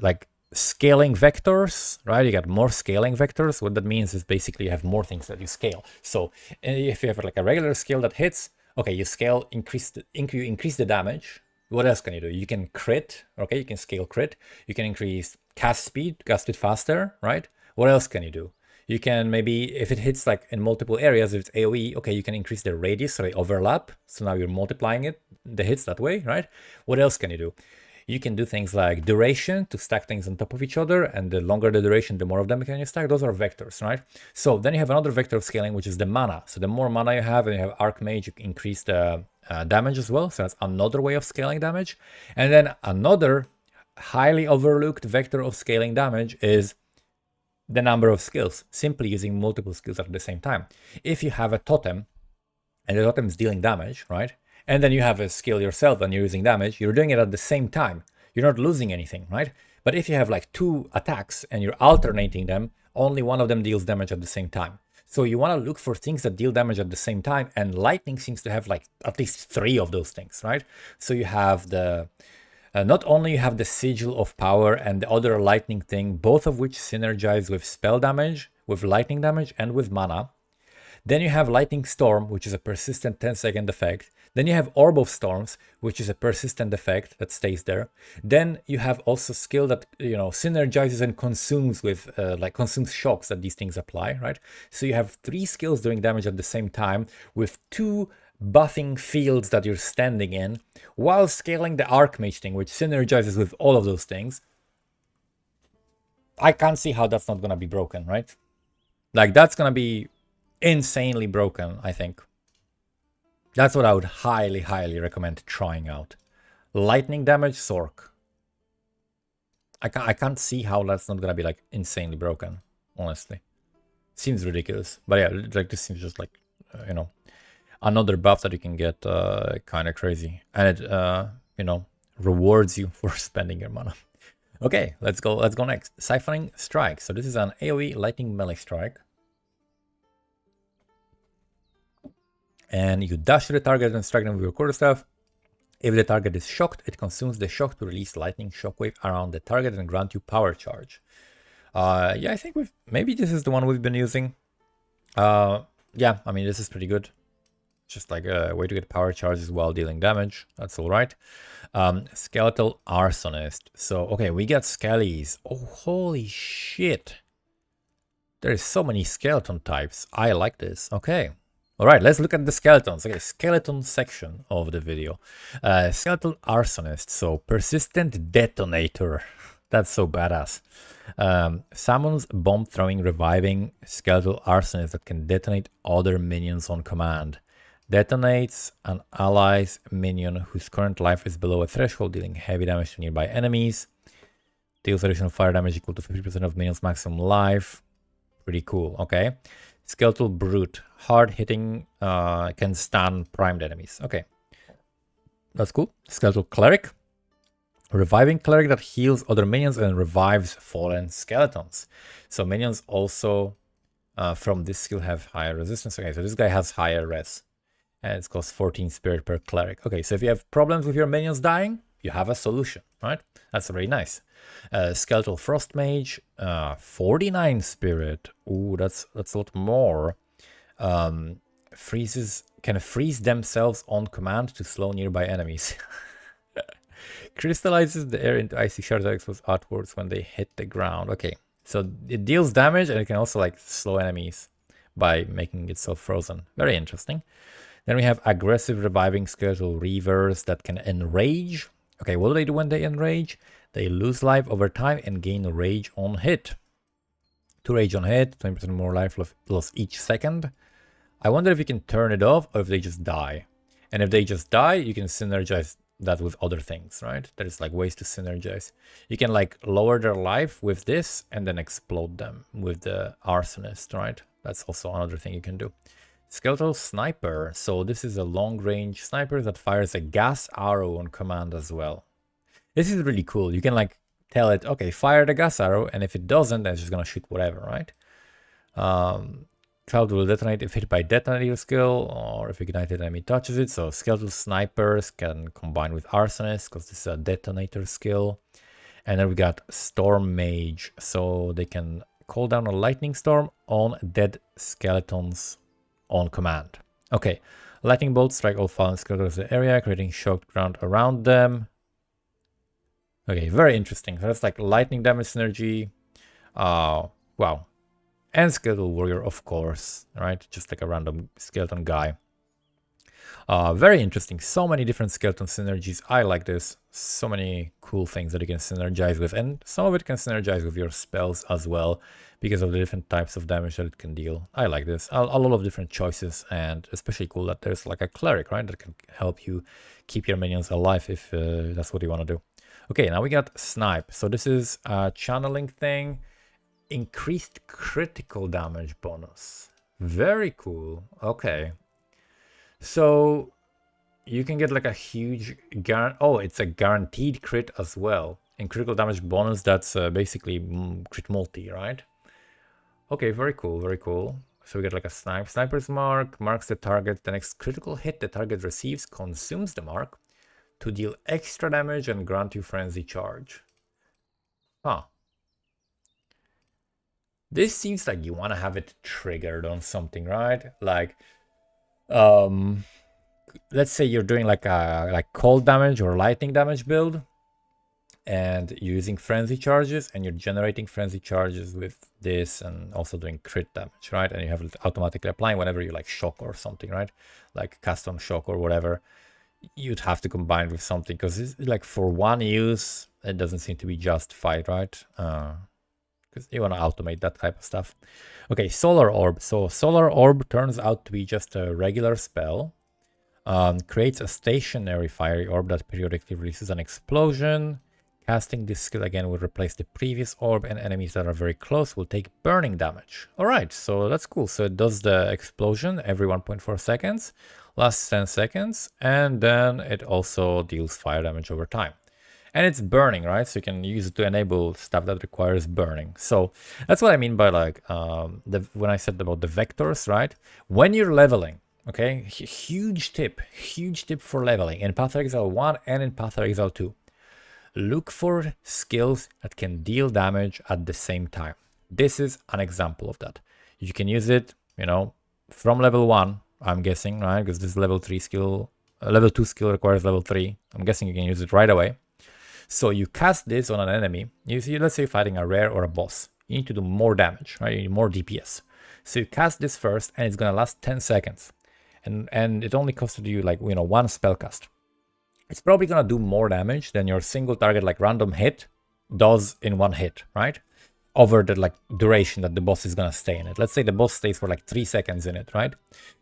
Speaker 1: like scaling vectors, right? You got more scaling vectors. What that means is basically you have more things that you scale. So if you have like a regular scale that hits, okay, you scale, increase the damage. What else can you do? You can crit, okay? You can scale crit. You can increase cast speed faster, right? What else can you do? You can maybe, if it hits like in multiple areas, if it's AoE, okay, you can increase the radius so they overlap. So now you're multiplying it, the hits that way, right? What else can you do? You can do things like duration to stack things on top of each other, and the longer the duration, the more of them can you stack. Those are vectors, right? So then you have another vector of scaling, which is the mana. So the more mana you have, and you have Arkmage, you can increase the damage as well. So that's another way of scaling damage. And then another highly overlooked vector of scaling damage is the number of skills, simply using multiple skills at the same time. If you have a totem, and the totem is dealing damage, right? And then you have a skill yourself and you're using damage, you're doing it at the same time. You're not losing anything, right? But if you have like two attacks and you're alternating them, only one of them deals damage at the same time. So you want to look for things that deal damage at the same time, and lightning seems to have like at least 3 of those things, right? So you have the not only you have the Sigil of Power and the other lightning thing, both of which synergize with spell damage, with lightning damage, and with mana. Then you have Lightning Storm, which is a persistent 10-second effect. Then you have Orb of Storms, which is a persistent effect that stays there. Then you have also skill that, you know, synergizes and consumes with, consumes shocks that these things apply, right? So you have 3 skills doing damage at the same time with 2 buffing fields that you're standing in, while scaling the Arkmage thing, which synergizes with all of those things. I can't see how that's not gonna be broken, right? Like, that's gonna be insanely broken, I think. That's what I would highly recommend trying out. Lightning damage Sork. I can't see how that's not gonna be like insanely broken, honestly. Seems ridiculous, but yeah, like this seems just like you know, another buff that you can get kind of crazy, and it you know, rewards you for spending your mana. Okay, let's go next. Siphoning Strike. So this is an AoE lightning melee strike. And you dash to the target and strike them with your quarterstaff. If the target is shocked, it consumes the shock to release lightning shockwave around the target and grant you power charge. Yeah, I think maybe this is the one we've been using. Yeah, I mean, this is pretty good. Just like a way to get power charges while dealing damage. That's all right. Skeletal Arsonist. So, okay, we got skellies. Oh, holy shit. There's so many skeleton types. I like this. Okay. All right, let's look at the skeletons. Okay, skeleton section of the video. Skeletal Arsonist. So, persistent detonator. That's so badass. Summons bomb-throwing, reviving skeletal arsonist that can detonate other minions on command. Detonates an ally's minion whose current life is below a threshold, dealing heavy damage to nearby enemies. Deals additional fire damage equal to 50% of minions' maximum life. Pretty cool, okay. Skeletal Brute. Hard-hitting, can stun primed enemies. Okay, that's cool. Skeletal Cleric. Reviving Cleric that heals other minions and revives fallen skeletons. So minions also from this skill have higher resistance. Okay, so this guy has higher res. And it costs 14 spirit per cleric. Okay, so if you have problems with your minions dying, you have a solution, right? That's very nice. Skeletal Frost Mage, 49 spirit. Ooh, that's a lot more. can freeze themselves on command to slow nearby enemies. Crystallizes the air into icy shards that explode outwards when they hit the ground. Okay, so it deals damage and it can also like slow enemies by making itself frozen. Very interesting. Then we have aggressive reviving skeletal reavers that can enrage. Okay, what do they do when they enrage? They lose life over time and gain rage on hit. 2 rage on hit, 20% more life loss each second. I wonder if you can turn it off or if they just die. And if they just die, you can synergize that with other things, right? There's like ways to synergize. You can like lower their life with this and then explode them with the arsonist, right? That's also another thing you can do. Skeletal sniper. So this is a long range sniper that fires a gas arrow on command as well. This is really cool. You can like tell it, okay, fire the gas arrow, and if it doesn't, then it's just gonna shoot whatever, right? Child will detonate if hit by detonator skill or if ignited enemy touches it. So skeletal snipers can combine with arsonist because this is a detonator skill. And then we got storm mage, so they can call down a lightning storm on dead skeletons on command. Okay, lightning bolts strike all fallen skeletons in the area, creating shocked ground around them. Okay, very interesting. So that's like lightning damage synergy. Wow. And skeletal warrior, of course, right? Just like a random skeleton guy. Very interesting. So many different skeleton synergies. I like this. So many cool things that you can synergize with. And some of it can synergize with your spells as well because of the different types of damage that it can deal. I like this. A lot of different choices, and especially cool that there's like a cleric, right? That can help you keep your minions alive if that's what you want to do. Okay, now we got snipe. So this is a channeling thing. Increased critical damage bonus. Very cool. Okay. So you can get like a huge it's a guaranteed crit as well. And critical damage bonus, that's basically crit multi, right? Okay, very cool, very cool. So we get like a snipe. Sniper's mark marks the target. The next critical hit the target receives consumes the mark to deal extra damage and grant you frenzy charge. Huh. This seems like you want to have it triggered on something, right? Like, let's say you're doing like a cold damage or lightning damage build, and you're using frenzy charges, and you're generating frenzy charges with this, and also doing crit damage, right? And you have it automatically applying whenever you like shock or something, right? Like cast on shock or whatever. You'd have to combine with something because it's like for one use, it doesn't seem to be justified, right? Because you want to automate that type of stuff. Okay, solar orb. So solar orb turns out to be just a regular spell. Creates a stationary fiery orb that periodically releases an explosion. Casting this skill again will replace the previous orb, and enemies that are very close will take burning damage. All right, so that's cool. So it does the explosion every 1.4 seconds, lasts 10 seconds, and then it also deals fire damage over time. And it's burning, right? So you can use it to enable stuff that requires burning. So that's what I mean by like when I said about the vectors, right? When you're leveling, okay, huge tip for leveling in Path of Exile 1 and in Path of Exile 2. Look for skills that can deal damage at the same time. This is an example of that. You can use it, you know, from level 1, I'm guessing, right? Because this level 3 skill, level 2 skill requires level 3. I'm guessing you can use it right away. So you cast this on an enemy. You see, let's say you're fighting a rare or a boss. You need to do more damage, right? You need more DPS. So you cast this first, and it's gonna last 10 seconds. And it only costed you like, you know, one spell cast. It's probably gonna do more damage than your single target like random hit does in one hit, right? Over the like duration that the boss is gonna stay in it. Let's say the boss stays for like 3 seconds in it, right?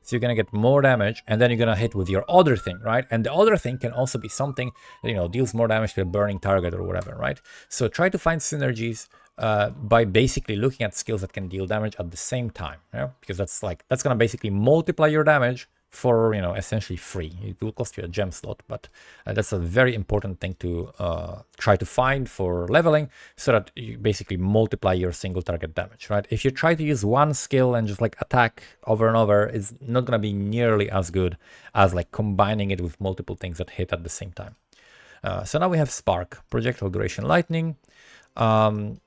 Speaker 1: So you're gonna get more damage, and then you're gonna hit with your other thing, right? And the other thing can also be something that, you know, deals more damage to a burning target or whatever, right? So try to find synergies by basically looking at skills that can deal damage at the same time, yeah? Because that's gonna basically multiply your damage for, you know, essentially free. It will cost you a gem slot, but that's a very important thing to try to find for leveling, so that you basically multiply your single target damage, right? If you try to use one skill and just like attack over and over, it's not going to be nearly as good as like combining it with multiple things that hit at the same time. So now we have Spark, projectile duration lightning. All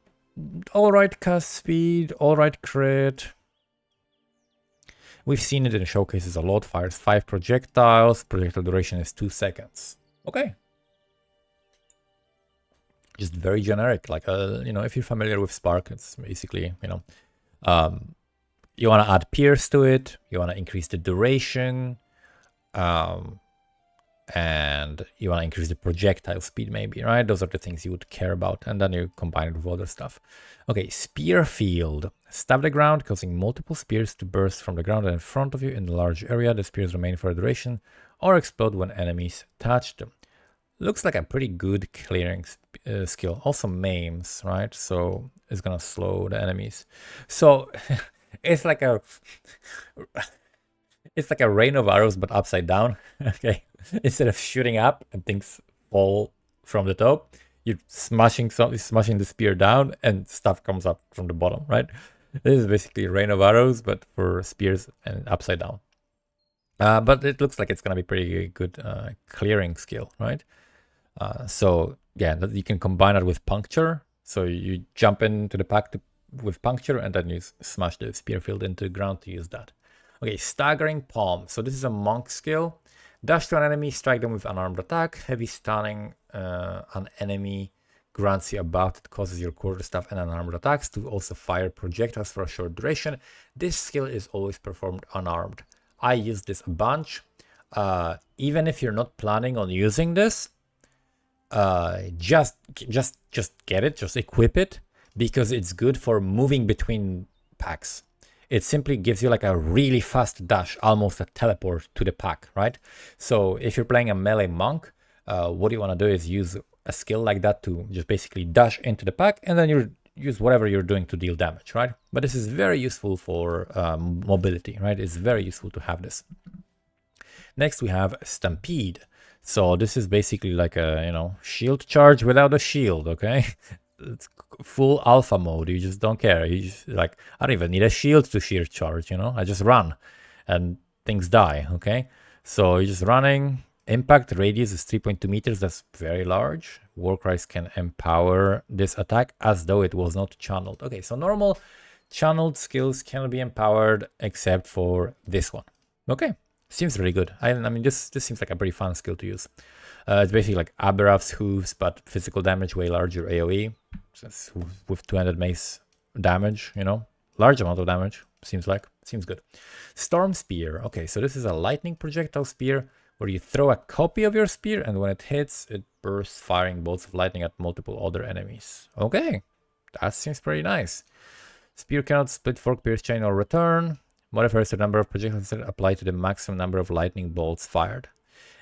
Speaker 1: right cast speed, all right crit. We've seen it in showcases a lot. Fires 5 projectiles. Projectile duration is 2 seconds. Okay. Just very generic. Like, you know, if you're familiar with Spark, it's basically, you know, you want to add pierce to it. You want to increase the duration. And you want to increase the projectile speed maybe, right? Those are the things you would care about, and then you combine it with other stuff. Okay, spear field. Stab the ground, causing multiple spears to burst from the ground and in front of you in a large area. The spears remain for a duration or explode when enemies touch them. Looks like a pretty good clearing skill. Also maims, right? So it's gonna slow the enemies. So it's like a rain of arrows but upside down. Okay. Instead of shooting up and things fall from the top, you're smashing the spear down and stuff comes up from the bottom, right? This is basically a rain of arrows, but for spears and upside down. But it looks like it's gonna be pretty good clearing skill, right? So yeah, you can combine it with puncture. So you jump into the pack with puncture and then you smash the spear field into the ground to use that. Okay, staggering palm. So this is a monk skill. Dash to an enemy, strike them with unarmed attack. Heavy stunning an enemy grants you a buff that causes your quarterstaff and unarmed attacks to also fire projectiles for a short duration. This skill is always performed unarmed. I use this a bunch. Even if you're not planning on using this, just get it, just equip it, because it's good for moving between packs. It simply gives you like a really fast dash, almost a teleport to the pack, right? So if you're playing a melee monk, what you want to do is use a skill like that to just basically dash into the pack, and then you use whatever you're doing to deal damage, right? But this is very useful for mobility, right? It's very useful to have this. Next we have Stampede. So this is basically like a, you know, shield charge without a shield, okay? It's full alpha mode. You just don't care. You just like, I don't even need a shield to sheer charge, you know? I just run and things die, okay? So you're just running. Impact radius is 3.2 meters. That's very large. Warcries can empower this attack as though it was not channeled. Okay, so normal channeled skills cannot be empowered except for this one. Okay, seems really good. I mean, this seems like a pretty fun skill to use. It's basically like Aberaf's hooves, but physical damage, way larger AoE. Just with 200 mace damage, you know, large amount of damage. Seems good. Storm Spear. Okay, so this is a lightning projectile spear where you throw a copy of your spear, and when it hits, it bursts firing bolts of lightning at multiple other enemies. Okay, that seems pretty nice. Spear cannot split, fork, pierce, chain, or return. Modifiers the number of projectiles that apply to the maximum number of lightning bolts fired.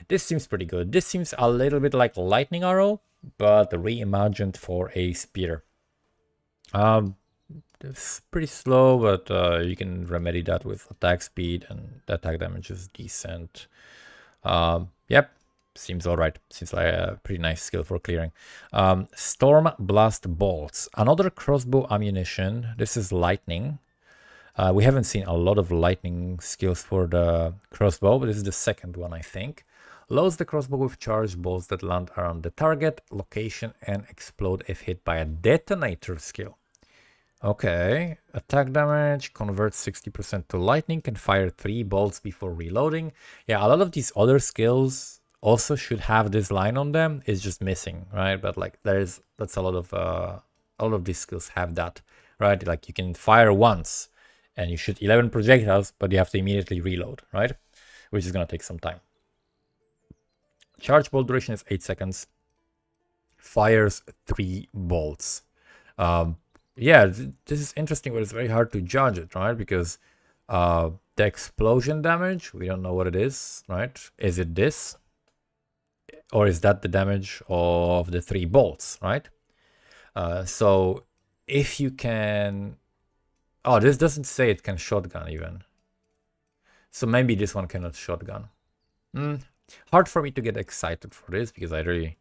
Speaker 1: This seems pretty good. This seems a little bit like lightning arrow, but reimagined for a spear. It's pretty slow, but you can remedy that with attack speed, and the attack damage is decent. Yep, seems alright. Seems like a pretty nice skill for clearing. Storm Blast Bolts. Another crossbow ammunition. This is lightning. We haven't seen a lot of lightning skills for the crossbow, but this is the second one, I think. Loads the crossbow with charged bolts that land around the target location and explode if hit by a detonator skill. Okay, attack damage, converts 60% to lightning, can fire 3 bolts before reloading. Yeah, a lot of these other skills also should have this line on them. It's just missing, right? But like that's a lot of these skills have that, right? Like you can fire once and you shoot 11 projectiles, but you have to immediately reload, right? Which is gonna take some time. Charge bolt duration is 8 seconds. Fires 3 bolts. Yeah, this is interesting, but it's very hard to judge it, right? Because the explosion damage, we don't know what it is, right? Is it this? Or is that the damage of the 3 bolts, right? So if you can... Oh, this doesn't say it can shotgun even. So maybe this one cannot shotgun. Hard for me to get excited for this because I really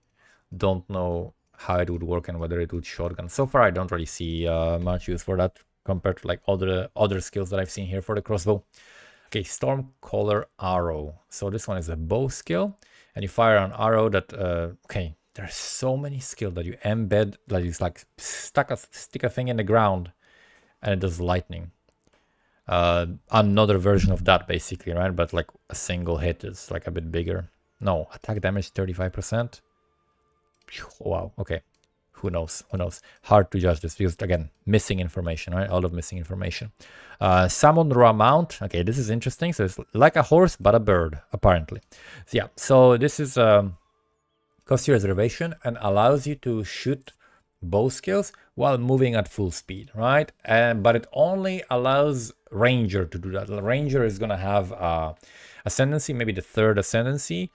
Speaker 1: don't know how it would work and whether it would shotgun. So far, I don't really see much use for that compared to like other skills that I've seen here for the crossbow. Okay, Stormcaller Arrow. So this one is a bow skill, and you fire an arrow that okay, there's so many skills that you embed, like it's like stick a thing in the ground and it does lightning. Another version of that basically, right? But like a single hit is like a bit bigger. No, attack damage 35%. Wow, okay. Who knows? Who knows? Hard to judge this because, again, missing information, right? All of missing information. Summon raw mount. Okay, this is interesting. So it's like a horse, but a bird, apparently. So yeah, so this is cost you reservation and allows you to shoot bow skills while moving at full speed, right? But it only allows Ranger to do that. The Ranger is going to have ascendancy, maybe the third ascendancy.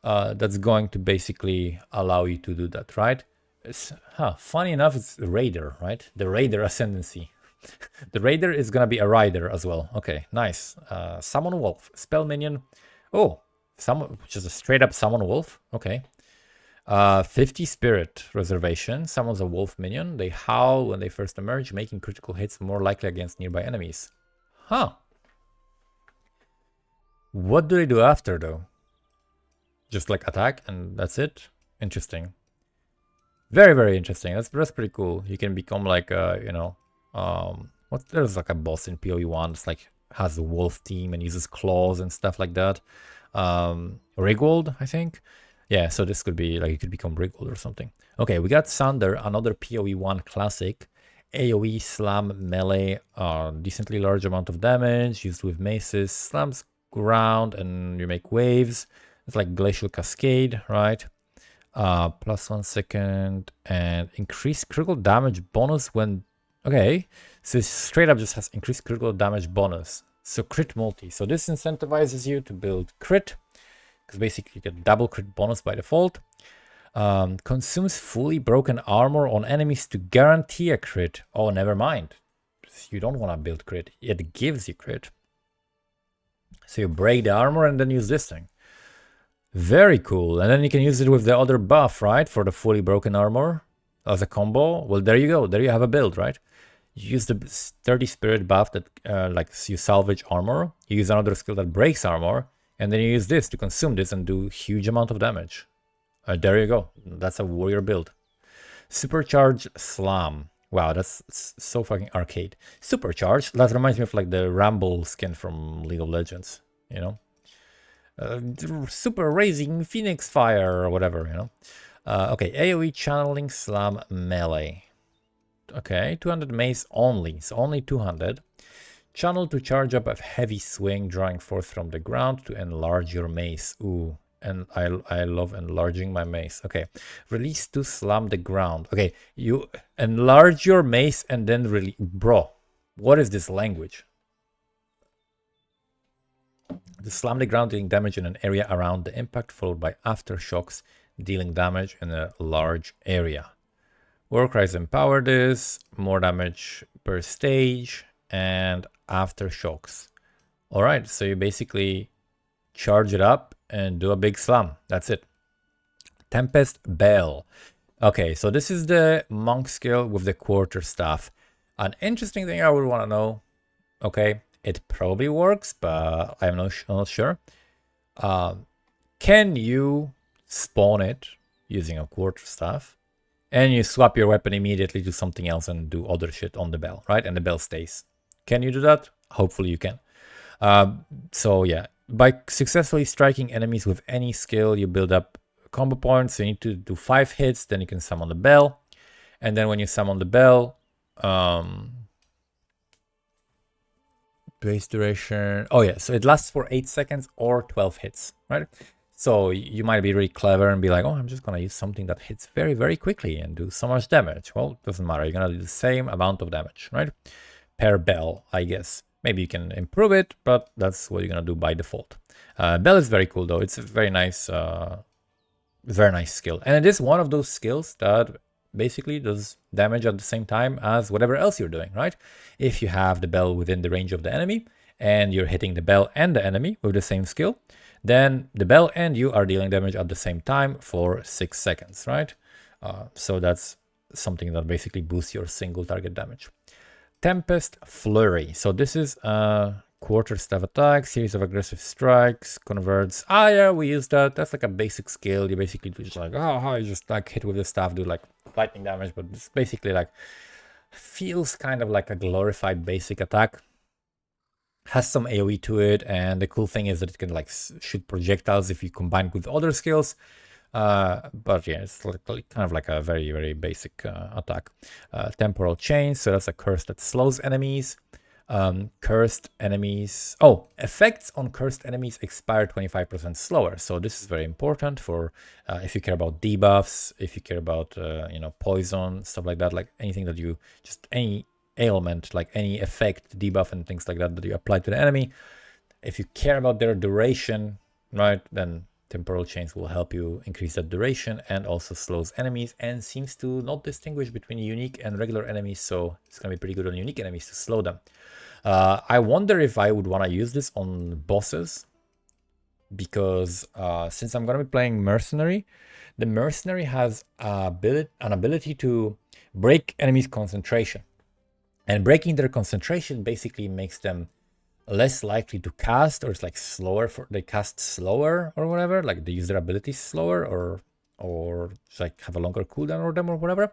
Speaker 1: That's going to basically allow you to do that, right? Funny enough, it's Raider, right? The Raider ascendancy. The Raider is gonna be a rider as well. Okay, nice. Summon Wolf, spell minion. Oh, just a straight up summon wolf. Okay. 50 spirit reservation. Summons a wolf minion. They howl when they first emerge, making critical hits more likely against nearby enemies. Huh. What do they do after though? Just like attack and that's it? Interesting. Very, very interesting. That's pretty cool. You can become like there's like a boss in POE1 that's like has a wolf team and uses claws and stuff like that. Rigwold, I think. Yeah, so this could be like you could become Rigwold or something. Okay, we got Sander, another POE1 classic. AoE slam melee, decently large amount of damage used with maces, slams ground and you make waves. It's like Glacial Cascade, right? Plus 1 second and increased critical damage bonus when... Okay, so straight up just has increased critical damage bonus. So crit multi. So this incentivizes you to build crit, because basically you get double crit bonus by default. Consumes fully broken armor on enemies to guarantee a crit. Oh, never mind. You don't want to build crit. It gives you crit. So you break the armor and then use this thing. Very cool. And then you can use it with the other buff, right? For the fully broken armor as a combo. Well, there you go. There you have a build, right? You use the 30 spirit buff that like you salvage armor. You use another skill that breaks armor. And then you use this to consume this and do huge amount of damage. There you go. That's a warrior build. Supercharged Slam. Wow, that's so fucking arcade. Supercharged. That reminds me of like the Ramble skin from League of Legends, you know? Super raising Phoenix Fire or whatever, you know? Okay, AoE channeling slam melee. Okay, 200 mace only, so only 200. Channel to charge up a heavy swing, drawing forth from the ground to enlarge your mace. Ooh, and I love enlarging my mace. Okay, release to slam the ground. Okay, you enlarge your mace and then release. Bro, what is this language? To slam the ground, dealing damage in an area around the impact, followed by aftershocks, dealing damage in a large area. Warcries empower this, more damage per stage, and aftershocks. Alright, so you basically charge it up and do a big slam. That's it. Tempest Bell. Okay, so this is the monk skill with the quarterstaff. An interesting thing I would want to know, okay, it probably works, but I'm not sure. Can you spawn it using a quarterstaff and you swap your weapon immediately to something else and do other shit on the bell, right? And the bell stays. Can you do that? Hopefully you can. So yeah, by successfully striking enemies with any skill, you build up combo points. So you need to do 5 hits, then you can summon the bell. And then when you summon the bell, base duration. Oh yeah, so it lasts for 8 seconds or 12 hits, right? So you might be really clever and be like, oh, I'm just gonna use something that hits very, very quickly and do so much damage. Well, it doesn't matter. You're gonna do the same amount of damage, right? Per bell, I guess. Maybe you can improve it, but that's what you're gonna do by default. Bell is very cool though. It's a very nice skill. And it is one of those skills that basically does damage at the same time as whatever else you're doing, right? If you have the bell within the range of the enemy and you're hitting the bell and the enemy with the same skill, then the bell and you are dealing damage at the same time for 6 seconds, right? So that's something that basically boosts your single target damage. Tempest Flurry. So this is a quarterstaff attack, series of aggressive strikes, converts. Ah, yeah, we use that. That's like a basic skill. You basically do just like, you just like hit with the staff, do like lightning damage, but it's basically like feels kind of like a glorified basic attack. Has some AoE to it, and the cool thing is that it can like shoot projectiles if you combine with other skills. But yeah, it's kind of like a very, very basic attack. Temporal chain, so that's a curse that slows enemies. Cursed enemies. Oh, effects on cursed enemies expire 25% slower. So this is very important for if you care about debuffs, if you care about you know, poison, stuff like that, like anything that you just any ailment, like any effect, debuff, and things like that that you apply to the enemy. If you care about their duration, right, then temporal chains will help you increase that duration, and also slows enemies and seems to not distinguish between unique and regular enemies, so it's gonna be pretty good on unique enemies to slow them. I wonder if I would want to use this on bosses, because since I'm gonna be playing mercenary, the mercenary has an ability to break enemies' concentration, and breaking their concentration basically makes them less likely to cast, or it's like slower for they cast slower or whatever, like they use their abilities slower, or just like have a longer cooldown on them or whatever.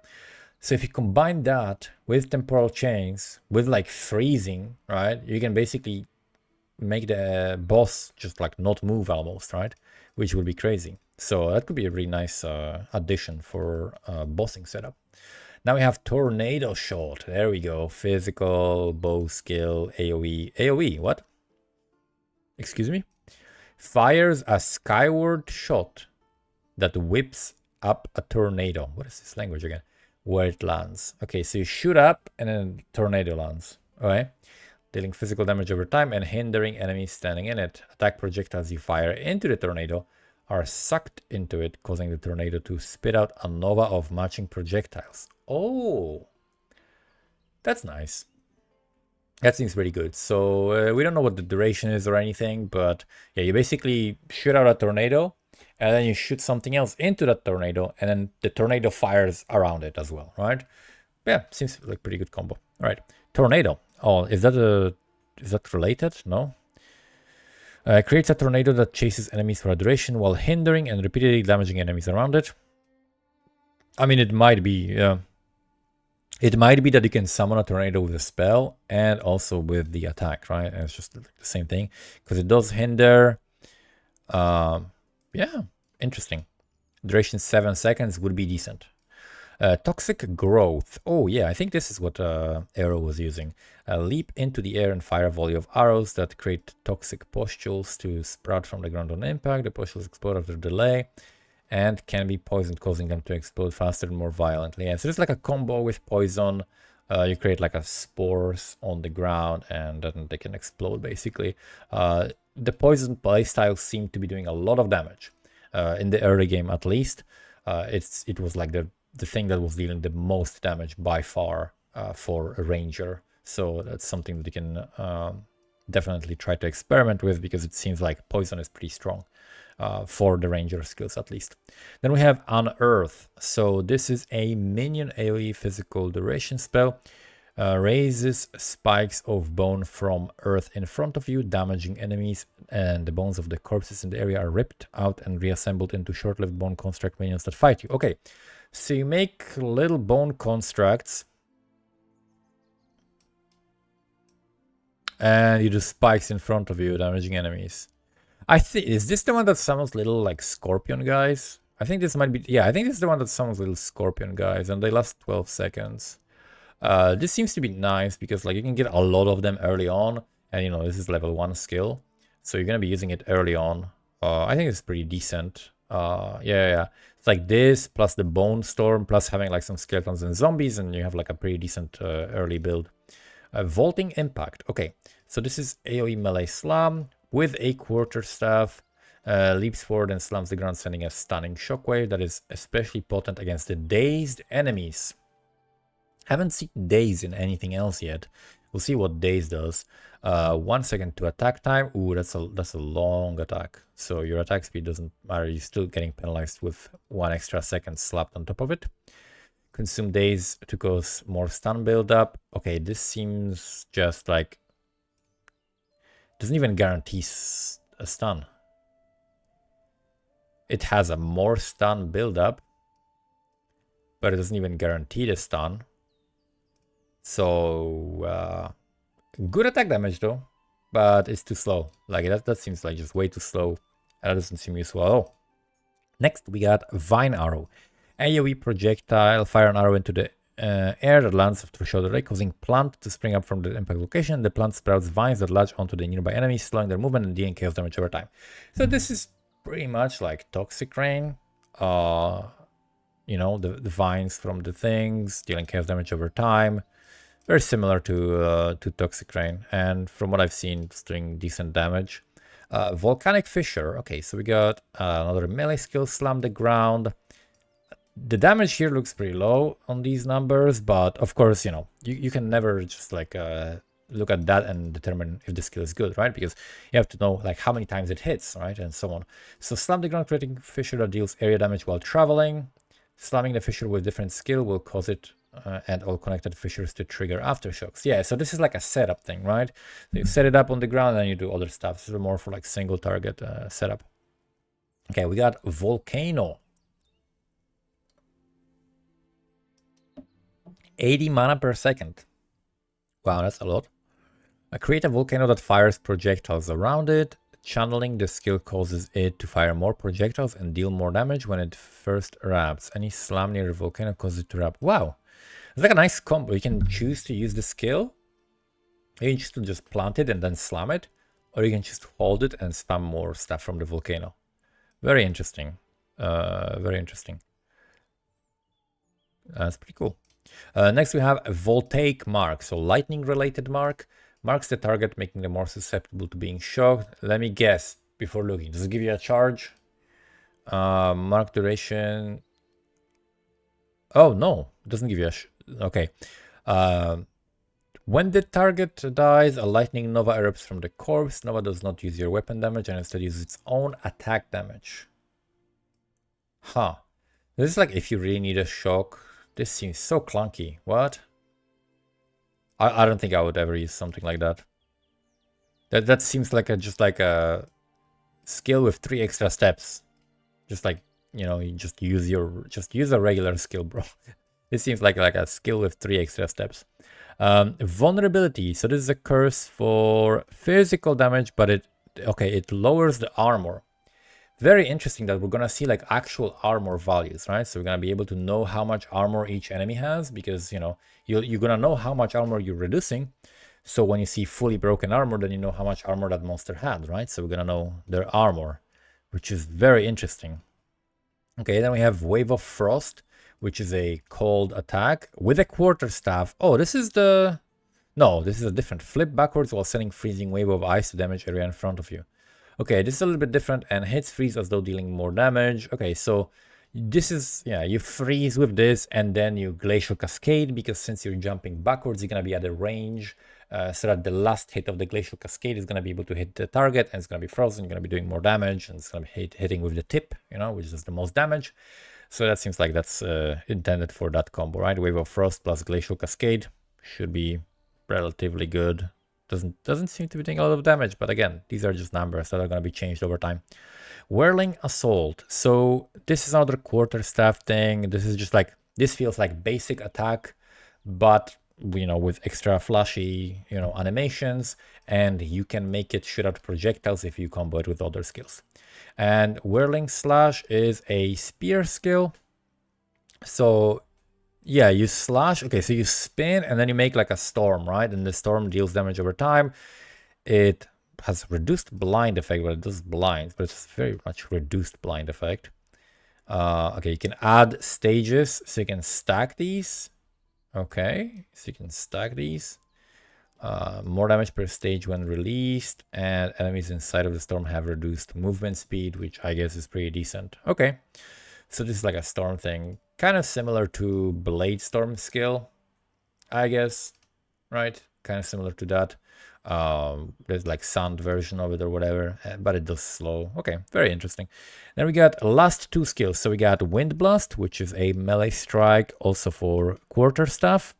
Speaker 1: So if you combine that with temporal chains, with like freezing, right, you can basically make the boss just like not move almost, right, which would be crazy. So that could be a really nice addition for bossing setup. Now we have Tornado Shot. There we go. Physical, bow skill, AoE. AoE, what? Excuse me? Fires a skyward shot that whips up a tornado. What is this language again? Where it lands. Okay, so you shoot up and then tornado lands. Alright. Dealing physical damage over time and hindering enemies standing in it. Attack projectiles you fire into the tornado are sucked into it, causing the tornado to spit out a nova of matching projectiles. Oh, that's nice. That seems pretty good. So we don't know what the duration is or anything, but yeah, you basically shoot out a tornado and then you shoot something else into that tornado, and then the tornado fires around it as well, right? Yeah, seems like a pretty good combo. All right, tornado. Oh, is that related? No. Creates a tornado that chases enemies for a duration while hindering and repeatedly damaging enemies around it. I mean, it might be, yeah. It might be that you can summon a tornado with a spell and also with the attack, right? And it's just the same thing, because it does hinder. Yeah, interesting. Duration 7 seconds would be decent. Toxic growth. Oh yeah, I think this is what Arrow was using. Leap into the air and fire a volley of arrows that create toxic pustules to sprout from the ground on impact. The pustules explode after delay and can be poisoned, causing them to explode faster and more violently. And so it's like a combo with poison. You create like a spores on the ground and then they can explode basically. The poison playstyles seem to be doing a lot of damage in the early game, at least. It was like the thing that was dealing the most damage by far for a ranger. So that's something that you can definitely try to experiment with, because it seems like poison is pretty strong for the ranger skills at least. Then we have Unearth. So this is a minion AoE physical duration spell. Raises spikes of bone from earth in front of you, damaging enemies, and the bones of the corpses in the area are ripped out and reassembled into short-lived bone construct minions that fight you. Okay, so you make little bone constructs and you do spikes in front of you, damaging enemies. I think, is this the one that summons little like scorpion guys? I think this might be, yeah, I think this is the one that summons little scorpion guys, and they last 12 seconds. This seems to be nice because like you can get a lot of them early on, and you know, this is level 1 skill, so you're gonna be using it early on. I think it's pretty decent. Yeah, it's like this plus the bone storm plus having like some skeletons and zombies, and you have like a pretty decent early build. Vaulting impact. Okay, so this is AoE melee slam with a quarterstaff. Leaps forward and slams the ground, sending a stunning shockwave that is especially potent against the dazed enemies. Haven't seen daze in anything else yet. We'll see what daze does. 1 second to attack time. Ooh, that's a long attack. So your attack speed doesn't matter. You're still getting penalized with 1 extra second slapped on top of it. Consume daze to cause more stun buildup. Okay, this seems just like doesn't even guarantee a stun. It has a more stun buildup, but it doesn't even guarantee the stun. So good attack damage though. but it's too slow. Like that seems like just way too slow. And that doesn't seem useful at all. Next, we got Vine Arrow. AoE projectile, fire an arrow into the air that lands through shoulder ray, causing plant to spring up from the impact location. The plant sprouts vines that latch onto the nearby enemies, slowing their movement and dealing chaos damage over time. So this is pretty much like Toxic Rain. You know, the vines from the things, dealing chaos damage over time. Very similar to Toxic Rain. And from what I've seen, it's doing decent damage. Volcanic Fissure. Okay, so we got another melee skill, Slam the Ground. The damage here looks pretty low on these numbers, but of course, you know, you can never just like look at that and determine if the skill is good, right? Because you have to know like how many times it hits, right? And so on. So Slam the Ground, creating fissure that deals area damage while traveling. Slamming the fissure with different skill will cause it and all connected fissures to trigger aftershocks. Yeah, so this is like a setup thing, right? So you set it up on the ground and you do other stuff. This is more for like single target setup. Okay, we got Volcano. 80 mana per second. Wow, that's a lot. Create a volcano that fires projectiles around it. Channeling the skill causes it to fire more projectiles and deal more damage when it first erupts. Any slam near the volcano causes it to erupt. Wow. It's like a nice combo. You can choose to use the skill. You can choose to just plant it and then slam it. Or you can just hold it and spam more stuff from the volcano. Very interesting. Very interesting. That's pretty cool. Next we have a Voltaic Mark. So lightning related mark. Marks the target, making them more susceptible to being shocked. Let me guess before looking. Does it give you a charge? Mark duration. Oh, no. It doesn't give you a... Okay. When the target dies, a lightning nova erupts from the corpse. Nova does not use your weapon damage and instead uses its own attack damage. Huh. This is like if you really need a shock. This seems so clunky. What? I don't think I would ever use something like that. That seems like just like a skill with 3 extra steps. Just like, you know, you just use a regular skill, bro. This seems like a skill with 3 extra steps. Vulnerability. So this is a curse for physical damage, but it lowers the armor. Very interesting that we're gonna see like actual armor values, right? So we're gonna be able to know how much armor each enemy has because, you know, you're gonna know how much armor you're reducing. So when you see fully broken armor, then you know how much armor that monster had, right? So we're gonna know their armor, which is very interesting. Okay, then we have Wave of Frost, which is a cold attack with a quarterstaff. Oh, this is the... No, this is a different. Flip backwards while sending freezing wave of ice to damage area in front of you. Okay, this is a little bit different and hits freeze as though dealing more damage. Okay, so this is, yeah, you freeze with this and then you glacial cascade because since you're jumping backwards, you're going to be at a range so that the last hit of the glacial cascade is going to be able to hit the target and it's going to be frozen. You're going to be doing more damage and it's going to be hitting with the tip, you know, which is the most damage. So that seems like that's intended for that combo, right? Wave of Frost plus glacial cascade should be relatively good. Doesn't seem to be doing a lot of damage, but again, these are just numbers that are going to be changed over time. Whirling Assault. So this is another quarterstaff thing. This is just like, this feels like basic attack, but you know, with extra flashy, you know, animations, and you can make it shoot out projectiles if you combo it with other skills. And Whirling Slash is a spear skill. So yeah, you slash. Okay, so you spin and then you make like a storm, right? And the storm deals damage over time. It has reduced blind effect, but it does blind, but it's very much reduced blind effect. Okay, you can add stages, so you can stack these. Okay, so you can stack these. More damage per stage when released, and enemies inside of the storm have reduced movement speed, which I guess is pretty decent. Okay, so this is like a storm thing. Kind of similar to Blade Storm skill, I guess, right? Kind of similar to that. There's like sound version of it or whatever, but it does slow. Okay, very interesting. Then we got last 2 skills. So we got Wind Blast, which is a melee strike, also for quarterstaff.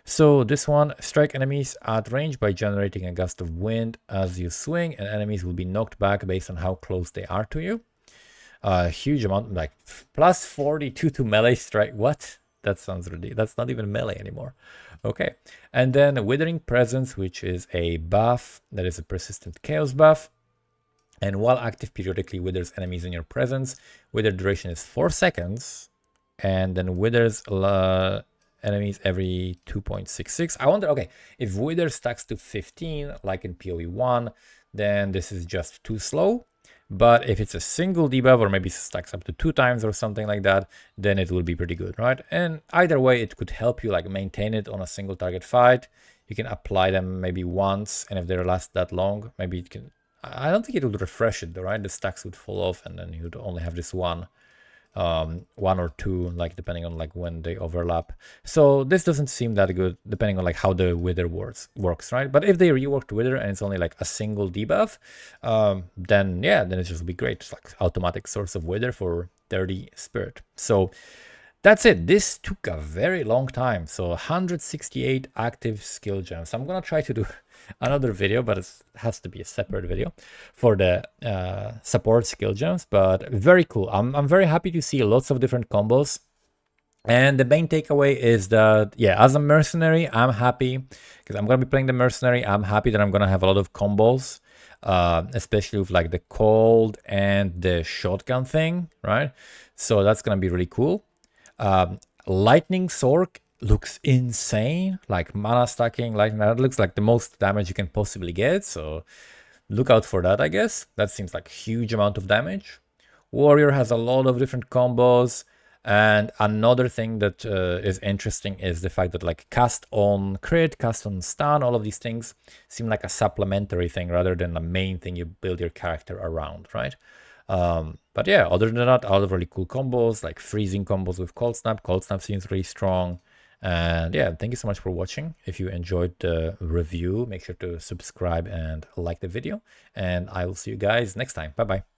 Speaker 1: So this one, strike enemies at range by generating a gust of wind as you swing, and enemies will be knocked back based on how close they are to you. Huge amount, like plus 42 to melee strike. What? That sounds really, that's not even melee anymore. Okay, and then Withering Presence, which is a buff that is a persistent chaos buff. And while active, periodically withers enemies in your presence. Wither duration is 4 seconds, and then withers enemies every 2.66. I wonder, okay, if wither stacks to 15, like in POE1, then this is just too slow. But if it's a single debuff, or maybe stacks up to 2 times or something like that, then it will be pretty good, right? And either way, it could help you like maintain it on a single target fight. You can apply them maybe once, and if they last that long, maybe it can. I don't think it would refresh it though, right? The stacks would fall off, and then you'd only have this one or two, like depending on like when they overlap. So this doesn't seem that good, depending on like how the wither works, right? But if they reworked wither and it's only like a single debuff, then yeah, then it just be great. It's like automatic source of wither for 30 spirit. So that's it. This took a very long time. So 168 active skill gems. I'm gonna try to do another video, but it has to be a separate video for the support skill gems. But very cool. I'm very happy to see lots of different combos. And the main takeaway is that, yeah, as a mercenary, I'm happy because I'm gonna be playing the mercenary. I'm happy that I'm gonna have a lot of combos, especially with like the cold and the shotgun thing, right? So that's gonna be really cool. Lightning Sword looks insane, like mana stacking, lightning, that looks like the most damage you can possibly get, so look out for that, I guess. That seems like huge amount of damage. Warrior has a lot of different combos, and another thing that is interesting is the fact that like cast on crit, cast on stun, all of these things seem like a supplementary thing rather than the main thing you build your character around, right? But yeah, other than that, a lot of really cool combos, like freezing combos with Cold Snap. Cold Snap seems really strong. And yeah, thank you so much for watching. If you enjoyed the review, make sure to subscribe and like the video. And I will see you guys next time. Bye-bye.